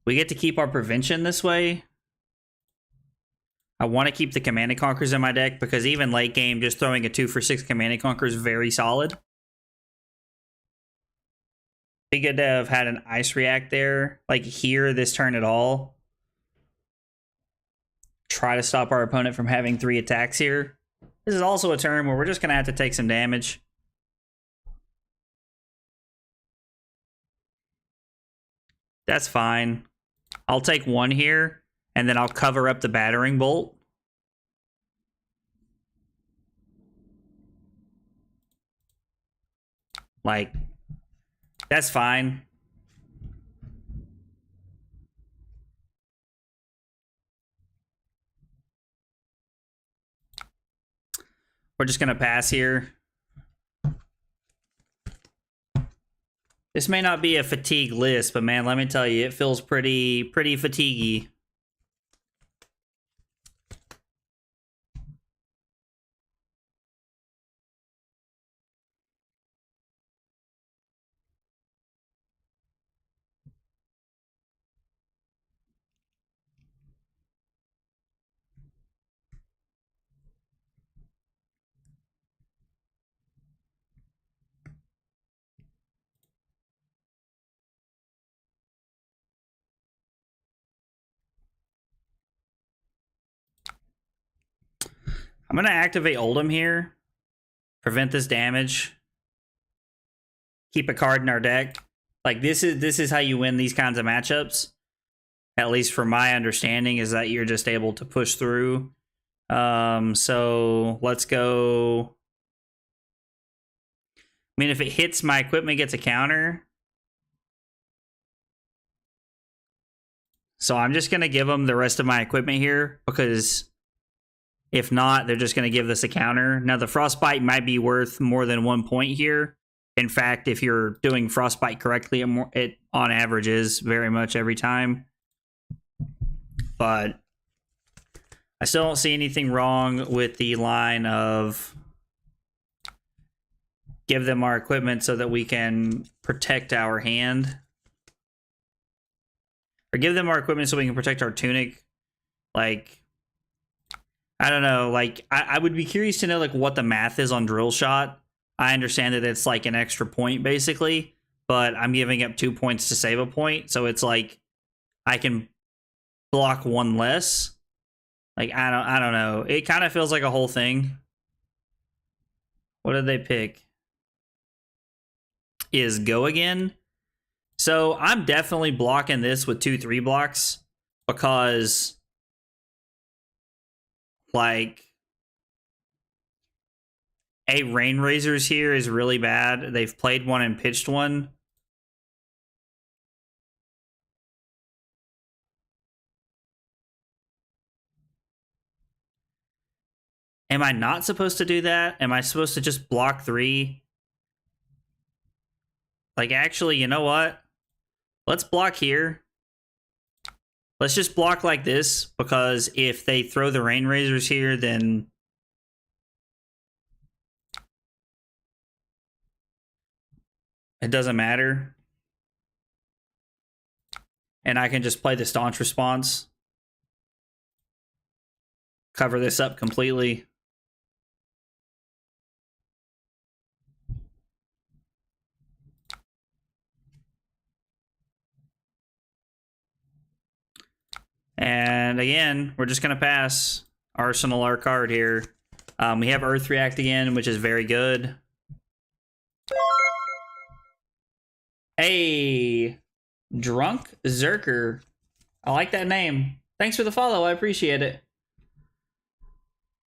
We get to keep our prevention this way. I want to keep the Command and Conquers in my deck because even late game, just throwing a 2 for 6 Command and Conquer is very solid. Be good to have had an Ice React there, like here this turn at all. Try to stop our opponent from having 3 attacks here. This is also a turn where we're just going to have to take some damage. That's fine. I'll take 1 here, and then I'll cover up the Battering Bolt. Like, that's fine. We're just going to pass here. This may not be a fatigue list, but man, let me tell you, it feels pretty fatiguey. I'm going to activate Oldhim here. Prevent this damage. Keep a card in our deck. Like, this is how you win these kinds of matchups. At least from my understanding, is that you're just able to push through. So let's go. I mean, if it hits, my equipment gets a counter. So I'm just going to give them the rest of my equipment here, because if not, they're just going to give this a counter. Now, the Frostbite might be worth more than 1 point here. In fact, if you're doing Frostbite correctly, it on average is very much every time. But I still don't see anything wrong with the line of give them our equipment so that we can protect our hand. Or give them our equipment so we can protect our tunic. Like, I don't know. Like, I would be curious to know, like, what the math is on drill shot. I understand that it's like an extra point, basically. But I'm giving up 2 points to save a point. So it's like, I can block one less. Like, I don't know. It kind of feels like a whole thing. What did they pick? Is go again. So I'm definitely blocking this with 2/3 blocks, because like a Rain Razors here is really bad. They've played one and pitched one. Am I not supposed to do that? Am I supposed to just block 3? Like, actually, you know what? Let's block here. Let's just block like this, because if they throw the Rain Razors here, then it doesn't matter. And I can just play the Staunch Response. Cover this up completely. And again, we're just going to pass. Arsenal our card here. We have Earth React again, which is very good. Hey, Drunk Zerker. I like that name. Thanks for the follow. I appreciate it.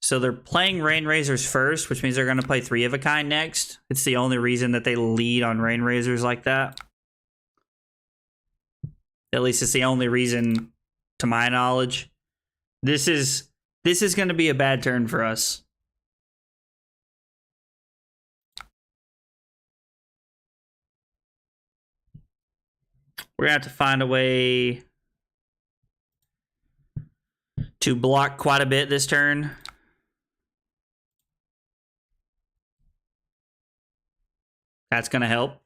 So they're playing Rain Razors first, which means they're going to play 3 of a kind next. It's the only reason that they lead on Rain Razors like that. At least it's the only reason, to my knowledge. This is going to be a bad turn for us. We're going to have to find a way to block quite a bit this turn. That's going to help.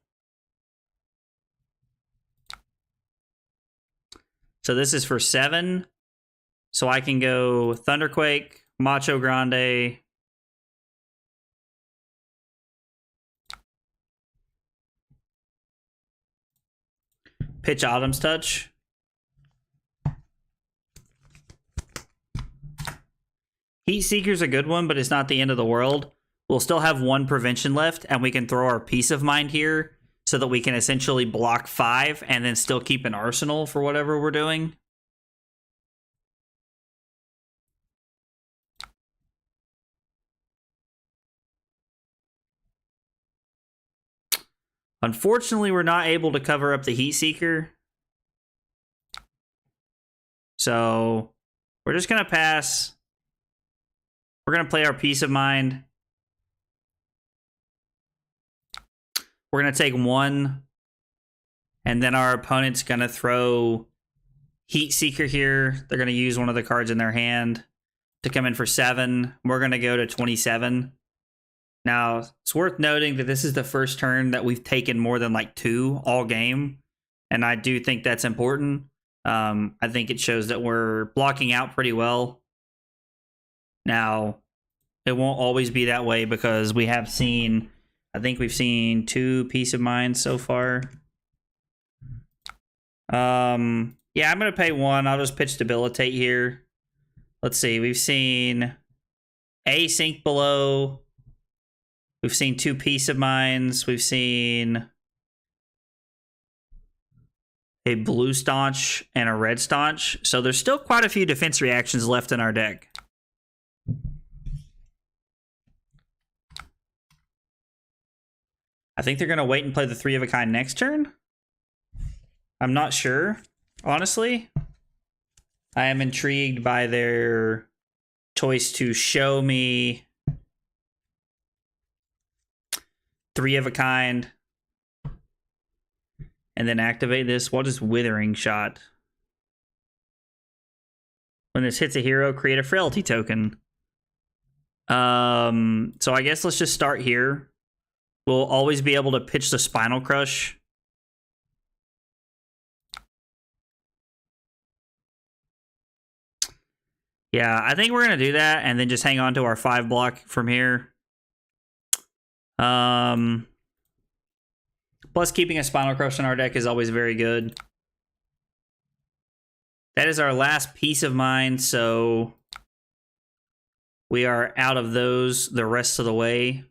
So this is for 7. So I can go Thunderquake, Macho Grande, pitch Autumn's Touch. Heat Seeker's a good one, but it's not the end of the world. We'll still have 1 prevention left, and we can throw our Peace of Mind here so that we can essentially block 5 and then still keep an arsenal for whatever we're doing. Unfortunately, we're not able to cover up the Heat Seeker. So we're just going to pass. We're going to play our Peace of Mind. We're going to take 1. And then our opponent's going to throw Heat Seeker here. They're going to use one of the cards in their hand to come in for 7. We're going to go to 27. Now, it's worth noting that this is the first turn that we've taken more than like 2 all game. And I do think that's important. I think it shows that we're blocking out pretty well. Now, it won't always be that way, because we have seen, I think we've seen 2 Peace of Mind so far. Yeah, I'm going to pay 1. I'll just pitch Debilitate here. Let's see. We've seen a Sink Below. We've seen 2 Peace of Minds. We've seen a Blue Staunch and a Red Staunch. So there's still quite a few defense reactions left in our deck. I think they're going to wait and play the 3 of a kind next turn. I'm not sure, honestly. I am intrigued by their choice to show me 3 of a kind and then activate this. What is Withering Shot? When this hits a hero, create a Frailty token. So I guess let's just start here. We'll always be able to pitch the Spinal Crush. Yeah, I think we're going to do that and then just hang on to our 5 block from here. Plus, keeping a Spinal Crush in our deck is always very good. That is our last Peace of Mind, so we are out of those the rest of the way.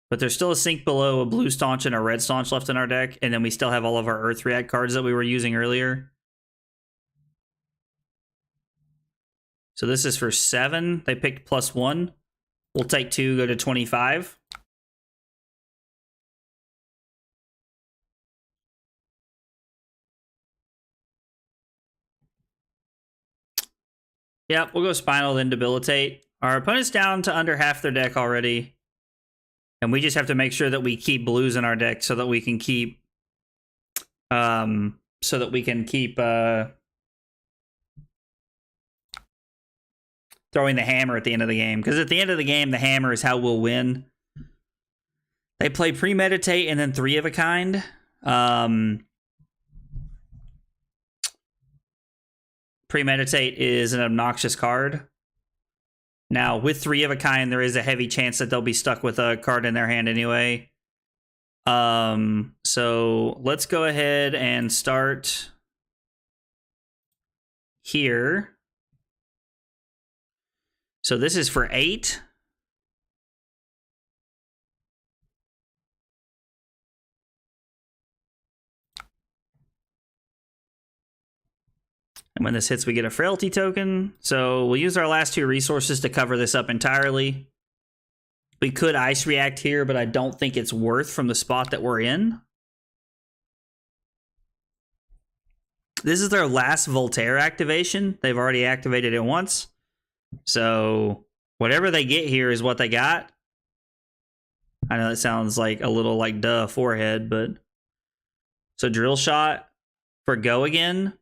But there's still a Sink Below, a Blue Staunch, and a Red Staunch left in our deck, and then we still have all of our Earth React cards that we were using earlier. So this is for 7. They picked +1. We'll take 2, go to 25. Yep, we'll go Spinal, then Debilitate. Our opponent's down to under half their deck already. And we just have to make sure that we keep blues in our deck so that we can keep throwing the hammer at the end of the game. Because at the end of the game, the hammer is how we'll win. They play Premeditate and then 3 of a kind. Premeditate is an obnoxious card. Now, with 3 of a kind, there is a heavy chance that they'll be stuck with a card in their hand anyway. So let's go ahead and start here. So this is for 8. And when this hits, we get a Frailty token. So we'll use our last 2 resources to cover this up entirely. We could Ice React here, but I don't think it's worth from the spot that we're in. This is their last Voltaire activation. They've already activated it once. So whatever they get here is what they got. I know that sounds like a little like duh forehead, but... So Drill Shot for go again.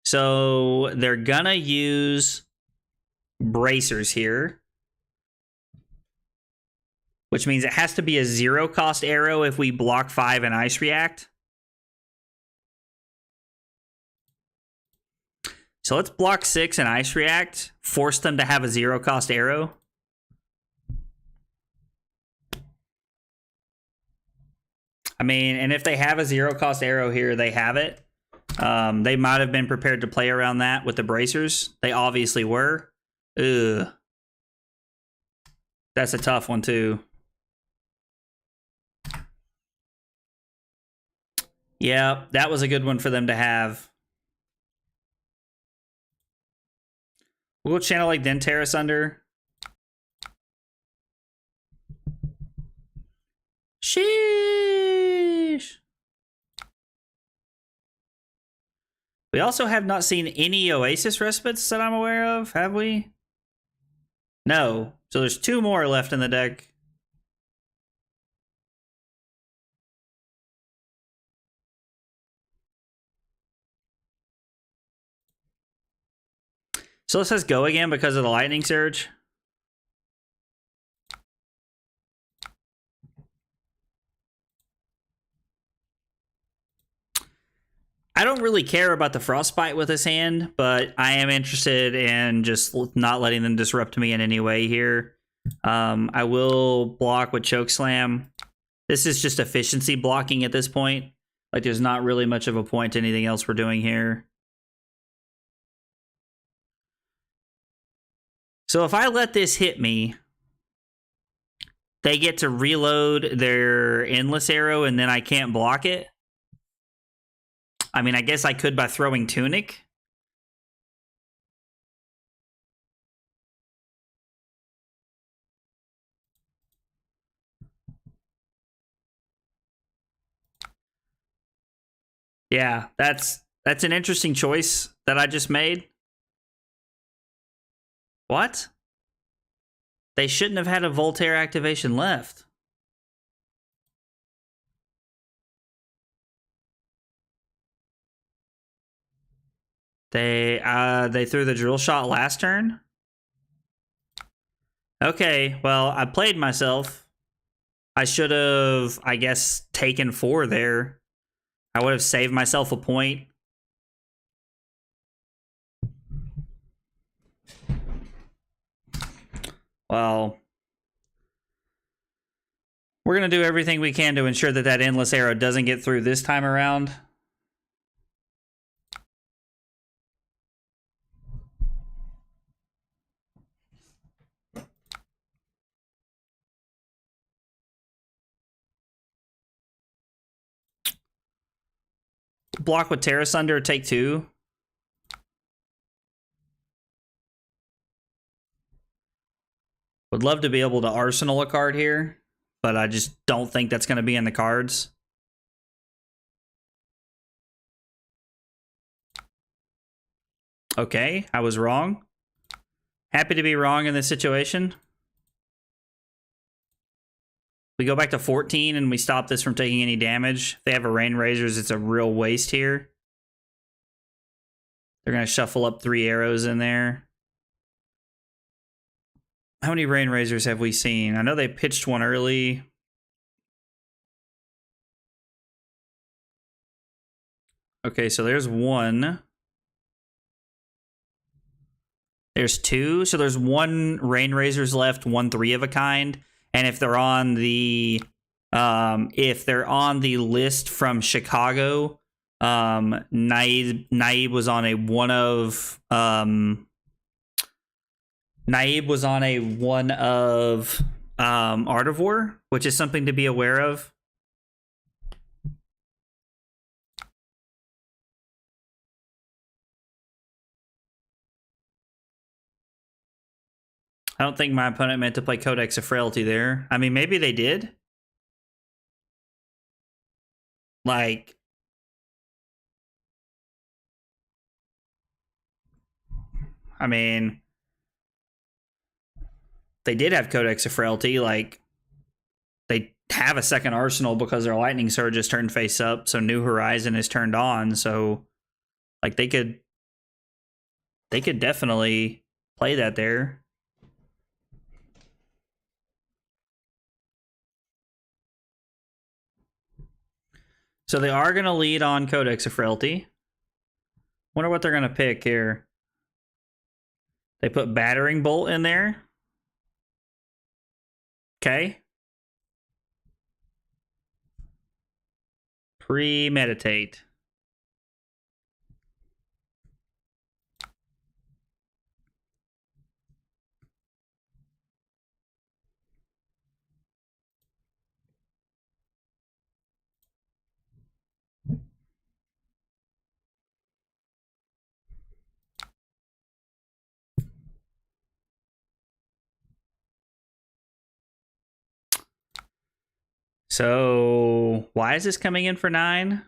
So they're gonna use Bracers here, which means it has to be a 0-cost arrow if we block 5 and Ice React. So let's block 6 and Ice React, force them to have a 0-cost arrow. I mean, and if they have a 0-cost arrow here, they have it. They might have been prepared to play around that with the Bracers. They obviously were. Ugh. That's a tough one, too. Yeah, that was a good one for them to have. We'll channel like then Terrace Under. Sheesh. We also have not seen any Oasis Respites that I'm aware of, have we? No. So there's 2 more left in the deck. So let's just go again because of the Lightning Surge. I don't really care about the Frostbite with this hand, but I am interested in just not letting them disrupt me in any way here. I will block with Chokeslam. This is just efficiency blocking at this point. Like, there's not really much of a point to anything else we're doing here. So if I let this hit me, they get to reload their endless arrow and then I can't block it. I mean, I guess I could by throwing Tunic. Yeah, that's an interesting choice that I just made. What? They shouldn't have had a Voltaire activation left. They threw the drill shot last turn. Okay, well, I played myself. I should have, I guess, taken 4 there. I would have saved myself a point. Well, we're going to do everything we can to ensure that that endless arrow doesn't get through this time around. Block with Terra Sunder, take 2. Would love to be able to arsenal a card here, but I just don't think that's going to be in the cards. Okay, I was wrong. Happy to be wrong in this situation. We go back to 14 and we stop this from taking any damage. If they have a Rain Razors, it's a real waste here. They're going to shuffle up 3 arrows in there. How many Rain Razors have we seen? I know they pitched one early. Okay, so there's 1. There's 2. So there's 1 Rain Razors left, 1 3 of a kind. And if they're on the list from Chicago, Naib was on a 1 of Artivore, which is something to be aware of. I don't think my opponent meant to play Codex of Frailty there. I mean, maybe they did. Like, I mean, they did have Codex of Frailty. Like, they have a second arsenal because their Lightning Surge is turned face up, so New Horizon is turned on. So, like, they could definitely play that there. So they are going to lead on Codex of Frailty. Wonder what they're going to pick here. They put Battering Bolt in there. Okay. Premeditate. So why is this coming in for 9?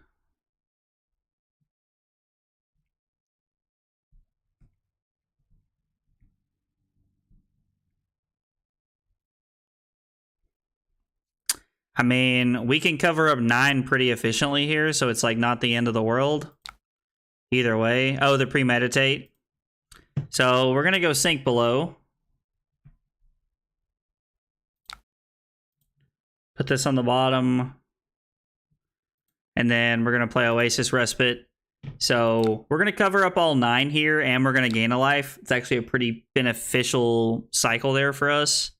I mean, we can cover up 9 pretty efficiently here, so it's like not the end of the world. Either way. Oh, the premeditate. So we're going to go Sink Below. Put this on the bottom. And then we're going to play Oasis Respite. So we're going to cover up all 9 here, and we're going to gain a life. It's actually a pretty beneficial cycle there for us.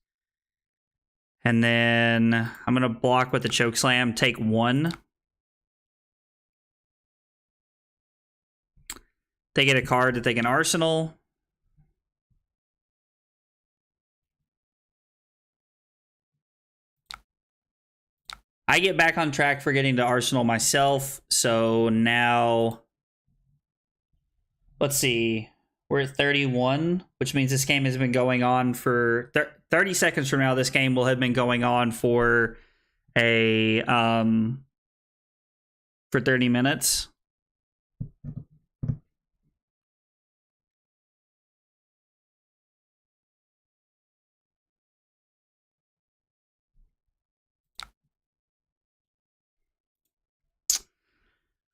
And then I'm going to block with the Choke Slam, take 1. They get a card that they can arsenal. I get back on track for getting to Arsenal myself. So now, let's see. We're at 31, which means this game has been going on for 30 seconds from now. This game will have been going on for for 30 minutes.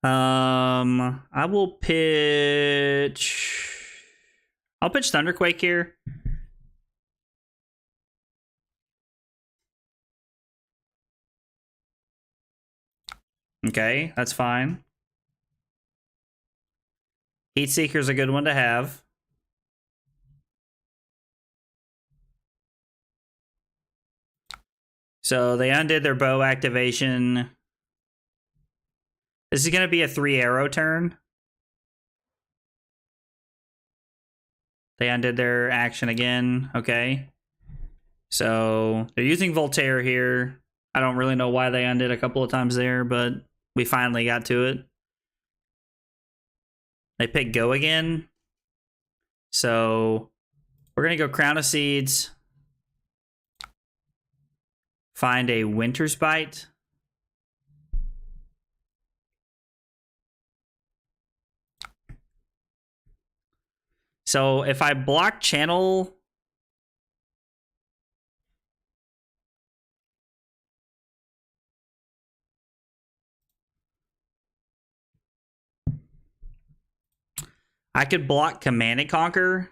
I will pitch. I'll pitch Thunderquake here. Okay, that's fine. Heat Seeker's a good one to have. So they undid their bow activation. This is going to be a 3-arrow turn. They undid their action again. Okay. So they're using Voltaire here. I don't really know why they undid a couple of times there, but we finally got to it. They pick Go again. So we're going to go Crown of Seeds. Find a Winter's Bite. So if I block channel, I could block Command and Conquer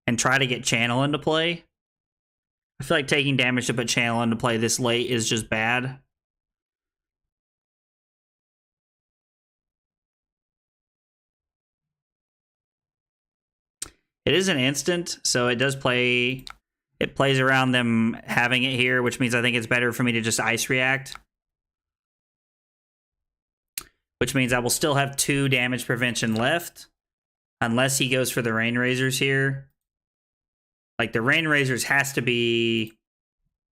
and try to get channel into play. I feel like taking damage to put channel into play this late is just bad. It is an instant, so it does play. It plays around them having it here, which means I think it's better for me to just Ice React. Which means I will still have 2 damage prevention left. Unless he goes for the Rain Razors here. Like, the Rain Razors has to be...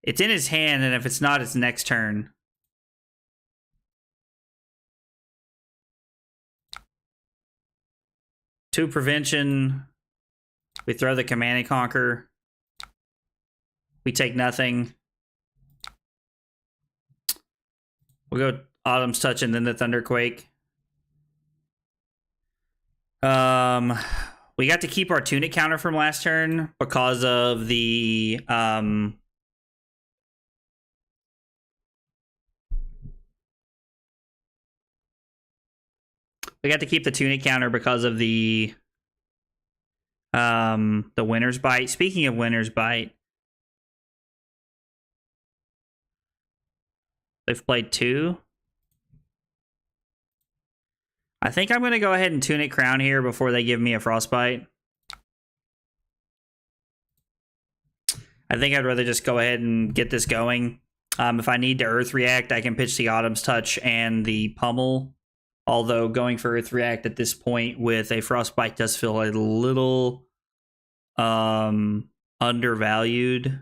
It's in his hand, and if it's not, it's next turn. Two prevention. We throw the Command and Conquer. We take nothing. We'll go Autumn's Touch and then the Thunderquake. We got to keep our Tunic counter from last turn because of the we got to keep the Tunic counter because of the Winter's Bite. Speaking of Winter's Bite, they've played 2. I think I'm going to go ahead and Tunic Crown here before they give me a Frostbite. I think I'd rather just go ahead and get this going. If I need to Earth React, I can pitch the Autumn's Touch and the Pummel. Although going for Earth React at this point with a Frostbite does feel a little undervalued.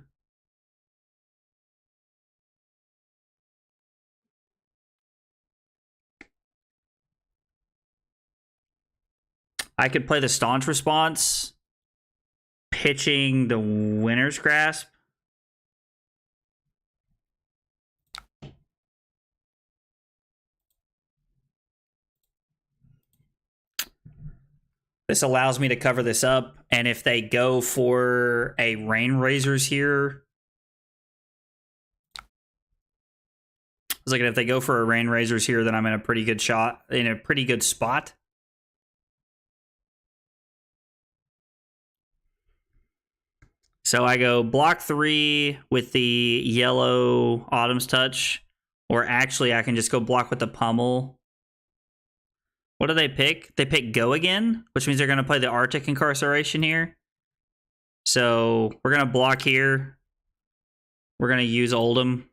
I could play the Staunch Response, pitching the Winter's Grasp. This allows me to cover this up, and if they go for a Rain Razors here... I was looking, if they go for a Rain Razors here, then I'm in a pretty good spot. So I go block 3 with the yellow Autumn's Touch, or actually I can just go block with the Pummel. What do they pick? They pick Go again, which means they're going to play the Arctic Incarceration here. So we're going to block here. We're going to use Oldhim.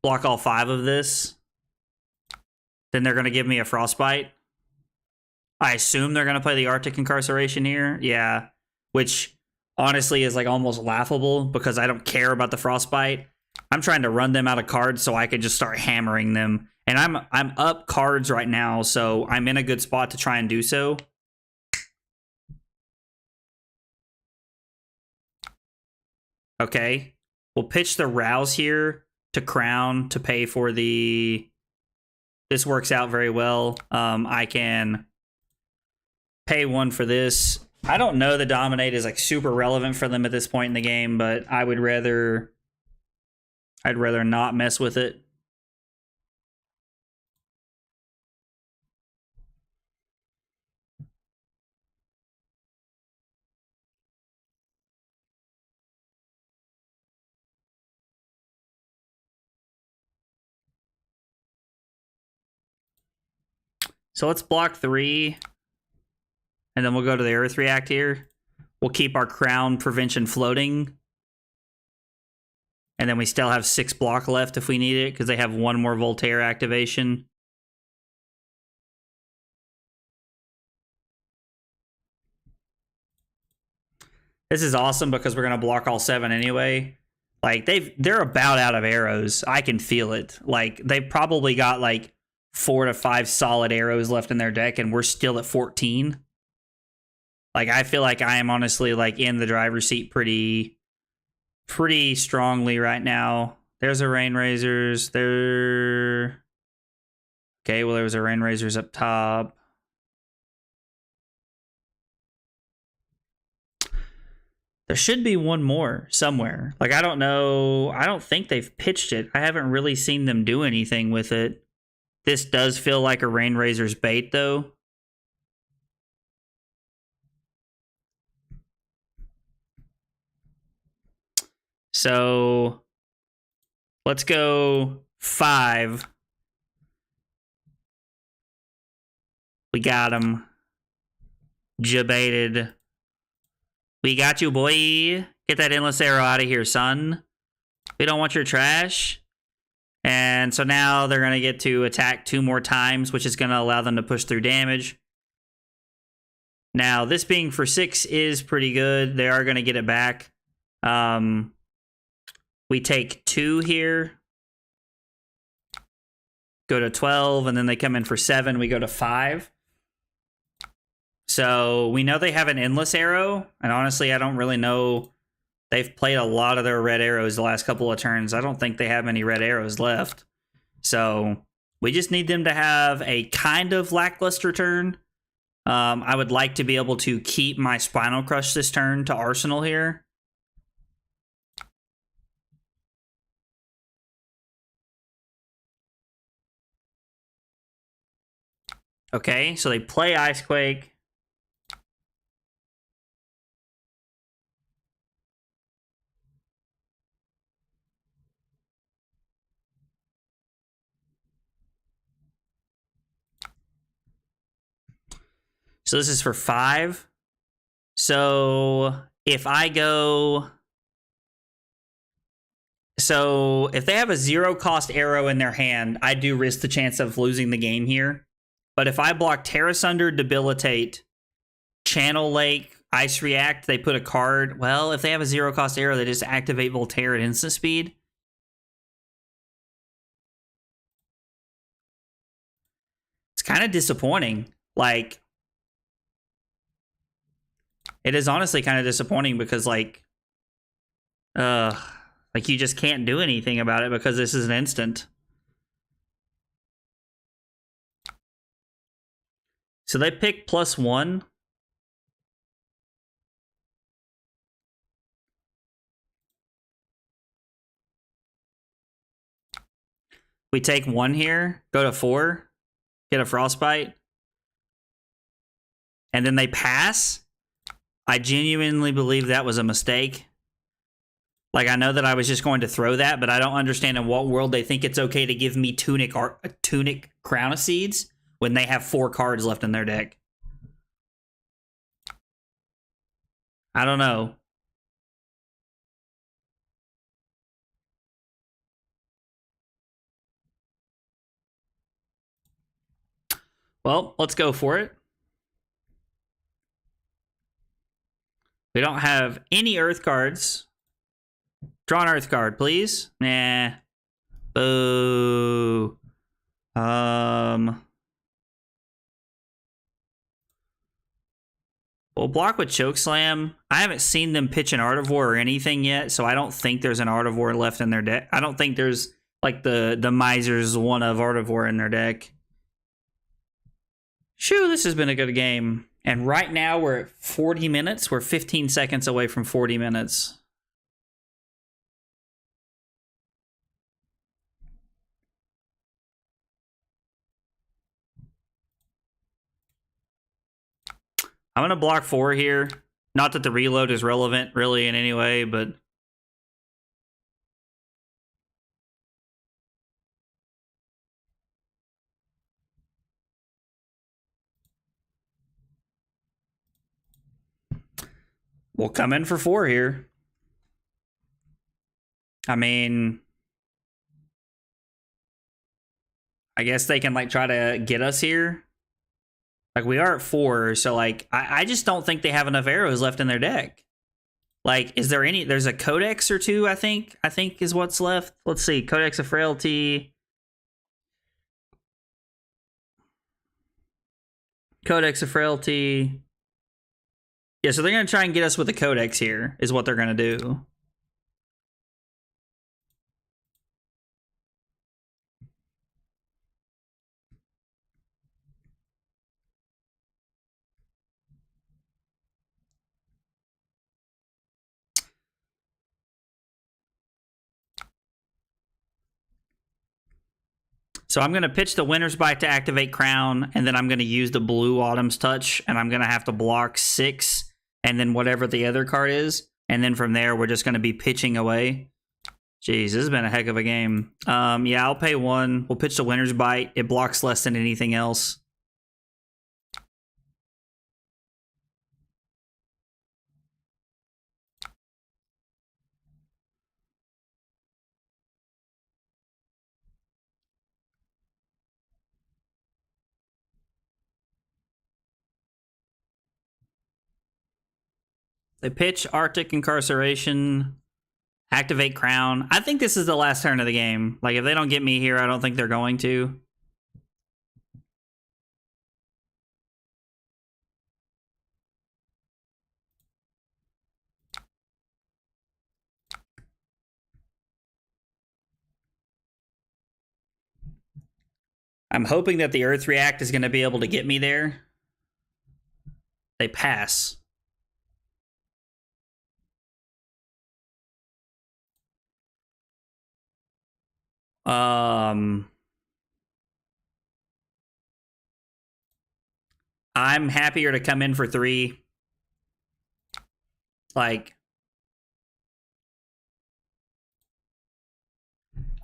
Block all 5 of this. Then they're going to give me a Frostbite. I assume they're going to play the Arctic Incarceration here. Yeah. Which honestly is like almost laughable because I don't care about the frostbite. I'm trying to run them out of cards so I can just start hammering them. And I'm up cards right now, so I'm in a good spot to try and do so. Okay. We'll pitch the Rouse here to Crown to pay for the... This works out very well. I can pay one for this. I don't know the Dominate is like super relevant for them at this point in the game, but I'd rather not mess with it. So let's block 3. And then we'll go to the Earth React here. We'll keep our Crown Prevention floating. And then we still have 6 block left if we need it, because they have 1 more Voltaire activation. This is awesome because we're going to block all 7 anyway. Like, they're about out of arrows. I can feel it. Like, they've probably got like 4 to 5 solid arrows left in their deck, and we're still at 14. Like, I feel like I am honestly like in the driver's seat pretty strongly right now. There's a Rain Razors. There. Okay, well, there was a Rain Razors up top. There should be one more somewhere. Like, I don't know. I don't think they've pitched it. I haven't really seen them do anything with it. This does feel like a Rain Razors bait, though. So let's go 5. We got him. Jebaited. We got you, boy. Get that endless arrow out of here, son. We don't want your trash. And so now they're going to get to attack 2 more times, which is going to allow them to push through damage. Now, this being for 6 is pretty good. They are going to get it back. We take 2 here. Go to 12, and then they come in for 7. We go to 5. So we know they have an endless arrow, and honestly, I don't really know. They've played a lot of their red arrows the last couple of turns. I don't think they have any red arrows left. So we just need them to have a kind of lackluster turn. I would like to be able to keep my Spinal Crush this turn to Arsenal here. Okay, so they play Icequake. So this is for 5. So if I go... So if they have a 0 cost arrow in their hand, I do risk the chance of losing the game here. But if I block Terra Sunder, Debilitate, Channel Lake, Ice React, they put a card. Well, if they have a 0 cost arrow, they just activate Voltaire at instant speed. It's kind of disappointing. Like, it is honestly kind of disappointing because, like you just can't do anything about it because this is an instant. So they pick +1. We take 1 here, go to 4, get a Frostbite. And then they pass. I genuinely believe that was a mistake. Like, I know that I was just going to throw that, but I don't understand in what world they think it's okay to give me Tunic Crown of Seeds when they have 4 cards left in their deck. I don't know. Well, let's go for it. We don't have any Earth cards. Draw an Earth card, please. Nah. Boo. We'll block with Chokeslam. I haven't seen them pitch an Artivore or anything yet, so I don't think there's an Artivore left in their deck. I don't think there's like the Miser's one of Artivore in their deck. Shoo, this has been a good game. And right now we're at 40 minutes. We're 15 seconds away from 40 minutes. I'm going to block 4 here. Not that the reload is relevant really in any way, but... we'll come in for 4 here. I mean... I guess they can, like, try to get us here. Like, we are at 4, so, like, I just don't think they have enough arrows left in their deck. Like, is there any... there's a Codex or 2, I think is what's left. Let's see. Codex of Frailty. Codex of Frailty. Yeah, so they're going to try and get us with the Codex here, is what they're going to do. So I'm going to pitch the Winter's Bite to activate Crown, and then I'm going to use the Blue Autumn's Touch, and I'm going to have to block 6, and then whatever the other card is. And then from there, we're just going to be pitching away. Jeez, this has been a heck of a game. Yeah, I'll pay 1. We'll pitch the Winter's Bite. It blocks less than anything else. They pitch Arctic Incarceration, activate Crown. I think this is the last turn of the game. Like, if they don't get me here, I don't think they're going to. I'm hoping that the Earth React is going to be able to get me there. They pass. I'm happier to come in for 3.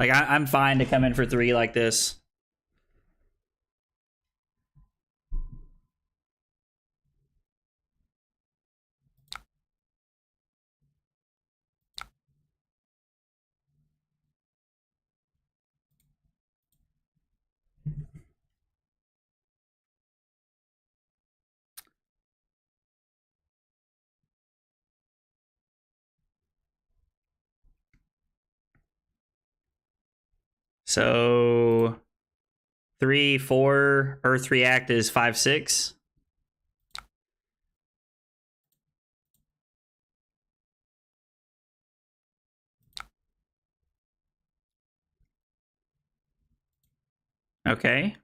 I'm fine to come in for 3 like this. So 3, 4, Earth React is 5, 6. Okay.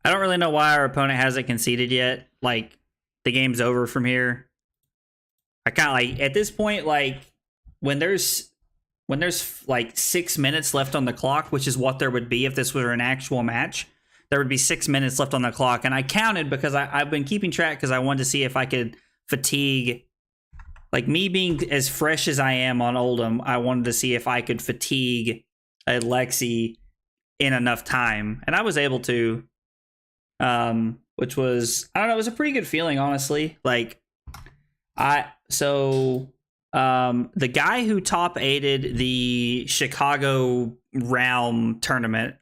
I don't really know why our opponent hasn't conceded yet. Like, the game's over from here. I kind of like, at this point, like, when there's like 6 minutes left on the clock, which is what there would be if this were an actual match, there would be 6 minutes left on the clock. And I counted because I've been keeping track because I wanted to see if I could fatigue. Like, me being as fresh as I am on Oldhim, I wanted to see if I could fatigue a Lexi in enough time. And I was able to, which was, I don't know, it was a pretty good feeling, honestly. Like, the guy who top 8'd the Chicago Realm tournament,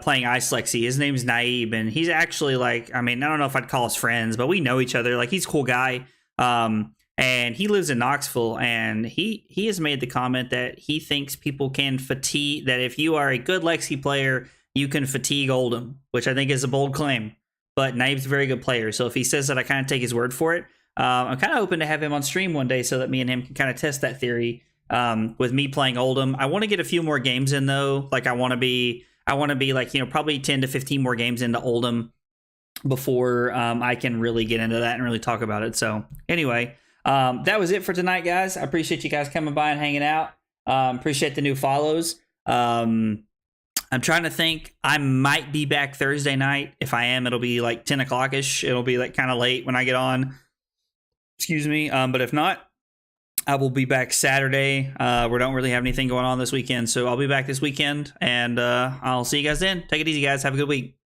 playing Ice Lexi. His name's Naib, and he's actually like, I mean, I don't know if I'd call us friends, but we know each other. Like, he's a cool guy. And he lives in Knoxville, and he has made the comment that he thinks people can fatigue, that if you are a good Lexi player, you can fatigue Oldhim, which I think is a bold claim. But Naib's a very good player, so if he says that, I kind of take his word for it. I'm kind of hoping to have him on stream one day so that me and him can kind of test that theory with me playing Oldhim. I want to get a few more games in, though. Like, I want to be like, you know, probably 10 to 15 more games into Oldhim before I can really get into that and really talk about it. So anyway, that was it for tonight, guys. I appreciate you guys coming by and hanging out. Appreciate the new follows. I'm trying to think. I might be back Thursday night. If I am, it'll be like 10 o'clock-ish. It'll be like kind of late when I get on. Excuse me. But if not, I will be back Saturday. We don't really have anything going on this weekend, so I'll be back this weekend, and I'll see you guys then. Take it easy, guys. Have a good week.